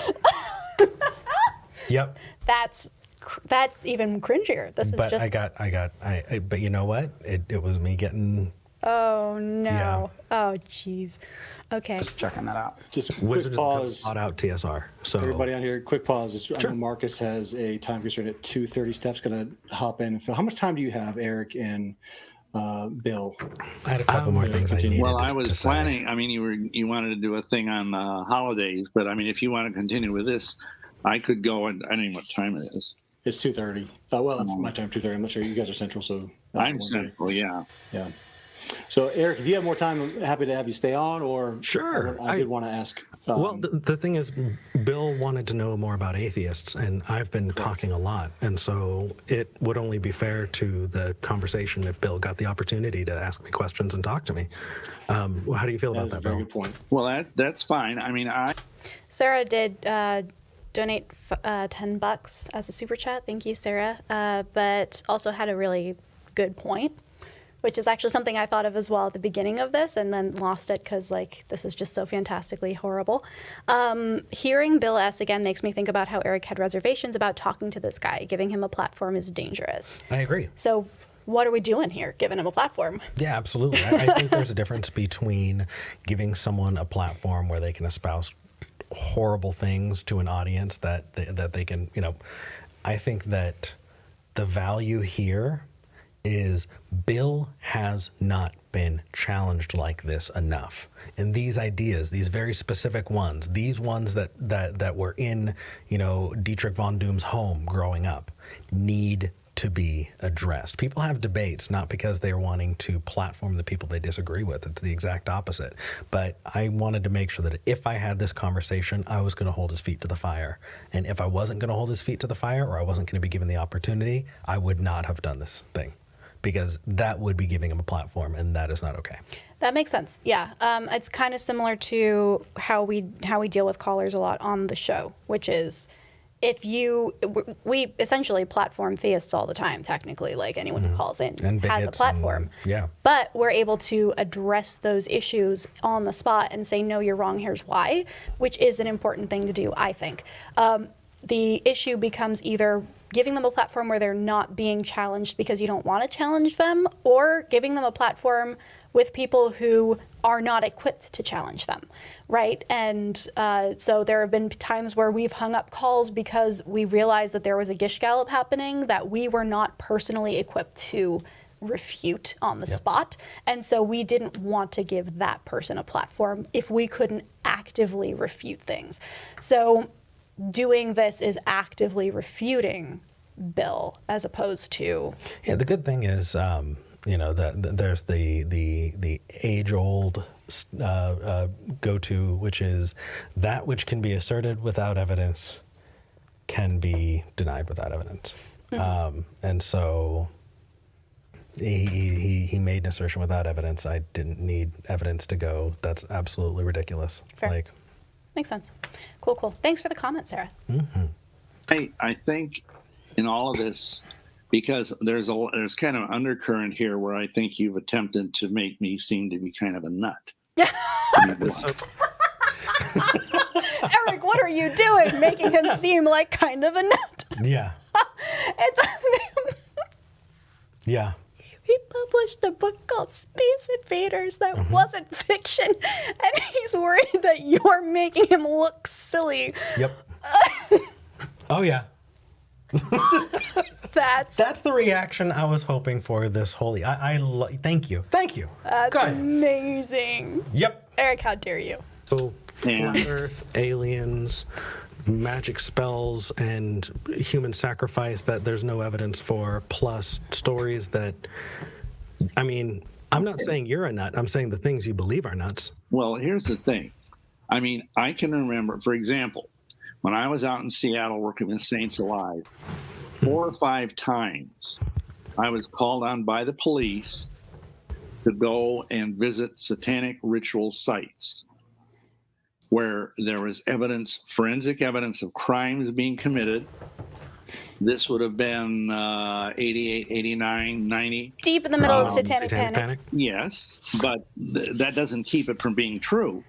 Yep. That's even cringier. This is just. But you know what? It was me getting. Oh no! Yeah. Oh jeez. Okay. Just checking that out. Just quick pause. Bought out TSR. So everybody on here, quick pause. Sure. I know Marcus has a time constraint at 2:30. Steph's gonna hop in. How much time do you have, Eric and Bill? I had a couple more things I needed. Well, I was planning. I mean, you wanted to do a thing on holidays, but I mean, if you want to continue with this, I could go. And I don't know what time it is. It's 2:30. Well, it's my time, 2:30. I'm not sure. You guys are Central, so... I'm Central, yeah. Yeah. So, Eric, if you have more time, I'm happy to have you stay on. Or Sure. I did want to ask. Well, the thing is, Bill wanted to know more about atheists, and I've been talking a lot, and so it would only be fair to the conversation if Bill got the opportunity to ask me questions and talk to me. How do you feel about that, That's a very Bill? good point. Well, that's fine. I mean, Sarah did donate $10 as a super chat. Thank you, Sarah. But also had a really good point, which is actually something I thought of as well at the beginning of this and then lost it because, like, this is just so fantastically horrible. Hearing Bill S. again makes me think about how Eric had reservations about talking to this guy. Giving him a platform is dangerous. I agree. So what are we doing here, giving him a platform? Yeah, absolutely. I think there's a difference between giving someone a platform where they can espouse horrible things to an audience that they can, I think that the value here is Bill has not been challenged like this enough. And these ideas, these very specific ones, these ones that were in, Dietrich von Doom's home growing up, need to be addressed. People have debates not because they're wanting to platform the people they disagree with. It's the exact opposite. But I wanted to make sure that if I had this conversation, I was going to hold his feet to the fire. And if I wasn't going to hold his feet to the fire, or I wasn't going to be given the opportunity, I would not have done this thing, because that would be giving him a platform, and that is not okay. That makes sense. Yeah, it's kind of similar to how we deal with callers a lot on the show, which is we essentially platform theists all the time. Technically, like anyone who calls in And has a bigots platform. yeah. But we're able to address those issues on the spot and say, no, you're wrong. Here's why, which is an important thing to do, I think. The issue becomes either giving them a platform where they're not being challenged because you don't want to challenge them, or giving them a platform with people who are not equipped to challenge them, right? And so there have been times where we've hung up calls because we realized that there was a gish gallop happening that we were not personally equipped to refute on the spot. And so we didn't want to give that person a platform if we couldn't actively refute things. So doing this is actively refuting Bill as opposed to... Yeah, the good thing is, there's the age-old go-to, which is that which can be asserted without evidence can be denied without evidence. And so he made an assertion without evidence. I didn't need evidence to go. That's absolutely ridiculous. Fair. Makes sense. Cool. Thanks for the comment, Sarah. I think in all of this, because there's kind of an undercurrent here where I think you've attempted to make me seem to be kind of a nut. Eric, what are you doing? Making him seem like kind of a nut. Yeah. Yeah. He published a book called Space Invaders that wasn't fiction, and he's worried that you're making him look silly. Yep. Oh, yeah. That's the reaction I was hoping for this whole... Thank you. That's amazing. Yep. Eric, how dare you? So, flat Earth, aliens, magic spells, and human sacrifice that there's no evidence for, plus stories that... I mean, I'm not saying you're a nut. I'm saying the things you believe are nuts. Well, here's the thing. I mean, I can remember, for example, when I was out in Seattle working with Saints Alive, 4 or 5 times I was called on by the police to go and visit satanic ritual sites where there was evidence, forensic evidence of crimes being committed. This would have been 88, 89, 90. Deep in the middle of Satanic Panic. Yes, but that doesn't keep it from being true.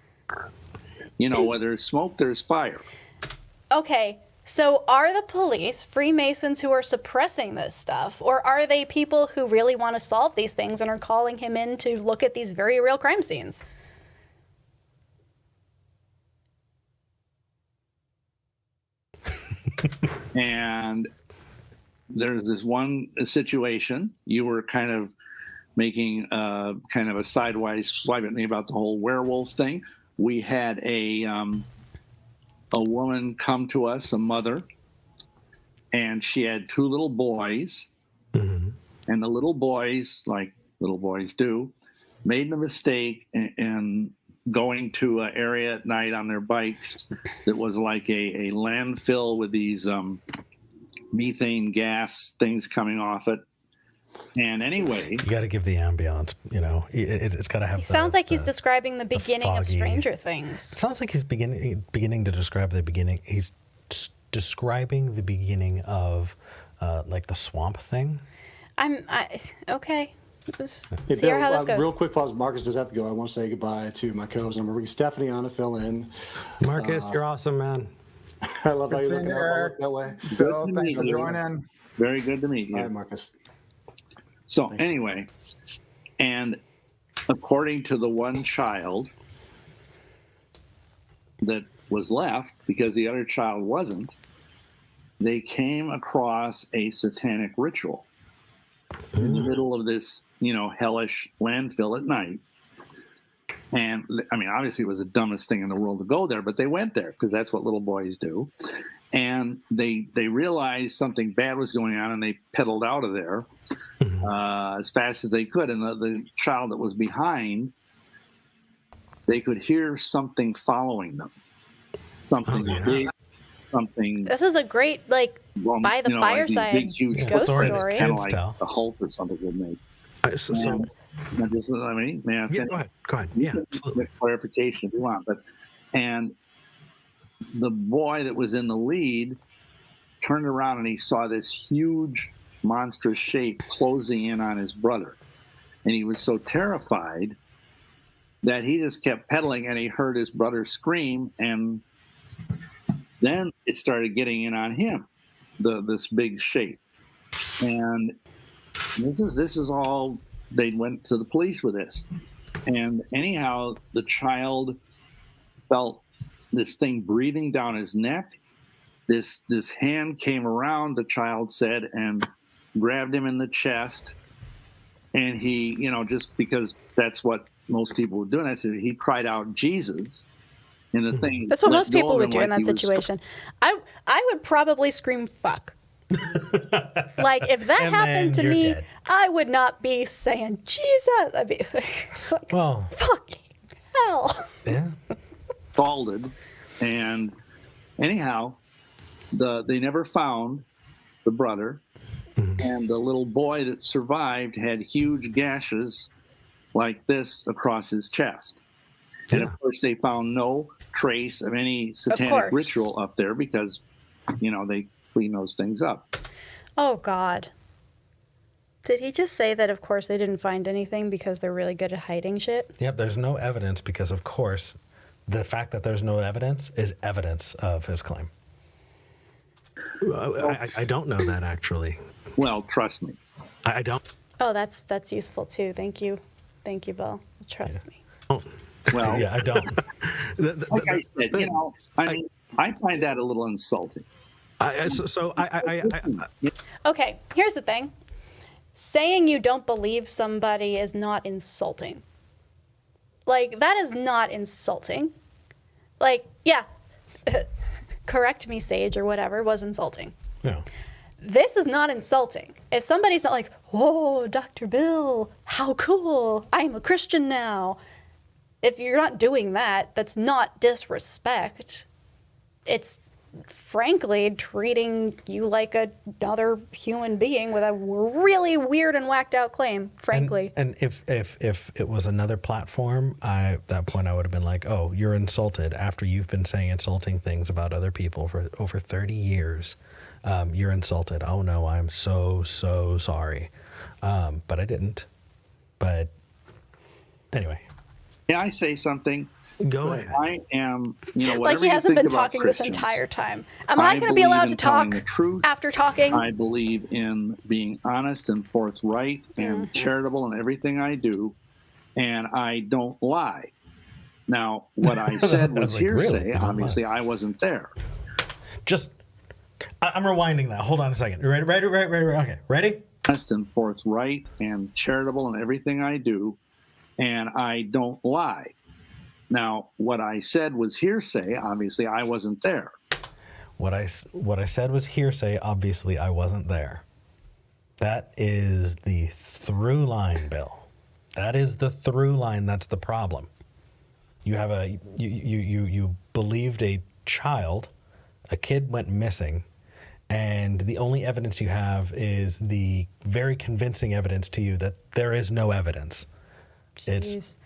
Where there's smoke, there's fire. Okay, so are the police Freemasons who are suppressing this stuff, or are they people who really want to solve these things and are calling him in to look at these very real crime scenes? And there's this one situation, you were kind of making kind of a sidewise swipe at me about the whole werewolf thing. We had a woman come to us, a mother, and she had 2 little boys. And the little boys, like little boys do, made the mistake and going to an area at night on their bikes that was like a landfill with these methane gas things coming off it. And anyway, you got to give the ambiance. It's got to have. Sounds like he's describing the beginning of Stranger Things. Sounds like he's beginning to describe the beginning. He's describing the beginning of like the swamp thing. Okay. Hey, See how this goes. Real quick, pause. Marcus does have to go. I want to say goodbye to my co-host. I'm going to bring Stephanie on to fill in. Marcus, you're awesome, man. I love how you're looking Eric. that way. Bill, thanks for joining. Very good to meet you. All right, Marcus. So anyway, and according to the one child that was left, because the other child wasn't, they came across a satanic ritual in the middle of this, hellish landfill at night. And I mean, obviously it was the dumbest thing in the world to go there, but they went there because that's what little boys do. And they realized something bad was going on, and they pedaled out of there as fast as they could. And the child that was behind, they could hear something following them. Something big, something. This is a great, by the fireside like big, huge ghost story. Kind of like the Hulk or something would make. May I finish? Go ahead. Yeah, absolutely. Clarification if you want. And the boy that was in the lead turned around and he saw this huge, monstrous shape closing in on his brother. And he was so terrified that he just kept pedaling, and he heard his brother scream, and then it started getting in on him, this big shape. And this is all, they went to the police with this. And anyhow, the child felt this thing breathing down his neck. This hand came around, the child said, and grabbed him in the chest. And he, just because that's what most people would do, and I said, he cried out, Jesus. And the thing, that's what most people would do in that situation. I would probably scream, fuck. Like, if that happened to me, dead. I would not be saying, Jesus. I'd be like, well, fucking hell. Yeah. Scalded. And anyhow, they never found the brother. And the little boy that survived had huge gashes like this across his chest. And of course, they found no trace of any satanic ritual up there because, they clean those things up. Oh, God. Did he just say that, of course, they didn't find anything because they're really good at hiding shit? Yep, there's no evidence because, of course, the fact that there's no evidence is evidence of his claim. I don't know that, actually. Well, trust me. I don't. Oh, that's useful, too. Thank you. Thank you, Bill. Trust me. Oh. Well, yeah, I don't. Like I said, I find that a little insulting. Okay, here's the thing. Saying you don't believe somebody is not insulting. Like, that is not insulting. Like, yeah, correct me, Sage, or whatever, was insulting. Yeah. This is not insulting. If somebody's not like, whoa, Dr. Bill, how cool, I'm a Christian now. If you're not doing that, that's not disrespect. It's, frankly, treating you like another human being with a really weird and whacked out claim, frankly. And if it was another platform, at that point I would have been like, oh, you're insulted after you've been saying insulting things about other people for over 30 years. You're insulted. Oh, no, I'm so sorry. But I didn't. But anyway. Can I say something? Go ahead. I am, like he hasn't been talking this entire time. Am I going to be allowed to talk after talking? I believe in being honest and forthright and charitable in everything I do, and I don't lie. Now, what I said was hearsay. Really? Obviously, I wasn't there. I'm rewinding that. Hold on a second. Ready? Okay, ready? Honest and forthright and charitable in everything I do, and I don't lie. Now, what I said was hearsay. Obviously, I wasn't there. What I said was hearsay. Obviously, I wasn't there. That is the through line, Bill. That is the through line. That's the problem. You have you believed a kid went missing, and the only evidence you have is the very convincing evidence to you that there is no evidence. It's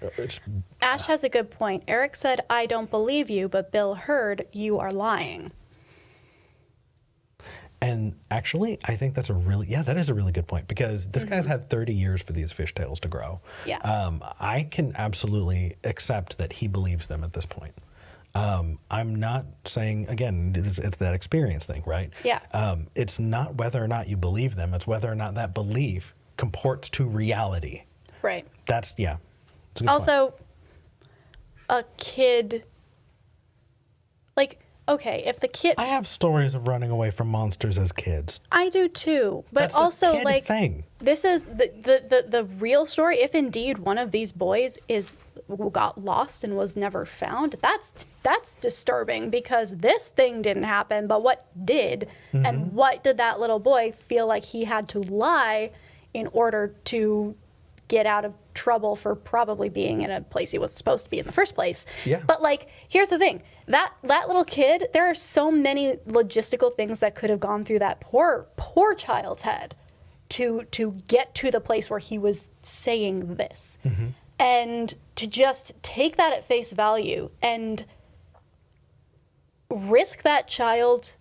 Ash has a good point. Eric said, "I don't believe you," but Bill heard, "You are lying." And actually, I think that is a really good point, because this guy's had 30 years for these fishtails to grow. Yeah. I can absolutely accept that he believes them at this point. I'm not saying, again, it's that experience thing, right? Yeah. It's not whether or not you believe them, it's whether or not that belief comports to reality. Right. It's a good Also, point. a kid, like, okay, if the kid... I have stories of running away from monsters as kids. I do too, but That's also, a kid like, thing. this is the real story. If indeed one of these boys got lost and was never found, that's disturbing, because this thing didn't happen, but what did? Mm-hmm. And what did that little boy feel like he had to lie in order to get out of trouble for probably being in a place he was supposed to be in the first place? Yeah. But, like, here's the thing. That little kid, there are so many logistical things that could have gone through that poor child's head to get to the place where he was saying this. Mm-hmm. And to just take that at face value and risk that child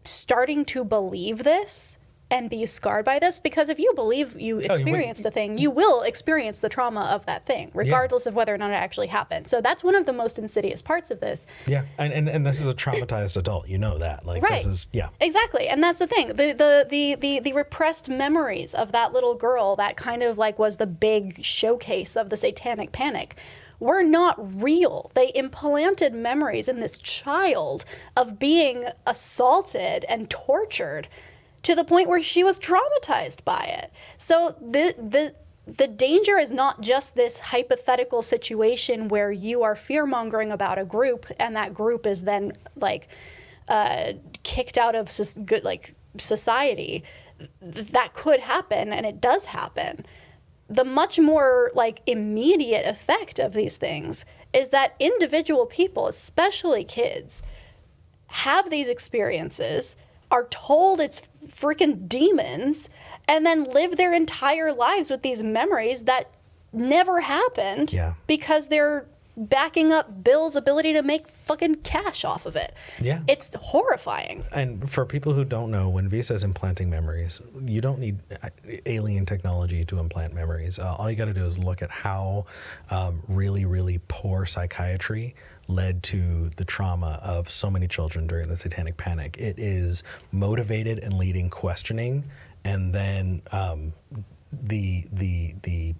starting to believe this and be scarred by this, because if you believe you experienced a thing, you will experience the trauma of that thing, regardless of whether or not it actually happened. So that's one of the most insidious parts of this. Yeah, and this is a traumatized adult. You know that, like, right? This is, yeah, exactly, and that's the thing. The repressed memories of that little girl that kind of like was the big showcase of the satanic panic were not real. They implanted memories in this child of being assaulted and tortured, to the point where she was traumatized by it. So the danger is not just this hypothetical situation where you are fear-mongering about a group and that group is then like kicked out of society. That could happen, and it does happen. The much more like immediate effect of these things is that individual people, especially kids, have these experiences, are told it's freaking demons, and then live their entire lives with these memories that never happened, because they're backing up Bill's ability to make fucking cash off of it. Yeah. It's horrifying. And for people who don't know, when V says implanting memories, you don't need alien technology to implant memories. All you got to do is look at how really, really poor psychiatry led to the trauma of so many children during the Satanic Panic. It is motivated and leading questioning, and then the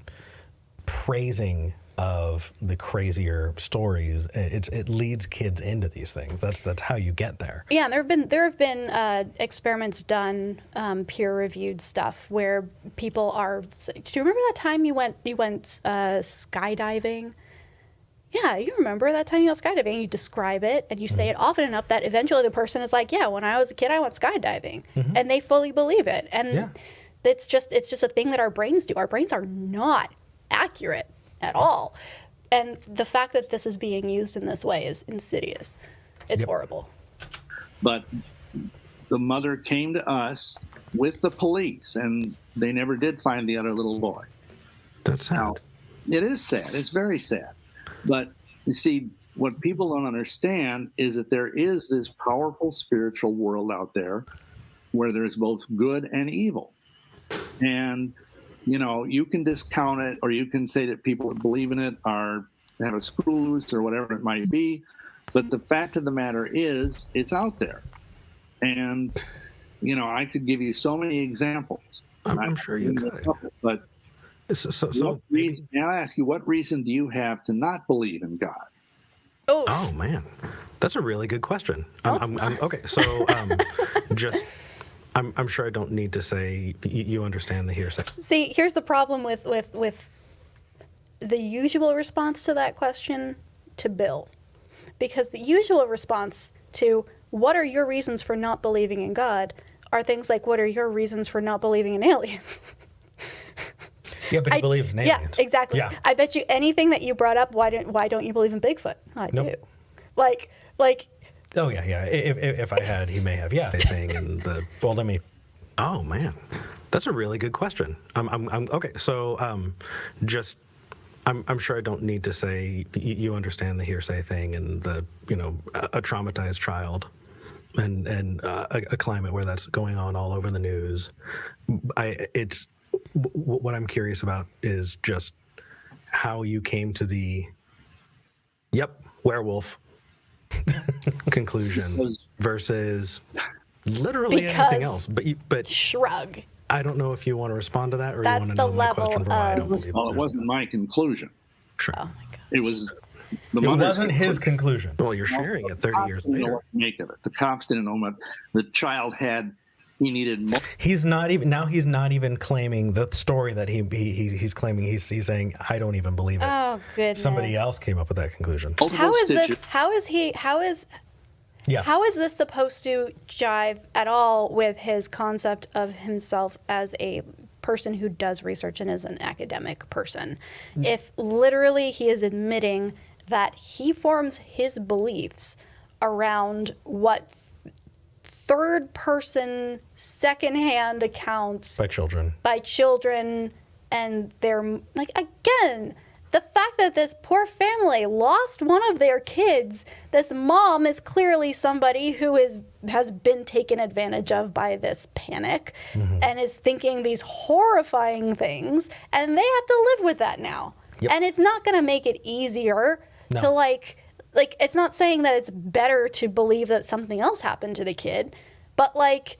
praising of the crazier stories. It leads kids into these things. That's how you get there. Yeah, and there have been experiments done, peer-reviewed stuff where people are. Do you remember that time you went skydiving? Yeah, you remember that time you went skydiving. You describe it and you say it often enough that eventually the person is like, "Yeah, when I was a kid, I went skydiving," and they fully believe it. And it's just a thing that our brains do. Our brains are not accurate at all, and the fact that this is being used in this way is insidious. It's horrible. But the mother came to us with the police, and they never did find the other little boy. That's sad. Now, it is sad. It's very sad. But you see, what people don't understand is that there is this powerful spiritual world out there where there's both good and evil. And, you know, you can discount it, or you can say that people that believe in it have a screw loose or whatever it might be. But the fact of the matter is, it's out there. And, you know, I could give you so many examples. I'm sure you could. But so reason, may I ask you, what reason do you have to not believe in God? Oh man, that's a really good question. Okay, so I'm sure I don't need to say you understand the hearsay. See, here's the problem with the usual response to that question to Bill, because the usual response to what are your reasons for not believing in God are things like, what are your reasons for not believing in aliens? Yeah, but he believes in aliens. Yeah, exactly. Yeah. I bet you anything that you brought up, why don't you believe in Bigfoot? I do. Like. Oh yeah. If I had, he may have. Yeah. Thing and the well, let me. Oh man, that's a really good question. I'm okay. So just. I'm sure I don't need to say you understand the hearsay thing and the a traumatized child and a climate where that's going on all over the news. What I'm curious about is just how you came to the werewolf conclusion versus literally anything else. But shrug. I don't know if you want to respond to that or That's you want to know my question for why I don't believe it. Well, it wasn't my conclusion. Sure. Oh my God. It was. It wasn't his conclusion. Well, you're sharing it 30 years later. Didn't know what to make of it. The cops didn't know what the child had. He needed more. He's not even claiming the story that he's claiming. He's saying I don't even believe it. Oh goodness. Somebody else came up with that conclusion. How is this? How is this supposed to jive at all with his concept of himself as a person who does research and is an academic person? If literally he is admitting that he forms his beliefs around what third-person, secondhand accounts By children, and they're like, again, the fact that this poor family lost one of their kids, this mom is clearly somebody who has been taken advantage of by this panic and is thinking these horrifying things, and they have to live with that now. Yep. And it's not going to make it easier to like it's not saying that it's better to believe that something else happened to the kid, but like,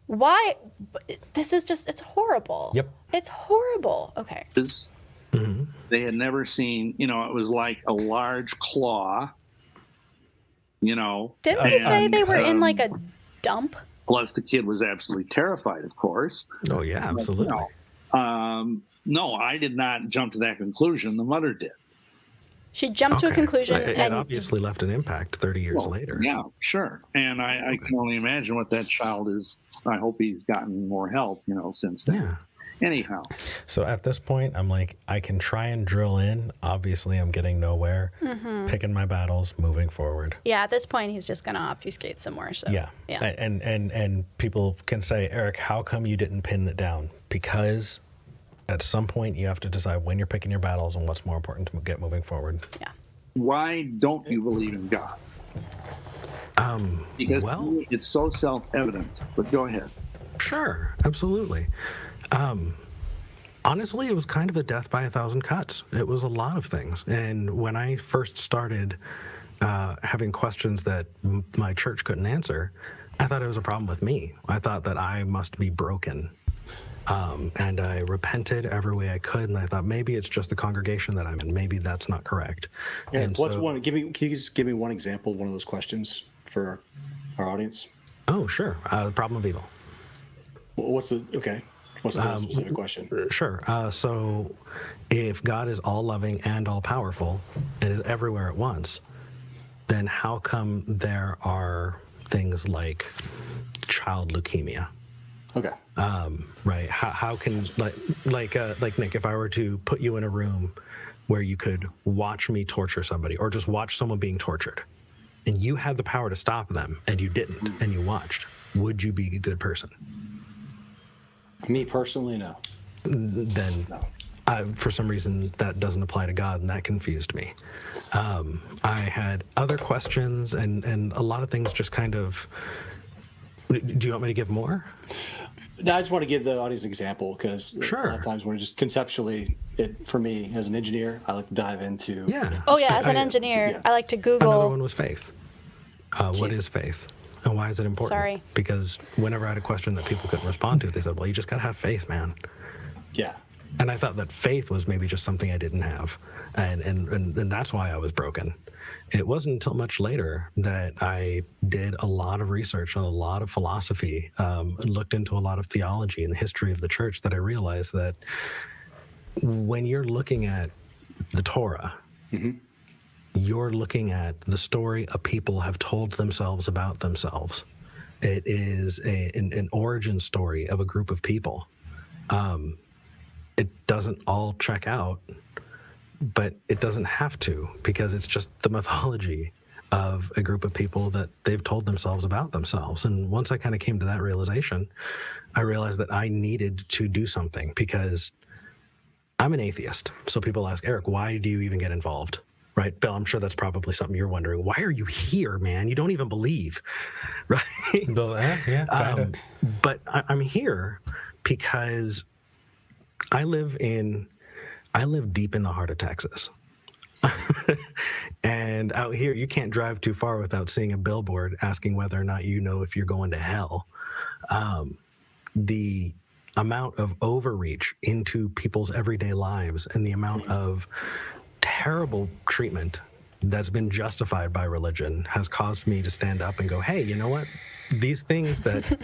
why? This is just, it's horrible. Yep. It's horrible. Okay. They had never seen, it was like a large claw, Didn't they say they were in like a dump? Plus the kid was absolutely terrified, of course. Oh yeah, absolutely. No, I did not jump to that conclusion. The mother did. She jumped to a conclusion. It obviously left an impact 30 years later. Yeah, sure. And I can only imagine what that child is. I hope he's gotten more help, since then. Yeah. Anyhow. So at this point, I'm like, I can try and drill in. Obviously, I'm getting nowhere. Picking my battles, moving forward. Yeah, at this point, he's just going to obfuscate some more. So. Yeah. And people can say, Eric, how come you didn't pin it down? Because at some point, you have to decide when you're picking your battles and what's more important to get moving forward. Yeah. Why don't you believe in God? Because it's so self-evident. But go ahead. Sure, absolutely. Honestly, it was kind of a death by 1,000 cuts. It was a lot of things. And when I first started having questions that my church couldn't answer, I thought it was a problem with me. I thought that I must be broken. And I repented every way I could, and I thought maybe it's just the congregation that I'm in. Maybe that's not correct. And can you just give me one example of one of those questions for our audience? Oh, sure. The problem of evil. What's the specific question? Sure. So if God is all loving and all powerful and is everywhere at once, then how come there are things like child leukemia? Okay. Right. How can like Nick, if I were to put you in a room where you could watch me torture somebody or just watch someone being tortured and you had the power to stop them and you didn't and you watched, would you be a good person? Me personally, no. Then no. For some reason that doesn't apply to God, and that confused me. I had other questions and a lot of things just kind of. Do you want me to give more? No, I just want to give the audience an example because sure. A lot of times we're just conceptually, for me as an engineer, I like to dive into. Yeah. Oh yeah, as an engineer, I like to Google. Another one was faith. What is faith? And why is it important? Sorry. Because whenever I had a question that people couldn't respond to, they said, well, you just got to have faith, man. Yeah. And I thought that faith was maybe just something I didn't have. And that's why I was broken. It wasn't until much later that I did a lot of research on a lot of philosophy, and looked into a lot of theology and the history of the church that I realized that when you're looking at the Torah, you're looking at the story a people have told themselves about themselves. It is an origin story of a group of people. it doesn't all check out, but it doesn't have to, because it's just the mythology of a group of people that they've told themselves about themselves. And once I kind of came to that realization, I realized that I needed to do something, because I'm an atheist. So people ask, Eric, why do you even get involved? Right? Bill, I'm sure that's probably something you're wondering. Why are you here, man? You don't even believe, right? Bill, yeah, kind of. But I'm here because I live deep in the heart of Texas. And out here, you can't drive too far without seeing a billboard asking whether or not you know if you're going to hell. The amount of overreach into people's everyday lives and the amount of terrible treatment that's been justified by religion has caused me to stand up and go, hey, you know what? These things that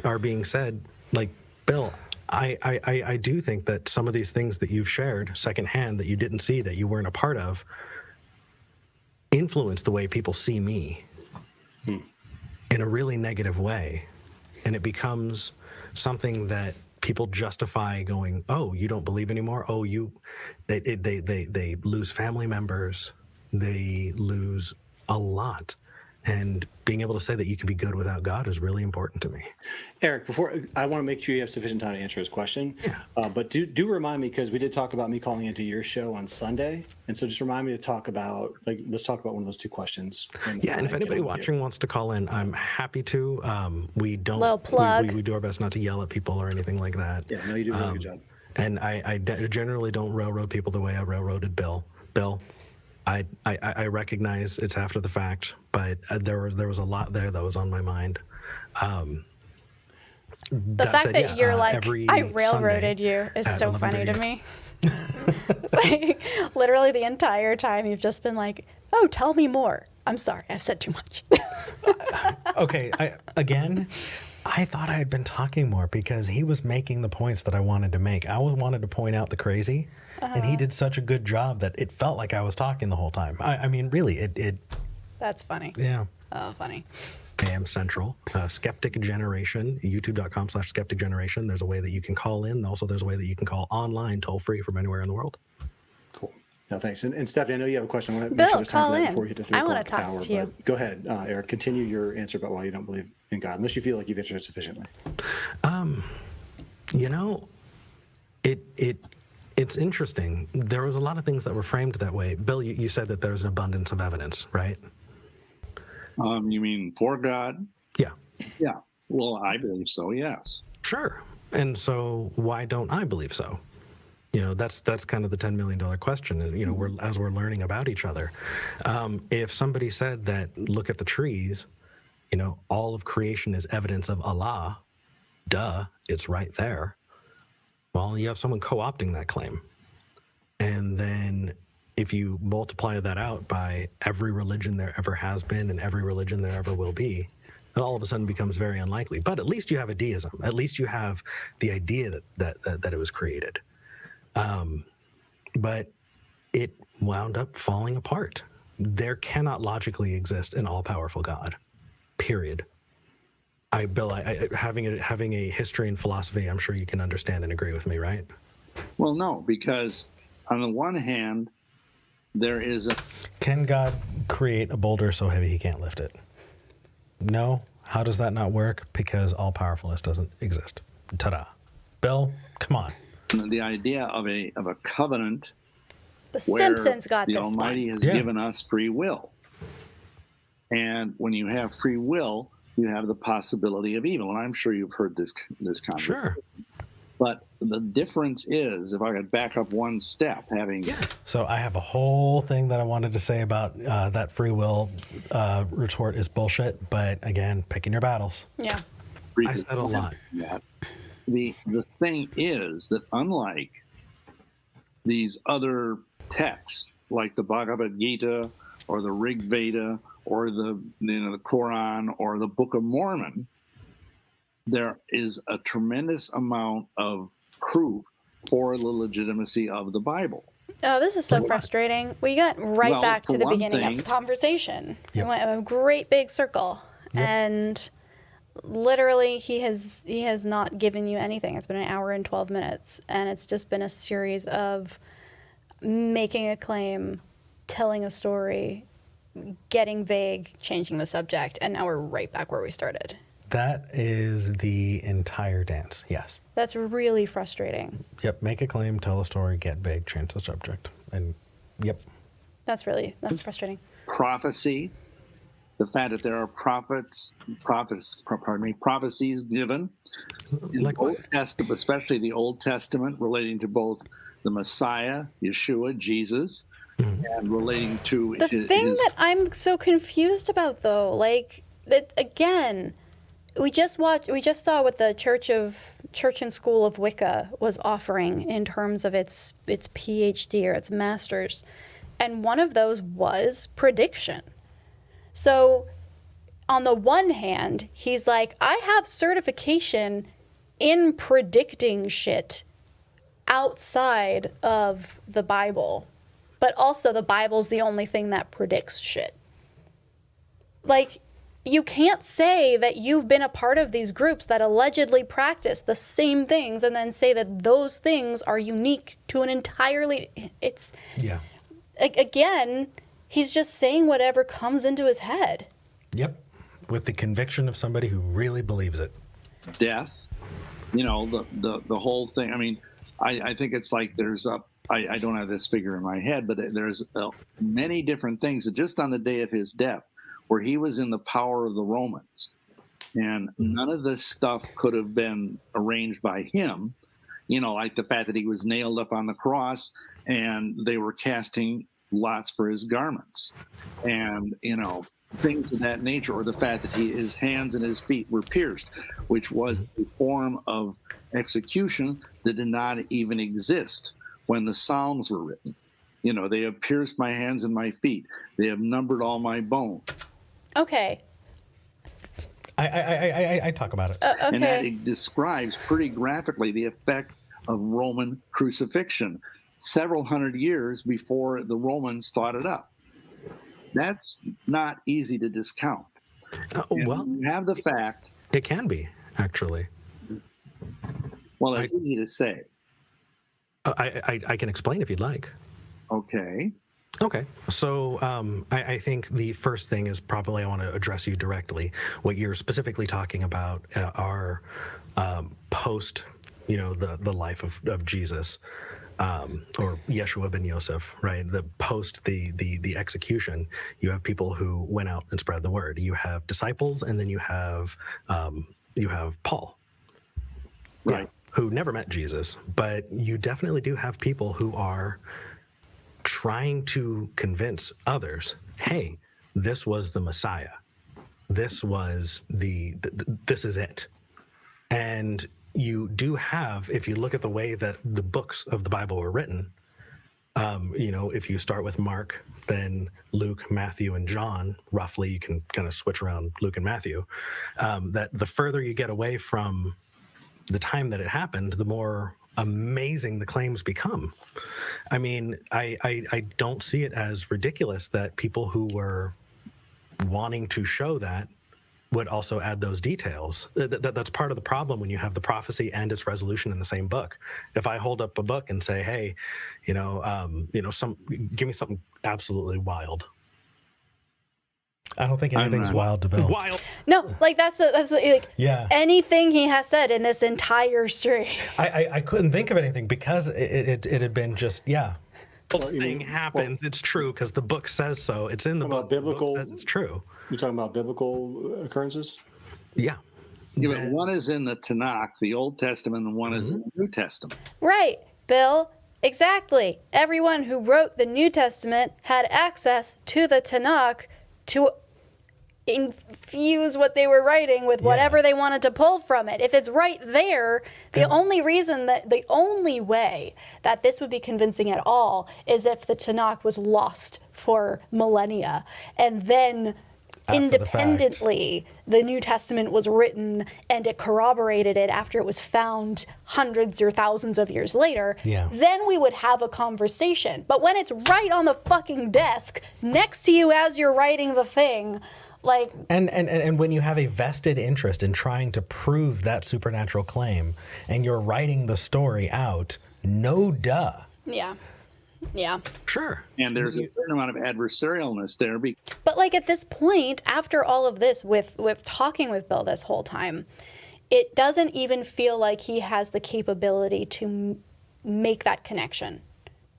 are being said, like, Bill, I do think that some of these things that you've shared secondhand, that you didn't see, that you weren't a part of, influence the way people see me in a really negative way. And it becomes something that people justify going, oh, you don't believe anymore? Oh, they lose family members. They lose a lot. And being able to say that you can be good without God is really important to me. Eric, I want to make sure you have sufficient time to answer his question. Yeah. But do remind me, because we did talk about me calling into your show on Sunday, and so just remind me to talk about, let's talk about one of those two questions. And if anybody watching wants to call in, I'm happy to. We don't. Little plug. We do our best not to yell at people or anything like that. Yeah, no, you do a really good job. And I generally don't railroad people the way I railroaded Bill. Bill, I recognize it's after the fact, but there was a lot there that was on my mind. The fact that you're like, I railroaded you is so funny to me. It's like literally the entire time you've just been like, oh, tell me more. I'm sorry, I've said too much. Okay, I thought I had been talking more because he was making the points that I wanted to make. I wanted to point out the crazy, and he did such a good job that it felt like I was talking the whole time. I mean, really, it. That's funny. Yeah. Oh, funny. AM Central, Skeptic Generation, youtube.com/Skeptic Generation. There's a way that you can call in. Also, there's a way that you can call online, toll free from anywhere in the world. Cool. No, thanks. And Stephanie, I know you have a question. I want to Bill, make sure there's time call for that in. before you hit the 3 I want o'clock to talk hour. to you. But go ahead, Eric. Continue your answer about why you don't believe in God, unless you feel like you've answered it sufficiently. You know, it's interesting. There was a lot of things that were framed that way. Bill, you said that there's an abundance of evidence, right? You mean for God? Yeah. Yeah. Well, I believe so, yes. Sure. And so why don't I believe so? You know, that's kind of the $10 million question. And, you know, as we're learning about each other, if somebody said that, look at the trees, you know, all of creation is evidence of Allah, duh, it's right there. Well, you have someone co-opting that claim. And then if you multiply that out by every religion there ever has been and every religion there ever will be, it all of a sudden becomes very unlikely. But at least you have a deism. At least you have the idea that it was created. But it wound up falling apart. There cannot logically exist an all-powerful God, period. Bill, having a history in philosophy, I'm sure you can understand and agree with me, right? Well, no, because on the one hand, there is a... Can God create a boulder so heavy he can't lift it? No. How does that not work? Because all-powerfulness doesn't exist. Ta-da. Bill, come on. The idea of a covenant The where Simpsons got the this Almighty one. has given us free will. And when you have free will, you have the possibility of evil. And I'm sure you've heard this conversation. Sure. But the difference is, if I could back up one step, So I have a whole thing that I wanted to say about that free will retort is bullshit. But again, picking your battles. Yeah. I said a lot. The thing is that unlike these other texts, like the Bhagavad Gita or the Rig Veda or the Quran or the Book of Mormon, there is a tremendous amount of proof for the legitimacy of the Bible. Oh, this is so frustrating. We got back to the beginning of the conversation. Yep. We went a great big circle. Yep. And literally, he has not given you anything. It's been an hour and 12 minutes, and it's just been a series of making a claim, telling a story, getting vague, changing the subject, and now we're right back where we started. That is the entire dance, yes. That's really frustrating. Yep, make a claim, tell a story, get vague, change the subject. And, yep. That's frustrating. Prophecy, the fact that there are prophecies given in Like Old what? Testament, especially the Old Testament, relating to both the Messiah, Yeshua, Jesus, and relating to The thing that I'm so confused about, though, like, that again, we just saw what the Church and School of Wicca was offering in terms of its PhD or its master's, and one of those was prediction. So, on the one hand, he's like, I have certification in predicting shit outside of the Bible, but also the Bible's the only thing that predicts shit. Like, you can't say that you've been a part of these groups that allegedly practice the same things and then say that those things are unique to an entirely... It's... Yeah. Again, he's just saying whatever comes into his head. Yep. With the conviction of somebody who really believes it. death, the whole thing. I mean, I think it's like there's I don't have this figure in my head, but there's many different things that just on the day of his death, where he was in the power of the Romans, and none of this stuff could have been arranged by him. Like the fact that he was nailed up on the cross and they were casting lots for his garments, and things of that nature, or the fact that his hands and his feet were pierced, which was a form of execution that did not even exist when the Psalms were written. They have pierced my hands and my feet. They have numbered all my bones. Okay. I talk about it. Okay. And that it describes pretty graphically the effect of Roman crucifixion several hundred years before the Romans thought it up. That's not easy to discount. Well, you have the fact. It can be, actually. Well, it's easy to say. I can explain if you'd like. Okay. Okay. So I think the first thing is probably I want to address you directly. What you're specifically talking about are post, the life of Jesus. Or Yeshua ben Yosef, right? The post the execution, you have people who went out and spread the word. You have disciples, and then you have Paul, right? Who never met Jesus, but you definitely do have people who are trying to convince others, hey, this was the Messiah. This was this is it, and you do have, if you look at the way that the books of the Bible were written, if you start with Mark, then Luke, Matthew, and John, roughly, you can kind of switch around Luke and Matthew, that the further you get away from the time that it happened, the more amazing the claims become. I mean, I don't see it as ridiculous that people who were wanting to show that would also add those details. That's part of the problem when you have the prophecy and its resolution in the same book. If I hold up a book and say, "Hey, give me something absolutely wild," I don't think anything's wild to Bill. Wild. No, like that's the Yeah. Anything he has said in this entire stream. I couldn't think of anything because it had been just thing happens. It's true because the book says so. It's in the book. Biblical. The book says it's true. You're talking about biblical occurrences? Yeah. But one is in the Tanakh, the Old Testament, and one is in the New Testament. Right, Bill. Exactly. Everyone who wrote the New Testament had access to the Tanakh to infuse what they were writing with whatever they wanted to pull from it. If it's right there, the only way that this would be convincing at all is if the Tanakh was lost for millennia, and then independently the New Testament was written and it corroborated it after it was found hundreds or thousands of years later, then we would have a conversation. But when it's right on the fucking desk next to you as you're writing the thing, Like, and when you have a vested interest in trying to prove that supernatural claim, and you're writing the story out, no duh. yeah. Sure. And there's a certain amount of adversarialness there. But like at this point, after all of this, with talking with Bill this whole time, it doesn't even feel like he has the capability to make that connection.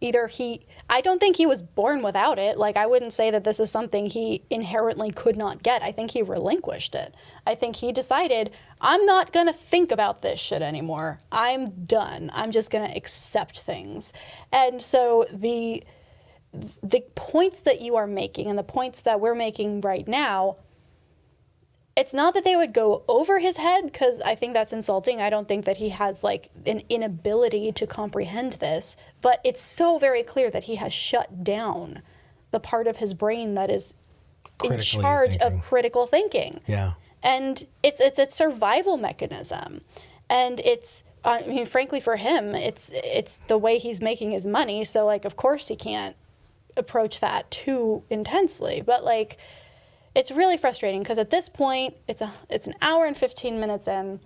I don't think he was born without it. Like, I wouldn't say that this is something he inherently could not get. I think he relinquished it. I think he decided, I'm not going to think about this shit anymore. I'm done. I'm just going to accept things. And so the points that you are making and the points that we're making right now, it's not that they would go over his head, because I think that's insulting. I don't think that he has like an inability to comprehend this, but it's so very clear that he has shut down the part of his brain that is in charge of critical thinking. Yeah. And it's a survival mechanism. And it's, I mean, frankly, for him, it's the way he's making his money. So like, of course he can't approach that too intensely, but like, it's really frustrating because at this point, it's an hour and 15 minutes in.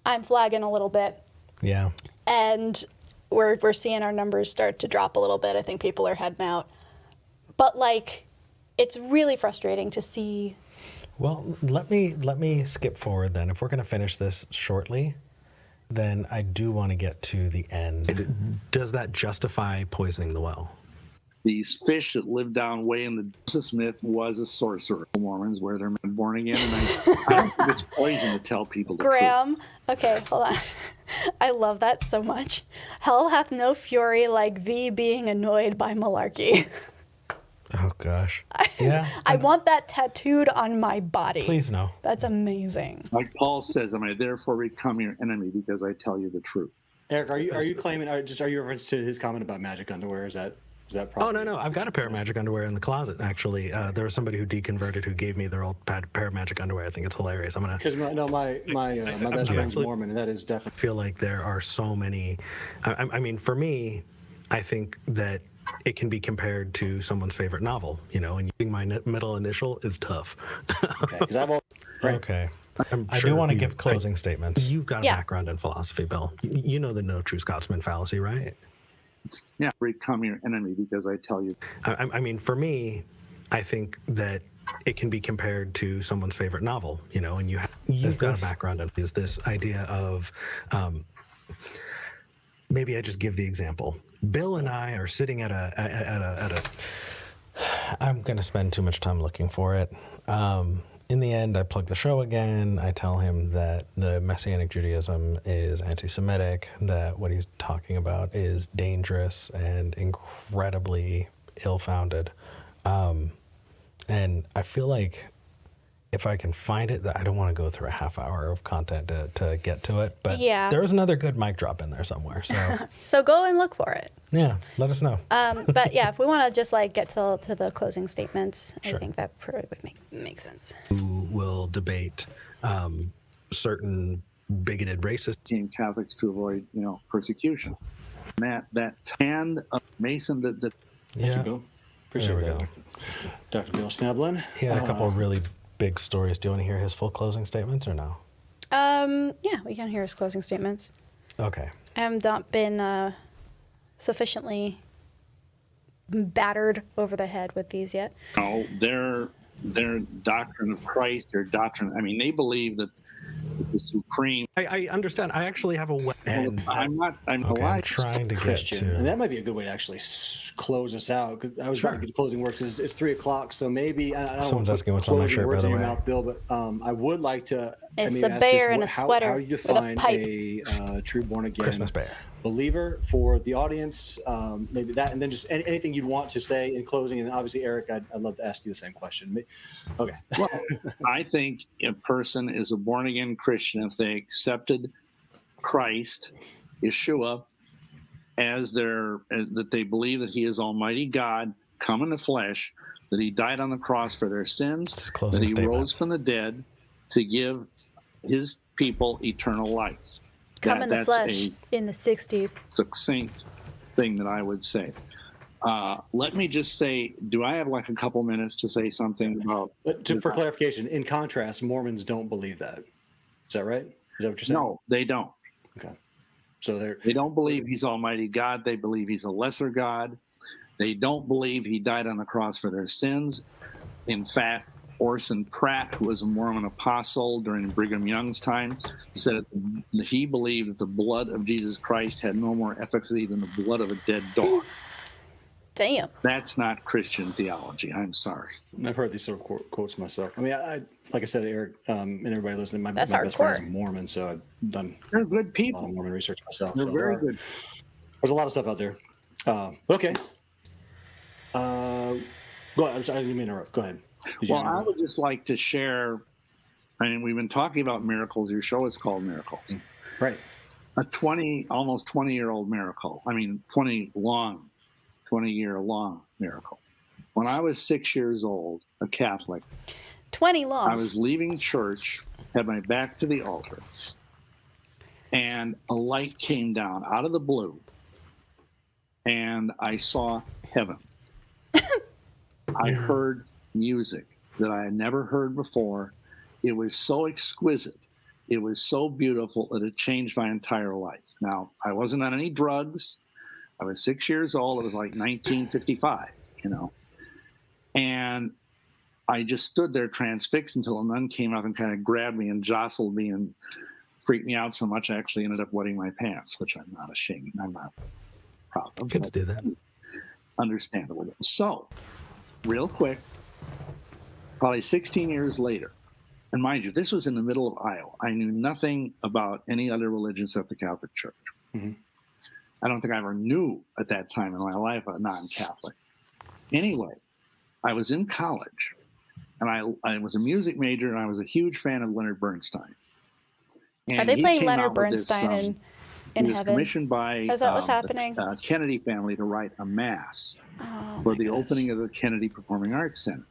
I'm flagging a little bit. Yeah. And we're seeing our numbers start to drop a little bit. I think people are heading out. But like, it's really frustrating to see. Well, let me skip forward then. If we're going to finish this shortly, then I do want to get to the end. Does that justify poisoning the well? These fish that live down way in the Joseph Smith was a sorcerer. Mormons, where they're born again, and I don't think it's poison to tell people the Graham, okay, hold on. I love that so much. Hell hath no fury like thee being annoyed by malarkey. Oh gosh. Yeah. I want that tattooed on my body. Please no. That's amazing. Like Paul says, I therefore become your enemy because I tell you the truth. Eric, are you claiming? Are you reference to his comment about magic underwear? Is that Oh, no. I've got a pair of magic underwear in the closet, actually. There was somebody who deconverted who gave me their old pair of magic underwear. I think it's hilarious. I'm going to... Because my best friend's Mormon, and that is definitely... I feel like there are so many... I mean, for me, I think that it can be compared to someone's favorite novel, and using my middle initial is tough. Okay, because I've all... Right. Okay. I do want to give closing statements. You've got a background in philosophy, Bill. You know the no true Scotsman fallacy, right? Yeah, become your enemy because I tell you. I mean, for me, I think that it can be compared to someone's favorite novel, and you've got a background in is this idea of, maybe I just give the example. Bill and I are sitting at a I'm going to spend too much time looking for it. In the end, I plug the show again. I tell him that the Messianic Judaism is anti-Semitic, that what he's talking about is dangerous and incredibly ill-founded. And I feel like if I can find it, that I don't want to go through a half hour of content to get to it. But there is another good mic drop in there somewhere. So so go and look for it. Yeah, let us know. But yeah, if we want to just like get to the closing statements, sure. I think that probably would make sense. Who will debate certain bigoted racists? Catholics to avoid, persecution. That hand of Mason that Thank you, Bill. Appreciate that. Go. Dr. Bill Schnoebelen. He had a couple of really big stories. Do you want to hear his full closing statements or no? Yeah, we can hear his closing statements. Okay. I have not been sufficiently battered over the head with these yet. No, their doctrine of Christ, their doctrine. They believe that the supreme. I understand. I actually have a way. I'm trying to Christian, get to. and that might be a good way to actually close us out. 'Cause I was about to get the closing words. It's 3:00, so maybe I don't Someone's asking what's on my shirt, by the way. Mouth, Bill, but I would like to. It's a bear in a sweater how you define with a pipe. True born again Christmas bear believer for the audience. Maybe that, and then just anything you'd want to say in closing. And obviously, Eric, I'd love to ask you the same question. Okay. Well, I think a person is a born again Christian if they accepted Christ, Yeshua, as that they believe that he is Almighty God, come in the flesh, that he died on the cross for their sins, that he rose from the dead to give his people eternal life. Come in the flesh in the 60s. Succinct thing that I would say. let me just say, do I have like a couple minutes to say something about? But for clarification, in contrast, Mormons don't believe that. Is that right? Is that what you're saying? No, they don't. Okay. So they don't believe he's Almighty God. They believe he's a lesser God. They don't believe he died on the cross for their sins. In fact, Orson Pratt, who was a Mormon apostle during Brigham Young's time, said that he believed that the blood of Jesus Christ had no more efficacy than the blood of a dead dog. Damn. That's not Christian theology. I'm sorry. I've heard these sort of quotes myself. I mean, like I said, Eric, and everybody listening, my best hardcore. friend is a Mormon, so I've done They're good people. a lot of Mormon research myself. They're very good. There's a lot of stuff out there. Okay. Go ahead. I'm sorry, I didn't mean to interrupt. Go ahead. Well, I would just like to share. I mean, we've been talking about miracles. Your show is called Miracles. Right. Almost 20-year-old miracle. I mean, 20-year long miracle. When I was 6 years old, a Catholic, 20 long. I was leaving church, had my back to the altar, and a light came down out of the blue, and I saw heaven. I heard music that I had never heard before. It was so exquisite. It was so beautiful that it changed my entire life. Now, I wasn't on any drugs. I was 6 years old. It was like 1955, And I just stood there transfixed until a nun came up and kind of grabbed me and jostled me and freaked me out so much I actually ended up wetting my pants, which I'm not ashamed. I'm not proud of. Kids do that. Understandable. So, real quick, probably 16 years later, and mind you, this was in the middle of Iowa. I knew nothing about any other religion except the Catholic Church. Mm-hmm. I don't think I ever knew at that time in my life a non-Catholic. Anyway, I was in college, and I was a music major, and I was a huge fan of Leonard Bernstein. And are they he playing came Leonard out with this, Bernstein in he was heaven? commissioned by Is that what's happening? the Kennedy family to write a mass for the opening of the Kennedy Performing Arts Center.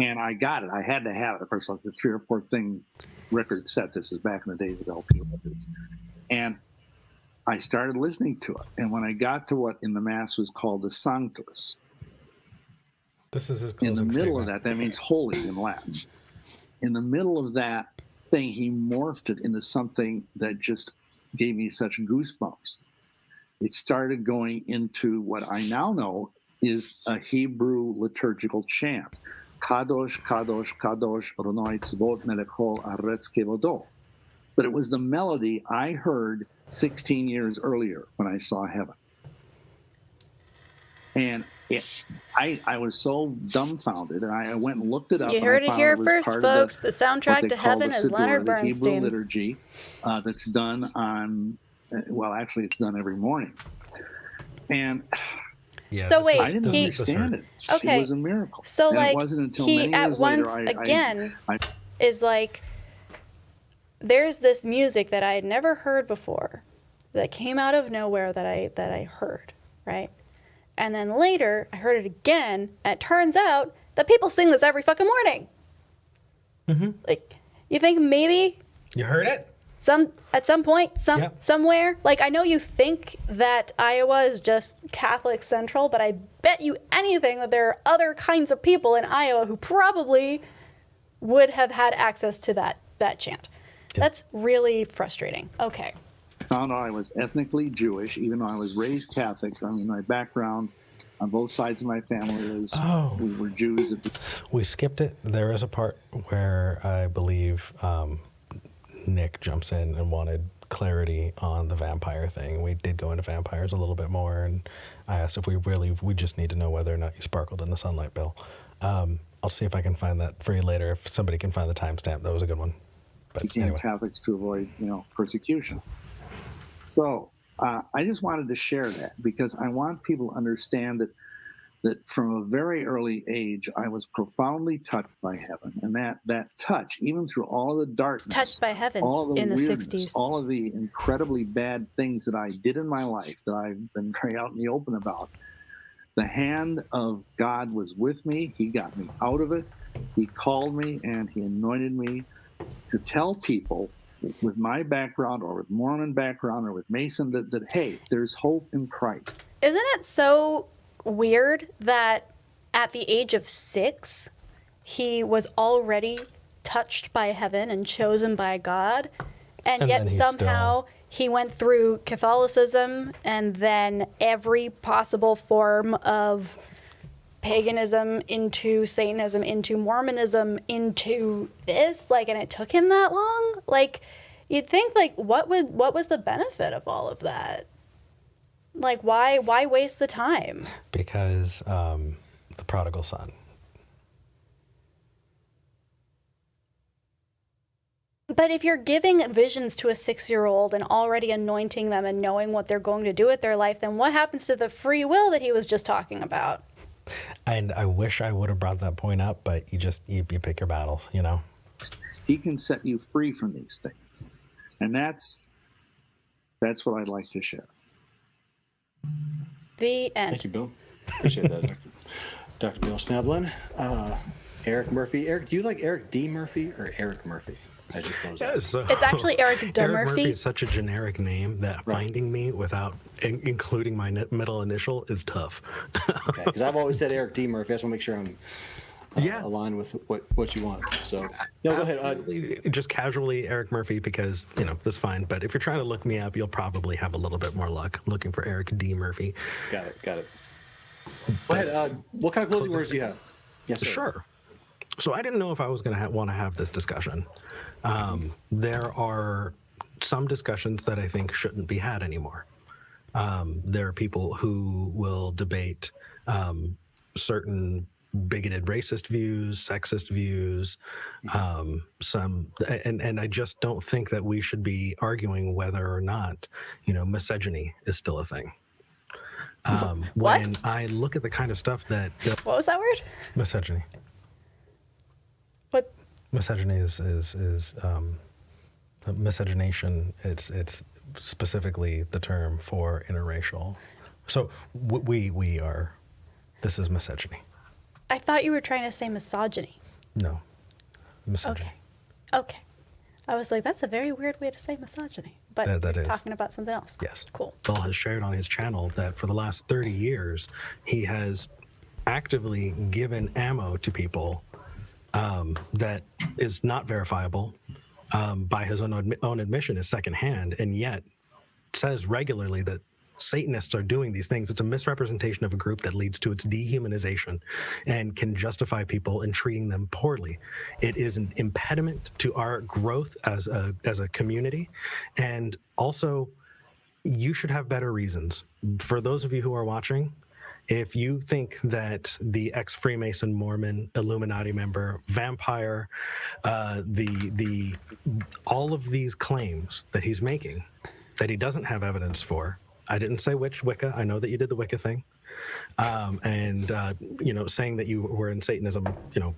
And I got it. I had to have it. Of course, like the 3 or 4 thing record set. This is back in the days of LP records. And I started listening to it. And when I got to what in the mass was called the Sanctus, this is his in the closing middle statement. of that means holy in Latin. In the middle of that thing, he morphed it into something that just gave me such goosebumps. It started going into what I now know is a Hebrew liturgical chant. Kadosh, Kadosh, Kadosh, Adonai Tzavot Melech Kol Haaretz Kevodo. But it was the melody I heard 16 years earlier when I saw heaven. And I was so dumbfounded, and I went and looked it up. You heard it here first, folks. The soundtrack to heaven is Leonard the Hebrew Bernstein. liturgy that's done on, well, actually, it's done every morning. And Yeah, so this wait, I didn't understand it. Okay. It was a miracle. So And like it wasn't until he many at years once later, again I is like, there's this music that I had never heard before that came out of nowhere that I heard, right? And then later I heard it again, and it turns out that people sing this every fucking morning. Mm-hmm. Like, you think maybe You heard it? at some point, Yep. somewhere, like I know you think that Iowa is just Catholic Central, but I bet you anything that there are other kinds of people in Iowa who probably would have had access to that chant. Yep. That's really frustrating. Okay. found out I was ethnically Jewish, even though I was raised Catholic. I mean, my background on both sides of my family is we were Jews. We skipped it. There is a part where I believe Nick jumps in and wanted clarity on the vampire thing. We did go into vampires a little bit more, and I asked if we just need to know whether or not you sparkled in the sunlight, Bill. I'll see if I can find that for you later. If somebody can find the timestamp, that was a good one. But became anyway. Catholics to avoid, persecution. So I just wanted to share that because I want people to understand that from a very early age, I was profoundly touched by heaven. And that touch, even through all of the darkness, Touched by heaven all of the in the weirdness, 60s. all of the incredibly bad things that I did in my life that I've been very out in the open about, the hand of God was with me. He got me out of it. He called me and he anointed me to tell people with my background or with Mormon background or with Mason that hey, there's hope in Christ. Isn't it so weird that at the age of 6, he was already touched by heaven and chosen by God, and yet somehow he went through Catholicism and then every possible form of paganism into Satanism, into Mormonism, into this, like, and it took him that long? Like, you'd think, like, what was the benefit of all of that? Like, why waste the time? Because the prodigal son. But if you're giving visions to a 6-year-old and already anointing them and knowing what they're going to do with their life, then what happens to the free will that he was just talking about? And I wish I would have brought that point up, but you pick your battles, you know? He can set you free from these things. And that's what I'd like to share. The end. Thank you, Bill. Appreciate that, Dr. Bill Schnoebelen. Eric Murphy. Eric, do you like Eric D. Murphy or Eric Murphy? As you close out? So It's actually Eric D. Eric Murphy. Murphy is such a generic name that finding me without including my middle initial is tough. Okay, because I've always said Eric D. Murphy. I just want to make sure I'm aligned with what you want. So, no, go ahead. Just casually Eric Murphy, because, you know, that's fine. But if you're trying to look me up, you'll probably have a little bit more luck looking for Eric D. Murphy. Got it. Go ahead. What kind of closing words do you have? Yes, sir. Sure. So I didn't know if I was going to want to have this discussion. There are some discussions that I think shouldn't be had anymore. There are people who will debate certain bigoted racist views, sexist views, and I just don't think that we should be arguing whether or not, you know, misogyny is still a thing. When I look at the kind of stuff that... What was that word? Misogyny. What? Misogyny is miscegenation. It's specifically the term for interracial. So we are. This is misogyny. I thought you were trying to say misogyny. No, misogyny. Okay. I was like, that's a very weird way to say misogyny. But that you're is talking about something else. Yes. Cool. Bill has shared on his channel that for the last 30 years, he has actively given ammo to people that is not verifiable by his own admission, is secondhand, and yet says regularly that Satanists are doing these things. It's a misrepresentation of a group that leads to its dehumanization and can justify people in treating them poorly. It is an impediment to our growth as a community, and also you should have better reasons. For those of you who are watching, if you think that the ex-Freemason, Mormon, Illuminati member, vampire, all of these claims that he's making that he doesn't have evidence for, I didn't say which Wicca. I know that you did the Wicca thing, and you know, saying that you were in Satanism, you know,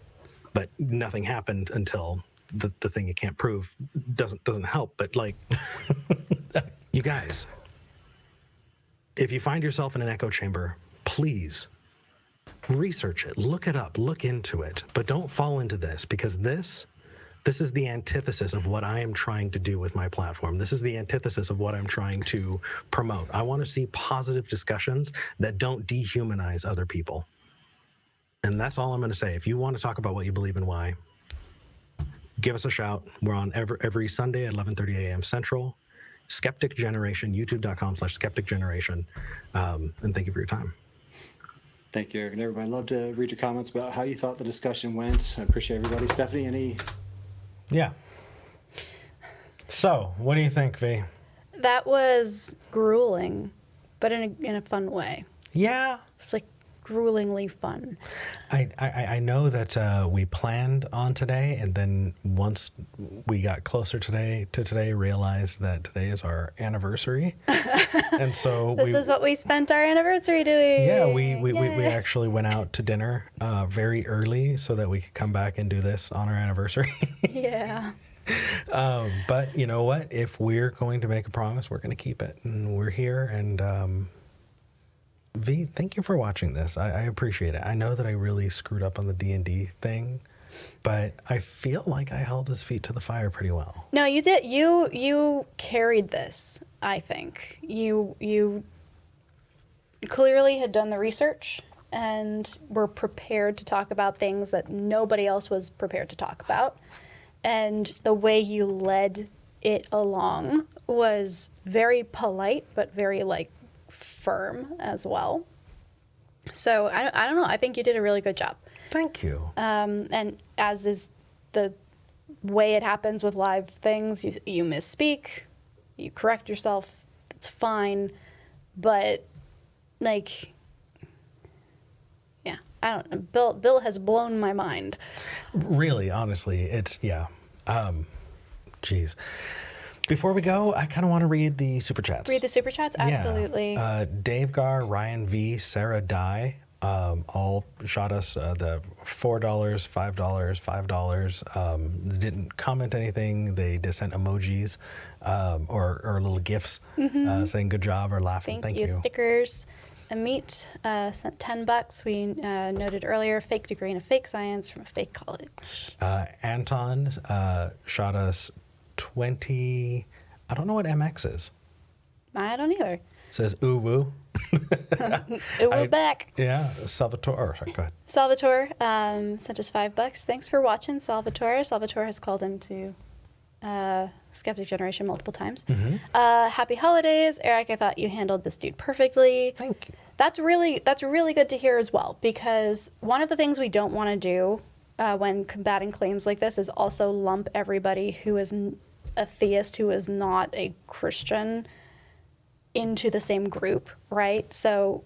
but nothing happened until the thing you can't prove doesn't help. But like, you guys, if you find yourself in an echo chamber, please research it, look it up, look into it, but don't fall into this, because this is the antithesis of what I am trying to do with my platform. This is the antithesis of what I'm trying to promote. I want to see positive discussions that don't dehumanize other people. And that's all I'm going to say. If you want to talk about what you believe and why, give us a shout. We're on every Sunday at 11:30 a.m. Central. Skeptic Generation, youtube.com/Skeptic Generation. And thank you for your time. Thank you, Eric. And everybody, I'd love to read your comments about how you thought the discussion went. I appreciate everybody. Stephanie, any? Yeah. So, what do you think, V? That was grueling, but in a fun way. Yeah. It's like gruelingly fun. I know that we planned on today, and then once we got closer to today, realized that today is our anniversary, and so this is what we spent our anniversary doing. Yeah, we actually went out to dinner very early so that we could come back and do this on our anniversary. Yeah. But you know what? If we're going to make a promise, we're going to keep it, and we're here. And V, thank you for watching this. I appreciate it. I know that I really screwed up on the D&D thing, but I feel like I held his feet to the fire pretty well. No, you did. You carried this, I think. You clearly had done the research and were prepared to talk about things that nobody else was prepared to talk about. And the way you led it along was very polite, but very like firm as well. So I don't know. I think you did a really good job. Thank you. And as is the way it happens with live things, you misspeak, you correct yourself. It's fine, but like, yeah, I don't know. Bill has blown my mind. Really, honestly, it's yeah. Geez. Before we go, I kind of want to read the super chats. Read the super chats? Absolutely. Yeah. Dave Gar, Ryan V, Sarah Dye, all shot us the $4, $5, $5. They didn't comment anything. They just sent emojis or little gifs saying good job or laughing. Thank you. Stickers. Amit sent $10. We noted earlier, fake degree in a fake science from a fake college. Anton shot us 20. I don't know what MX is. I don't either. Says ooh woo. Ooh woo back. Yeah, Salvatore. Sorry, go ahead. Salvatore sent us $5. Thanks for watching, Salvatore. Salvatore has called into Skeptic Generation multiple times. Happy holidays, Eric. I thought you handled this dude perfectly. Thank you. That's really good to hear as well, because one of the things we don't want to do when combating claims like this is also lump everybody who is a theist who is not a Christian into the same group, right? So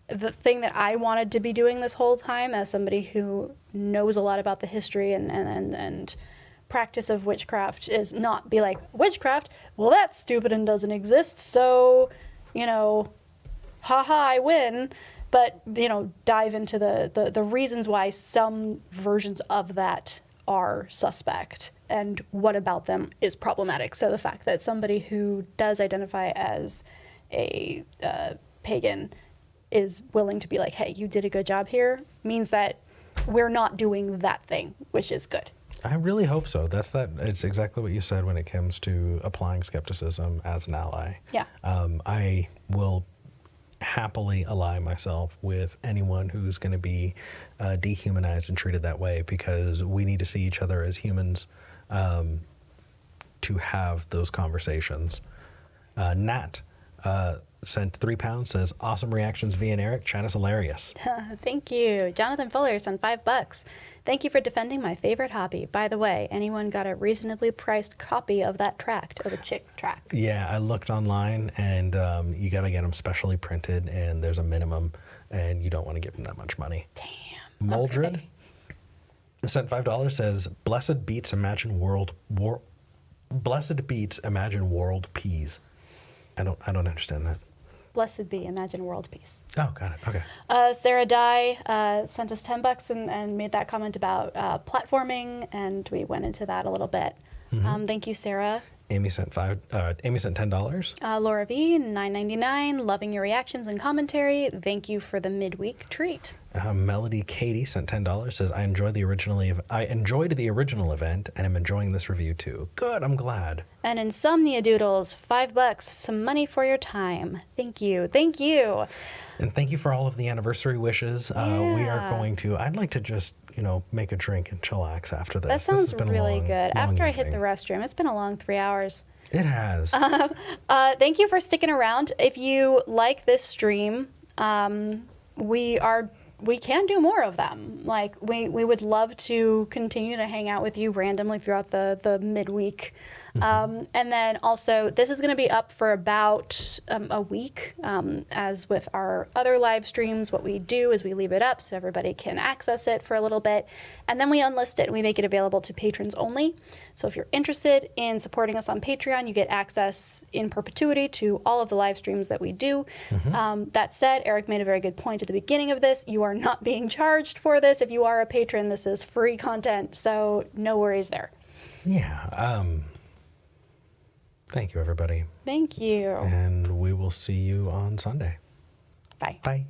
the thing that I wanted to be doing this whole time as somebody who knows a lot about the history and practice of witchcraft is not be like, witchcraft? Well, that's stupid and doesn't exist, so, you know, haha, I win. But, you know, dive into the reasons why some versions of that are suspect and what about them is problematic. So the fact that somebody who does identify as a pagan is willing to be like, hey, you did a good job here, means that we're not doing that thing, which is good. I really hope so. It's exactly what you said when it comes to applying skepticism as an ally. Yeah. I will happily ally myself with anyone who's going to be dehumanized and treated that way, because we need to see each other as humans to have those conversations. Nat sent £3, says, awesome reactions, V and Eric. Chat is hilarious. Thank you. Jonathan Fuller sent $5. Thank you for defending my favorite hobby. By the way, anyone got a reasonably priced copy of that tract, of the chick tract? Yeah, I looked online, and you got to get them specially printed, and there's a minimum, and you don't want to give them that much money. Damn. Moldred Okay. sent $5, says, blessed beats imagine world peas. I don't understand that. Blessed be, imagine world peace. Oh, got it. Okay. Sarah Dye sent us $10 and made that comment about platforming, and we went into that a little bit. Thank you, Sarah. Amy sent $10. Laura V, $9.99. Loving your reactions and commentary. Thank you for the midweek treat. Melody Katie sent $10. Says, I enjoyed the original event and am enjoying this review too. Good, I'm glad. And Insomnia Doodles, $5. Some money for your time. Thank you. Thank you. And thank you for all of the anniversary wishes. We are going to, I'd like to just, make a drink and chillax after this. That sounds really good. After I hit evening. the restroom, it's been a long 3 hours. It has. Thank you for sticking around. If you like this stream, we can do more of them. Like we would love to continue to hang out with you randomly throughout the midweek. And then also, this is going to be up for about a week. As with our other live streams, what we do is we leave it up so everybody can access it for a little bit. And then we unlist it and we make it available to patrons only. So if you're interested in supporting us on Patreon, you get access in perpetuity to all of the live streams that we do. That said, Eric made a very good point at the beginning of this. You are not being charged for this. If you are a patron, this is free content. So no worries there. Yeah. Thank you, everybody. Thank you. And we will see you on Sunday. Bye. Bye.